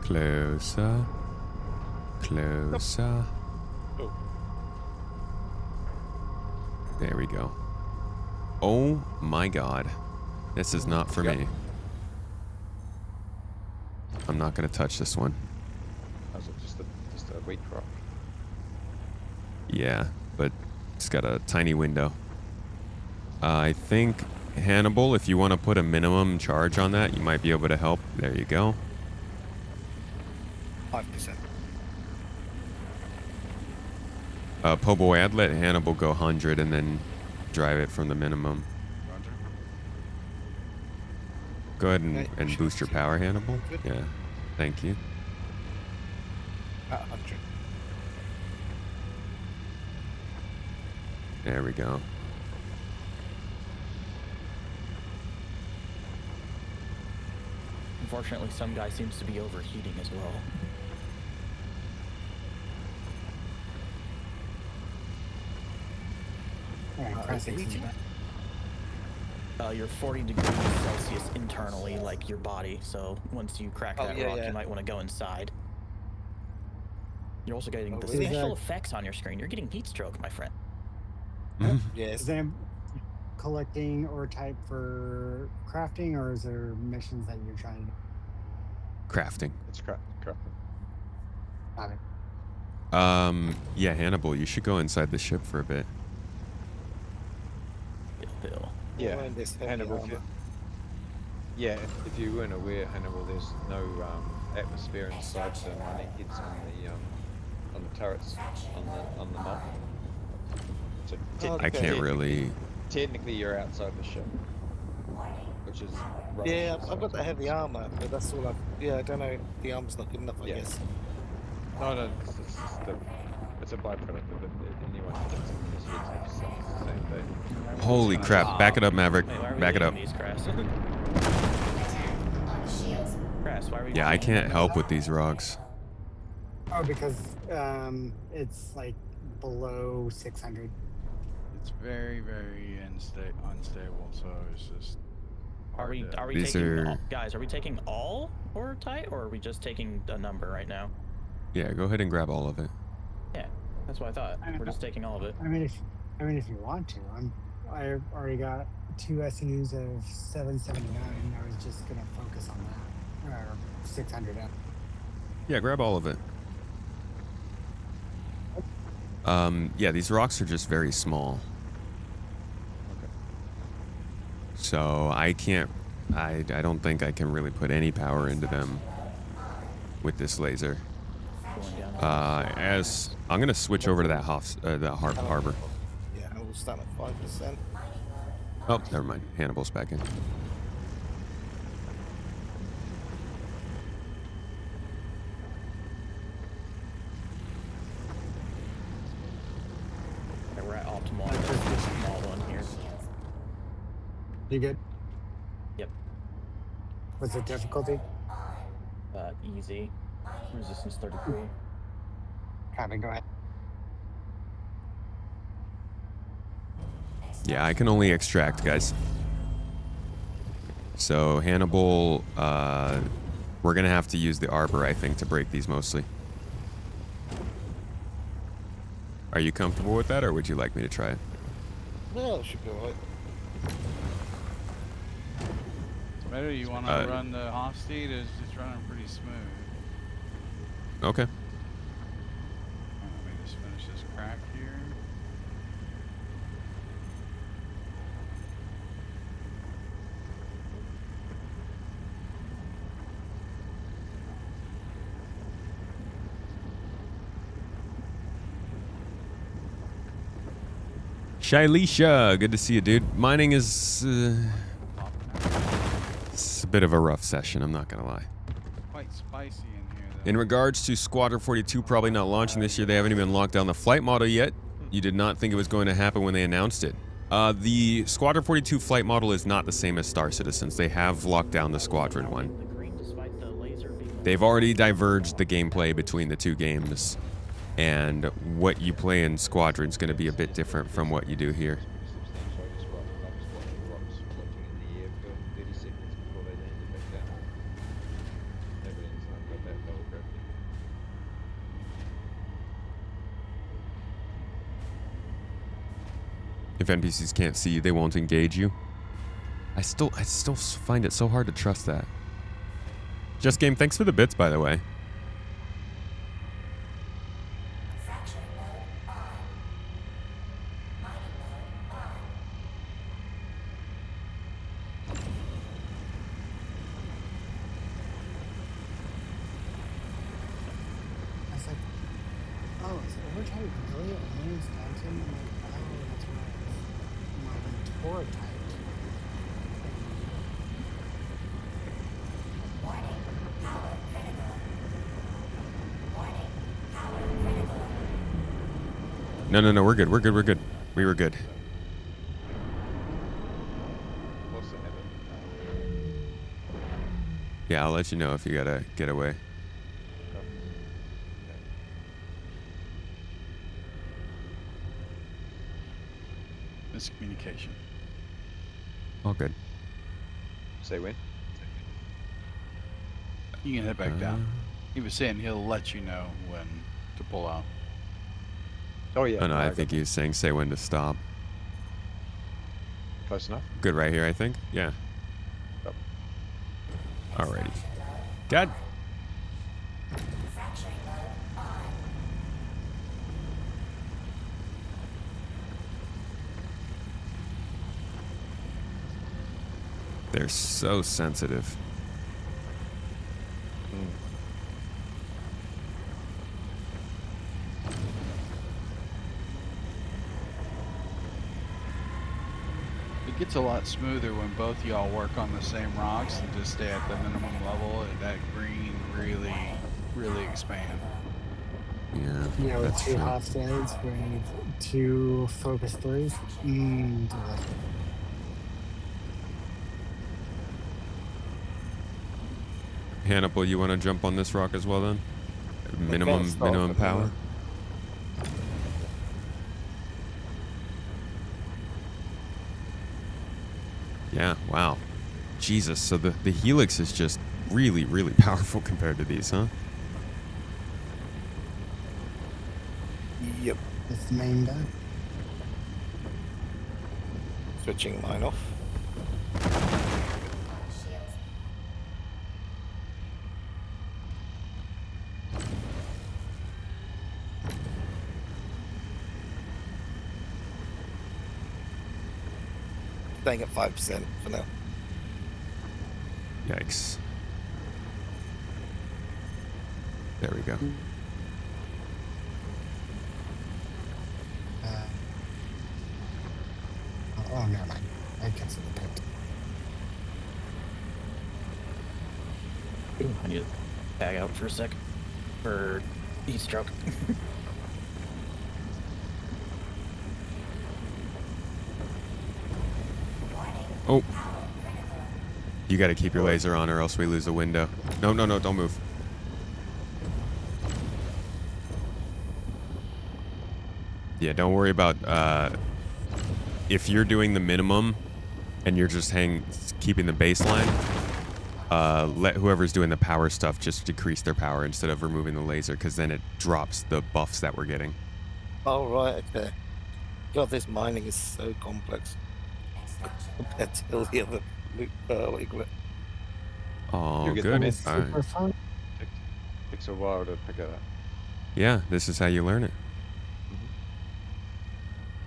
Closer. Closer. Oh. There we go. Oh my god. This is not for me. I'm not going to touch this one. How's it just a weak rock? Yeah. but it's got a tiny window. I think, Hannibal, if you want to put a minimum charge on that, you might be able to help. There you go. 5%. Po' boy, I'd let Hannibal go 100 and then drive it from the minimum. Roger. Go ahead and, Okay. boost your power, Hannibal. Good. Yeah, thank you. At 100. There we go. Unfortunately, some guy seems to be overheating as well. Alright, press X in the back. You're 40 degrees Celsius internally, like your body. So once you crack that rock, you might want to go inside. You're also getting the really? special effects on your screen. You're getting heat stroke, my friend. Yes. Is there collecting or type for crafting, or is there missions that you're trying to Crafting. It's crafting. have it? Yeah, Hannibal, you should go inside the ship for a bit. Bill. Yeah, Wearing this heavy Hannibal. armor. Yeah, if you weren't aware, Hannibal, there's no atmosphere inside the mining heads on the turrets on the map. So I can't really. technically you're outside the ship, which is rubbish. Yeah, I've got the heavy armor, but that's all I've... Yeah, I don't know. The armor's not good enough, I guess. No, it's a byproduct of it. Anyone that's in this heads have the same thing. Holy crap! Back it up, Maverick. Wait, why are we Back it up. leaving these, Crass? Crass, why are we Yeah, I leaving can't these? help with these rocks. Oh, because it's like below 600. It's very, very unstable, so it's just. Are we These taking are- all, guys? Are we taking all ore type, or are we just taking a number right now? Yeah, go ahead and grab all of it. Yeah, that's what I thought. We're just taking all of it. I mean, if you want to, I already got 2 SUs of 779. I was just gonna focus on that, or 600 up. Yeah, grab all of it. Yeah, these rocks are just very small. So I can't, I don't think I can really put any power into them with this laser. Going down. As I'm gonna switch over to that harbor. Yeah, and we'll start at 5%. Oh, never mind. Hannibal's back in. Okay, we're at optimal. There's a small one here. You good? Yep. What's the difficulty? Easy. Resistance 33. Copy, go ahead. Yeah, I can only extract, guys. So Hannibal, we're gonna have to use the arbor, I think, to break these mostly. Are you comfortable with that, or would you like me to try it? Well, it should be alright. Tomato, you want to run the Hofstede? It's just running pretty smooth. Okay. Let me just finish this crack here. Shailisha, good to see you, dude. Mining is it's a bit of a rough session, I'm not gonna lie. Quite spicy in here, though. In regards to Squadron 42 probably not launching this year, they haven't even locked down the flight model yet. You did not think it was going to happen when they announced it. The Squadron 42 flight model is not the same as Star Citizens. They have locked down the Squadron one. The green, despite the laser being. They've already diverged the gameplay between the two games, and what you play in Squadron is going to be a bit different from what you do here. If NPCs can't see you, they won't engage you. I still find it so hard to trust that. Just Game, thanks for the bits, by the way. Tortype really only spawns in like, oh, that's right. Tortype. Warning. Power critical. Warning. Power critical. No, we're good. We're good. We were good. Also have it. Yeah, I'll let you know if you gotta get away. Miscommunication. All good. Say when? You can head back down. He was saying he'll let you know when to pull out. Oh yeah. Oh no, I think got he's saying say when to stop. close enough. Good right here, I think. Yeah. Yep. Alrighty. God. Fracturing mode on. They're so sensitive. It gets a lot smoother when both y'all work on the same rocks and just stay at the minimum level. And that green really expand. Yeah. Yeah, with that's two true. hostels, with two focus threes. Delicious. Hannibal, you want to jump on this rock as well then? Minimum power. Yeah, wow. Jesus, so the Helix is just really powerful compared to these, huh? Yep. It's the main guy. Switching mine off. Shields. Staying at 5% for now. Yikes. There we go. Oh, never mind. I canceled the pick. Ooh, I need to bag out for a sec. For heat stroke. Oh. You got to keep your laser on or else we lose the window. No, don't move. Yeah, don't worry about if you're doing the minimum and you're just keeping the baseline, let whoever's doing the power stuff just decrease their power instead of removing the laser, because then it drops the buffs that we're getting. Oh, right, okay. God, this mining is so complex compared to all the other what you call it. Oh, You get the good. message. All right. Super fun. Takes a while to pick it up. Yeah, this is how you learn it.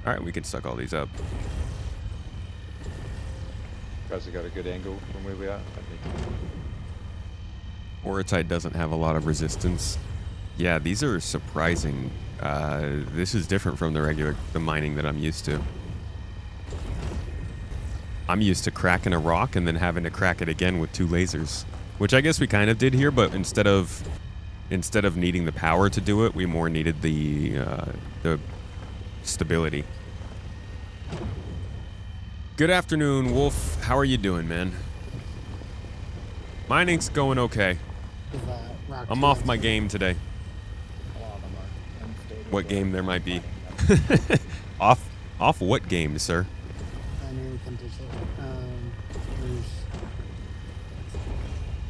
All right, we can suck all these up. Guys have got a good angle from where we are. I think. Orotite doesn't have a lot of resistance. Yeah, these are surprising. This is different from the mining that I'm used to. I'm used to cracking a rock and then having to crack it again with two lasers, which I guess we kind of did here, but instead of needing the power to do it, we more needed the stability. Good afternoon, Wolf. How are you doing, man? Mining's going okay. I'm off my game today. What game there might be? Off what game, sir? I mean, we can do so. There's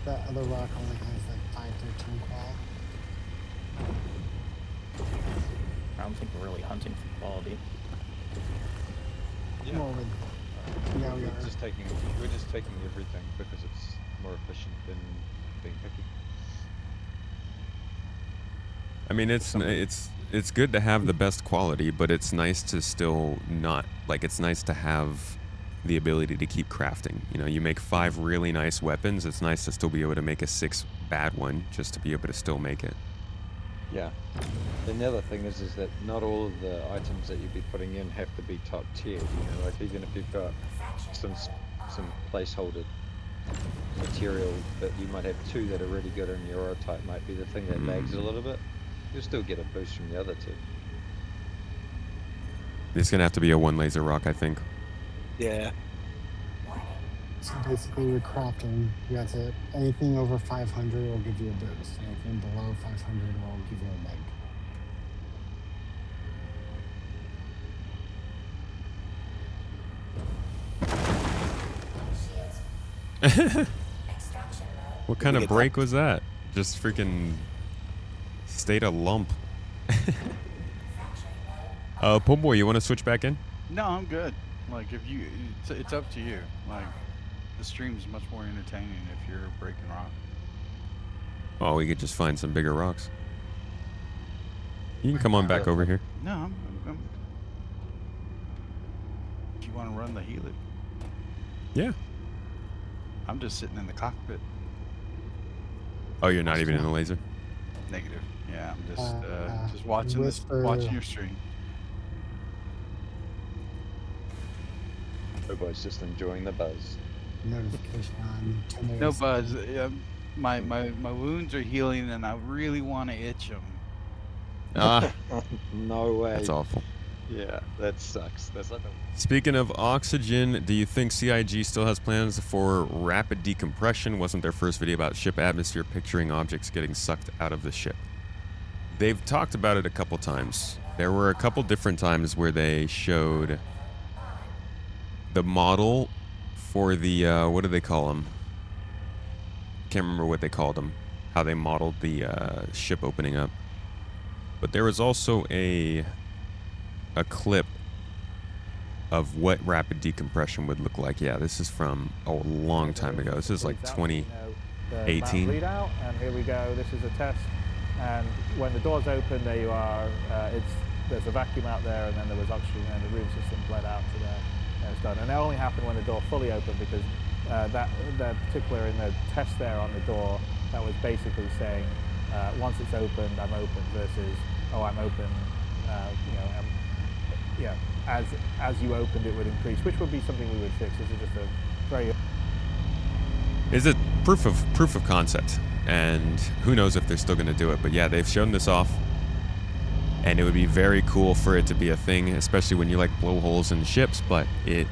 that other rock only has like 513 qual. I don't think we're really hunting for quality. Yeah. Well, yeah, we We're are. just taking everything because it's more efficient than being picky. I mean, it's good to have the best quality, but it's nice to still not, like, it's nice to have the ability to keep crafting. You know, you make 5 really nice weapons, it's nice to still be able to make a 6th bad one, just to be able to still make it. Yeah. And the other thing is that not all of the items that you'd be putting in have to be top tier. You know, like even if you've got some placeholder material, but you might have 2 that are really good, and your aura type might be the thing that lags a little bit. You'll still get a boost from the other 2. It's gonna have to be a 1 laser rock, I think. Yeah. So basically, you're crafting. You have to anything over 500 will give you a boost. Anything below 500 will give you a leg. What kind of break was that? Just freaking stayed a lump. Pumboy, you want to switch back in? No, I'm good. Like, if you, it's up to you. Like, the stream's much more entertaining if you're breaking rock. Oh, we could just find some bigger rocks. You can come on back over here. No, I'm if you want to run the helix. Yeah. I'm just sitting in the cockpit. Oh, you're not even in the laser? Negative. Yeah, I'm just watching watching your stream. Everybody's just enjoying the buzz. Notification on. No buzz. My wounds are healing, and I really want to itch them. Ah. No way. That's awful. Yeah, that sucks. That's like Speaking of oxygen, do you think CIG still has plans for rapid decompression? Wasn't their first video about ship atmosphere picturing objects getting sucked out of the ship? They've talked about it a couple times. There were a couple different times where they showed the model for the, what do they call them? Can't remember what they called them. How they modeled the ship opening up. But there was also a clip of what rapid decompression would look like. Yeah, this is from a long time ago. This is like 2018. Bleed out, and here we go. This is a test. And when the doors open, there you are. There's a vacuum out there, and then there was oxygen, and the room system bled out to there. And it's done. And that only happened when the door fully opened, because that particular in the test there on the door, that was basically saying once it's opened, I'm open, versus I'm open. Yeah, as you opened, it would increase, which would be something we would fix. This is just a very. Is it proof of concept? And who knows if they're still going to do it? But yeah, they've shown this off, and it would be very cool for it to be a thing, especially when you like blowholes in ships. But it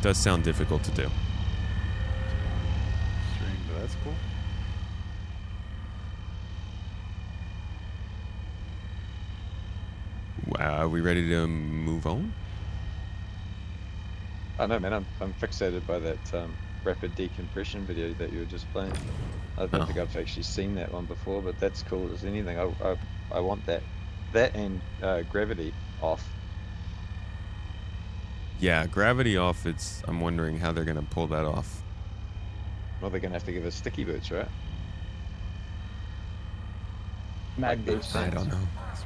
does sound difficult to do. But that's cool. Are we ready to move on? I know, man. I'm fixated by that rapid decompression video that you were just playing. I don't think I've actually seen that one before, but that's cool as anything. I want that and gravity off. Yeah, gravity off. I'm wondering how they're gonna pull that off. Well, they're gonna have to give us sticky boots, right? Mag boots. I don't know.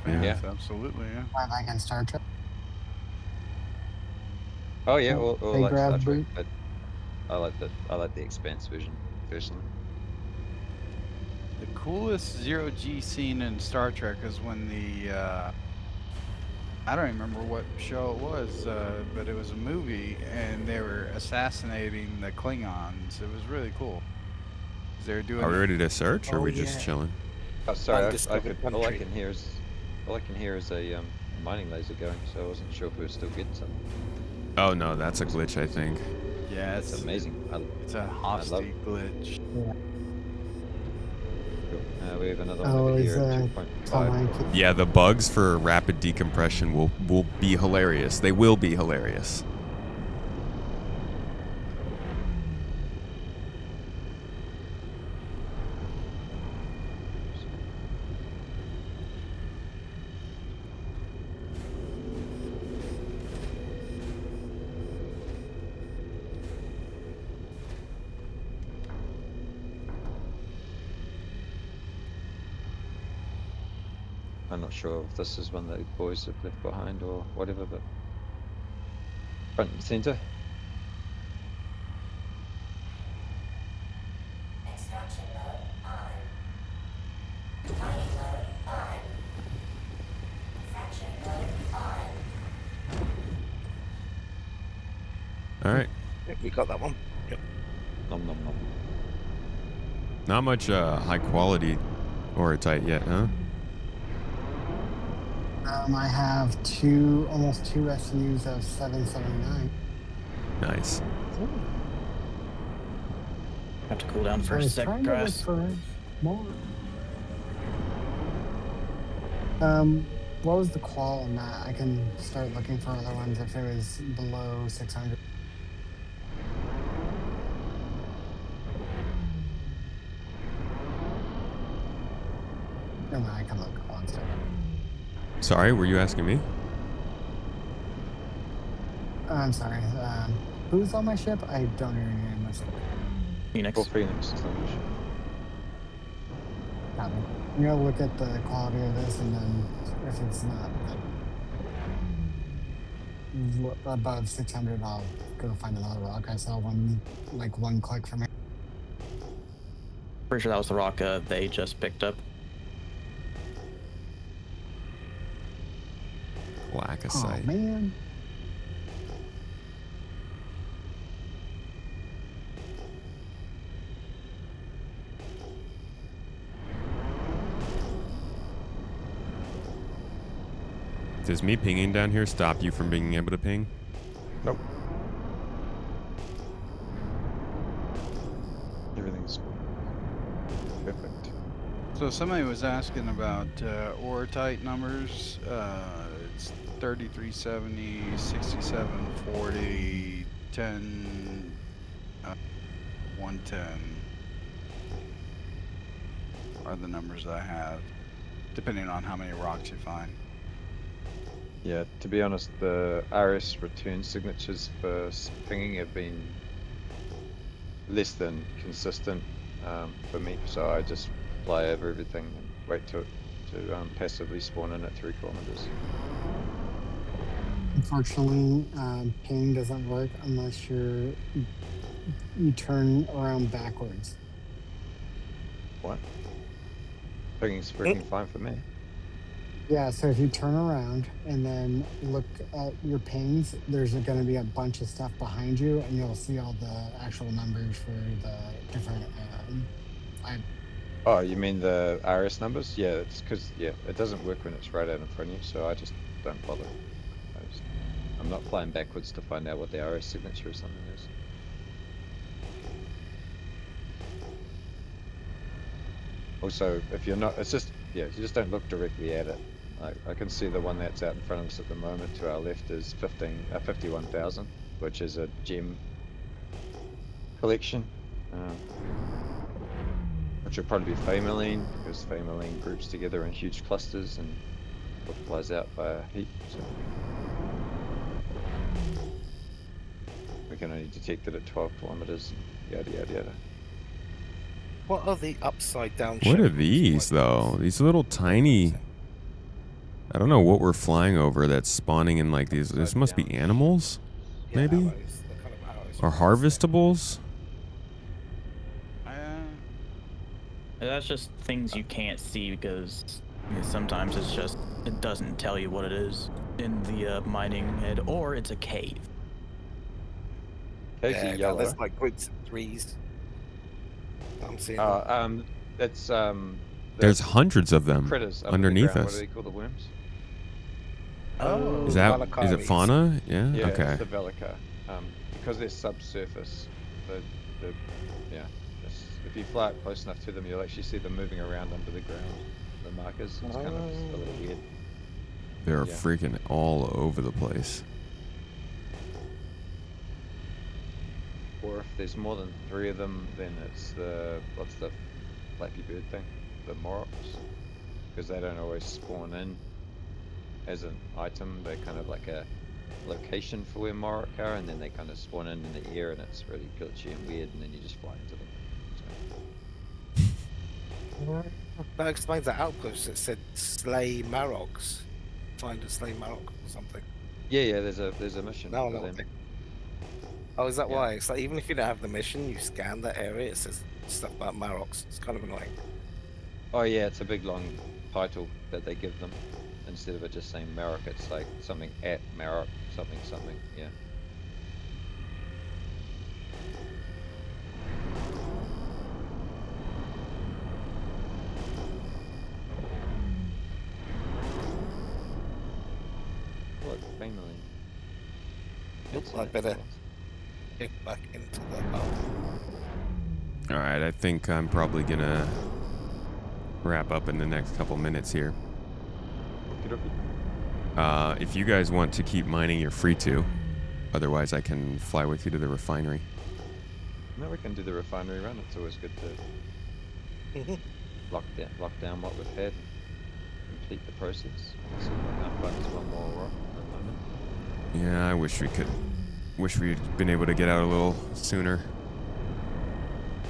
Yeah, absolutely. Yeah. Like in Star Trek. Oh yeah, or like Star Trek, boot. but I like the Expanse version personally. The coolest zero-G scene in Star Trek is when the I don't remember what show it was, but it was a movie, and they were assassinating the Klingons. It was really cool. They were doing. Are we ready to search, or are we just chilling? Oh, sorry, all I can hear is a mining laser going, so I wasn't sure if we were still getting something. Oh no, that's a glitch, I think. Yeah, it's amazing. It's a hostile glitch. Yeah. We have another one over here at 2.5. Yeah, the bugs for rapid decompression will be hilarious. They will be hilarious. I'm not sure if this is one that the boys have left behind or whatever, but front and center. Extraction mode on. Mining mode on. All right. We got that one. Yep. Nom nom nom. Not much high quality orotite yet, huh? I have almost two SUs of 779. Nice. Have to cool down for I a was sec, trying to look grass. for more. What was the qual on that? I can start looking for other ones if it was below 600. Never mind, I can look one second. Sorry, were you asking me? I'm sorry. Who's on my ship? I don't know your name. Phoenix. Or Phoenix. Copy. I'm gonna look at the quality of this, and then if it's not like above 600, I'll go find another rock. I saw one click from it. Pretty sure that was the rock they just picked up. Lack of Oh sight. man. Does me pinging down here stop you from being able to ping? Nope. Everything's perfect. So somebody was asking about orotite numbers. It's 3370, 6740, 10, 110 are the numbers I have, depending on how many rocks you find. Yeah, to be honest, the RS return signatures for pinging have been less than consistent for me, so I just fly over everything and wait to passively spawn in at 3 kilometers. Unfortunately, ping doesn't work unless you turn around backwards. What? Pinging's freaking fine for me. Yeah, so if you turn around and then look at your pings, there's going to be a bunch of stuff behind you, and you'll see all the actual numbers for the different Oh, you mean the RS numbers? Yeah, it's because it doesn't work when it's right out in front of you, so I just don't bother. I'm not flying backwards to find out what the RS signature or something is. Also, if you're not, it's just, you just don't look directly at it. I can see the one that's out in front of us at the moment to our left is 51,000, which is a gem collection, which would probably be Famaline, because Famaline groups together in huge clusters and multiplies out by a heap. So we can only detect it at 12 kilometers, yada yada yada. What are the upside down? What are these though? These little tiny. I don't know what we're flying over that's spawning in like these. This must be animals, maybe, arrows. They're kind of arrows. or harvestables. That's just things you can't see because sometimes it doesn't tell you what it is in the mining head, or it's a cave. Caves are yellow. There's like groups of threes. I'm seeing. It's There's hundreds of them critters underneath the us. What do they call the worms? Oh, is it fauna? Yeah. Yeah, okay. it's the Velica. Because they're subsurface, if you fly up close enough to them, you'll actually see them moving around under the ground. The markers. It's kind of a little weird. They're freaking all over the place. Or if there's more than 3 of them, then it's what's the Flappy Bird thing? The Moroks. Because they don't always spawn in as an item. They're kind of like a location for where Morok are, and then they kind of spawn in the air, and it's really glitchy and weird, and then you just fly into them. So. That explains the outpost that said slay Maroks. Find a slay Marok or something. Yeah, there's a mission. No, no. Oh, is that why? It's like even if you don't have the mission, you scan that area, it says stuff about Maroks. It's kind of annoying. Oh yeah, it's a big long title that they give them. Instead of it just saying Marok, it's like something at Marok, something, yeah. finally. I better get back into the hole. All right, I think I'm probably gonna wrap up in the next couple minutes here. If you guys want to keep mining, you're free to. Otherwise, I can fly with you to the refinery. No, we can do the refinery run. It's always good to lock down what we've had, and complete the process. So our focus one more rock at the moment. Yeah, I wish we'd been able to get out a little sooner.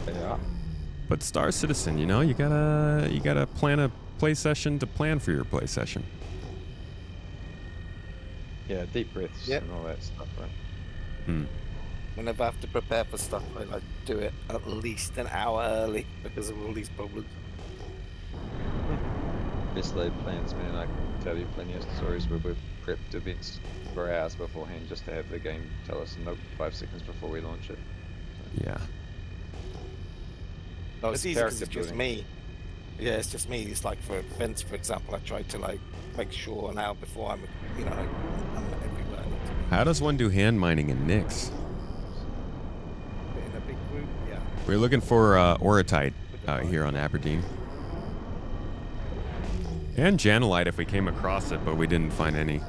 Yeah. But Star Citizen, you know, you gotta plan a play session to plan for your play session. Yeah, deep breaths and all that stuff, right? Hmm. Whenever I have to prepare for stuff, I like do it at least an hour early because of all these problems. Best laid plans, man. I can tell you plenty of stories where we've prepped events for hours beforehand just to have the game tell us nope 5 seconds before we launch it. So. Yeah. No, it's easy because character it's just building. me. Yeah, it's just me. It's like for events, for example, I try to like make sure an hour before I'm everywhere. I need to be. How does one do hand mining in Nix? In a big group, yeah. We're looking for Orotite here on Aberdeen. And Janelite if we came across it, but we didn't find any.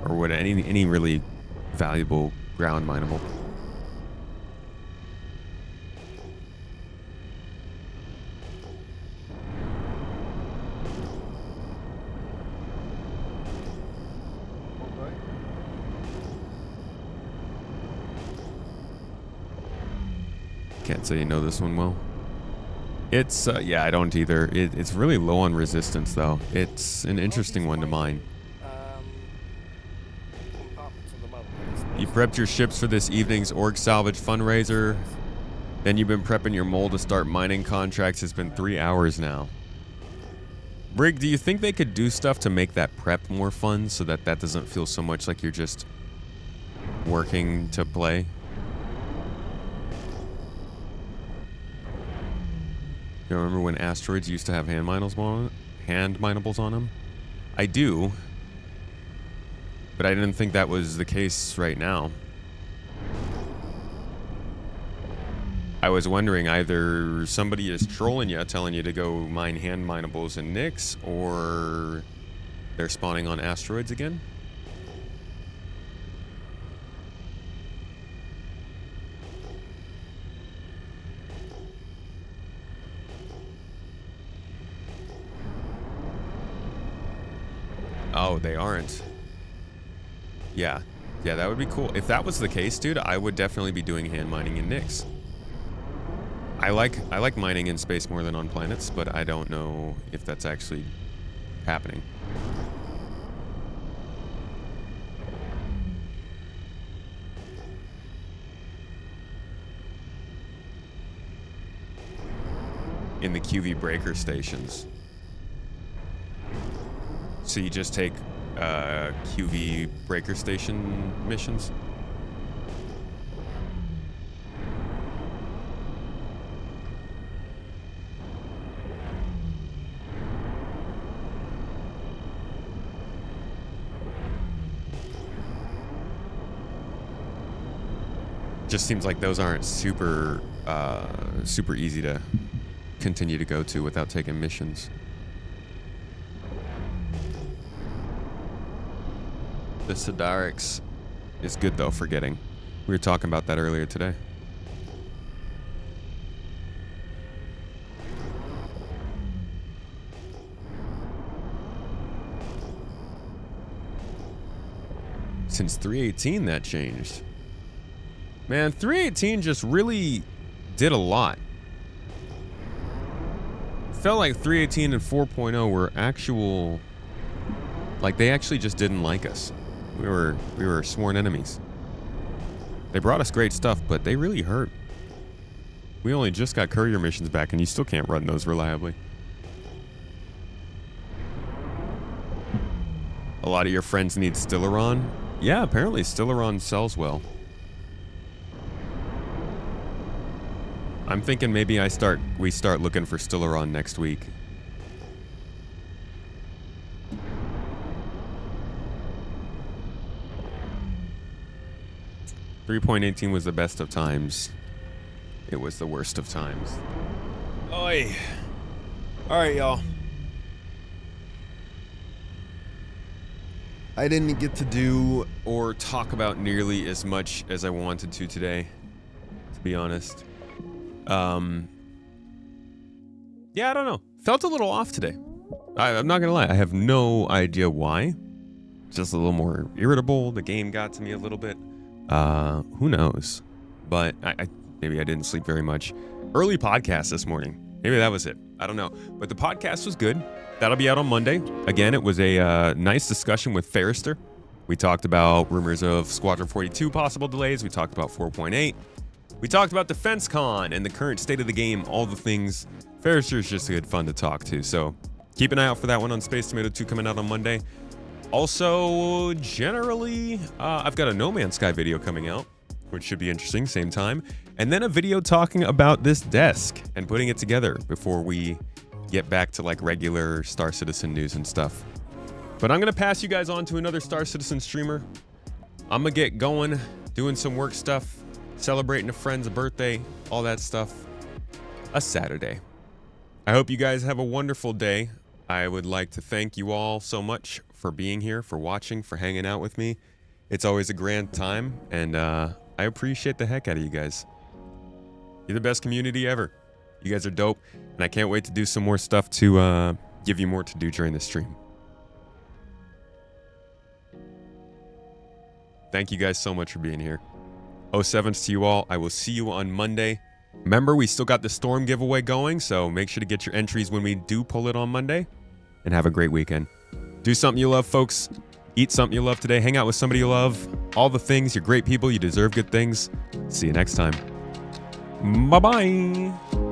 Or would any really valuable ground mineable. Can't say you know this one well. It's, yeah, I don't either. It's really low on resistance, though. It's an interesting one to mine. You prepped your ships for this evening's org salvage fundraiser. Then you've been prepping your mole to start mining contracts. It's been 3 hours now. Brig, do you think they could do stuff to make that prep more fun so that that doesn't feel so much like you're just working to play? You remember when asteroids used to have hand minables on them? I do. But I didn't think that was the case right now. I was wondering either somebody is trolling you, telling you to go mine hand minables in Nix, or they're spawning on asteroids again. Oh, they aren't. Yeah, that would be cool. If that was the case, dude, I would definitely be doing hand mining in Nix. I like mining in space more than on planets, but I don't know if that's actually happening. In the QV breaker stations. So you just take QV breaker station missions? Just seems like those aren't super easy to continue to go to without taking missions. The Sidarix is good though for getting. We were talking about that earlier today. Since 3.18 that changed. Man, 3.18 just really did a lot. Felt like 3.18 and 4.0 were actual, like they actually just didn't like us. We were sworn enemies. They brought us great stuff, but they really hurt. We only just got courier missions back, and you still can't run those reliably. A lot of your friends need Stellaron. Yeah, apparently Stellaron sells well. I'm thinking maybe we start looking for Stellaron next week. 3.18 was the best of times. It was the worst of times. Oi. All right, y'all. I didn't get to do or talk about nearly as much as I wanted to today, to be honest. Yeah, I don't know. Felt a little off today. I'm not gonna lie. I have no idea why. Just a little more irritable. The game got to me a little bit. Who knows? But maybe I didn't sleep very much. Early podcast this morning. Maybe that was it. I don't know. But the podcast was good. That'll be out on Monday. Again, it was a nice discussion with Ferrister. We talked about rumors of Squadron 42 possible delays. We talked about 4.8. We talked about DefenseCon and the current state of the game, all the things. Ferrister is just good fun to talk to. So keep an eye out for that one on Space Tomato 2 coming out on Monday. Also, generally, I've got a No Man's Sky video coming out, which should be interesting, same time. And then a video talking about this desk and putting it together before we get back to like regular Star Citizen news and stuff. But I'm going to pass you guys on to another Star Citizen streamer. I'm going to get going, doing some work stuff, celebrating a friend's birthday, all that stuff. A Saturday. I hope you guys have a wonderful day. I would like to thank you all so much for being here, for watching, for hanging out with me. It's always a grand time, and I appreciate the heck out of you guys. You're the best community ever. You guys are dope, and I can't wait to do some more stuff to give you more to do during the stream. Thank you guys so much for being here. 07s to you all. I will see you on Monday. Remember, we still got the Storm giveaway going, so make sure to get your entries when we do pull it on Monday. And have a great weekend. Do something you love, folks. Eat something you love today. Hang out with somebody you love. All the things. You're great people. You deserve good things. See you next time. Bye-bye.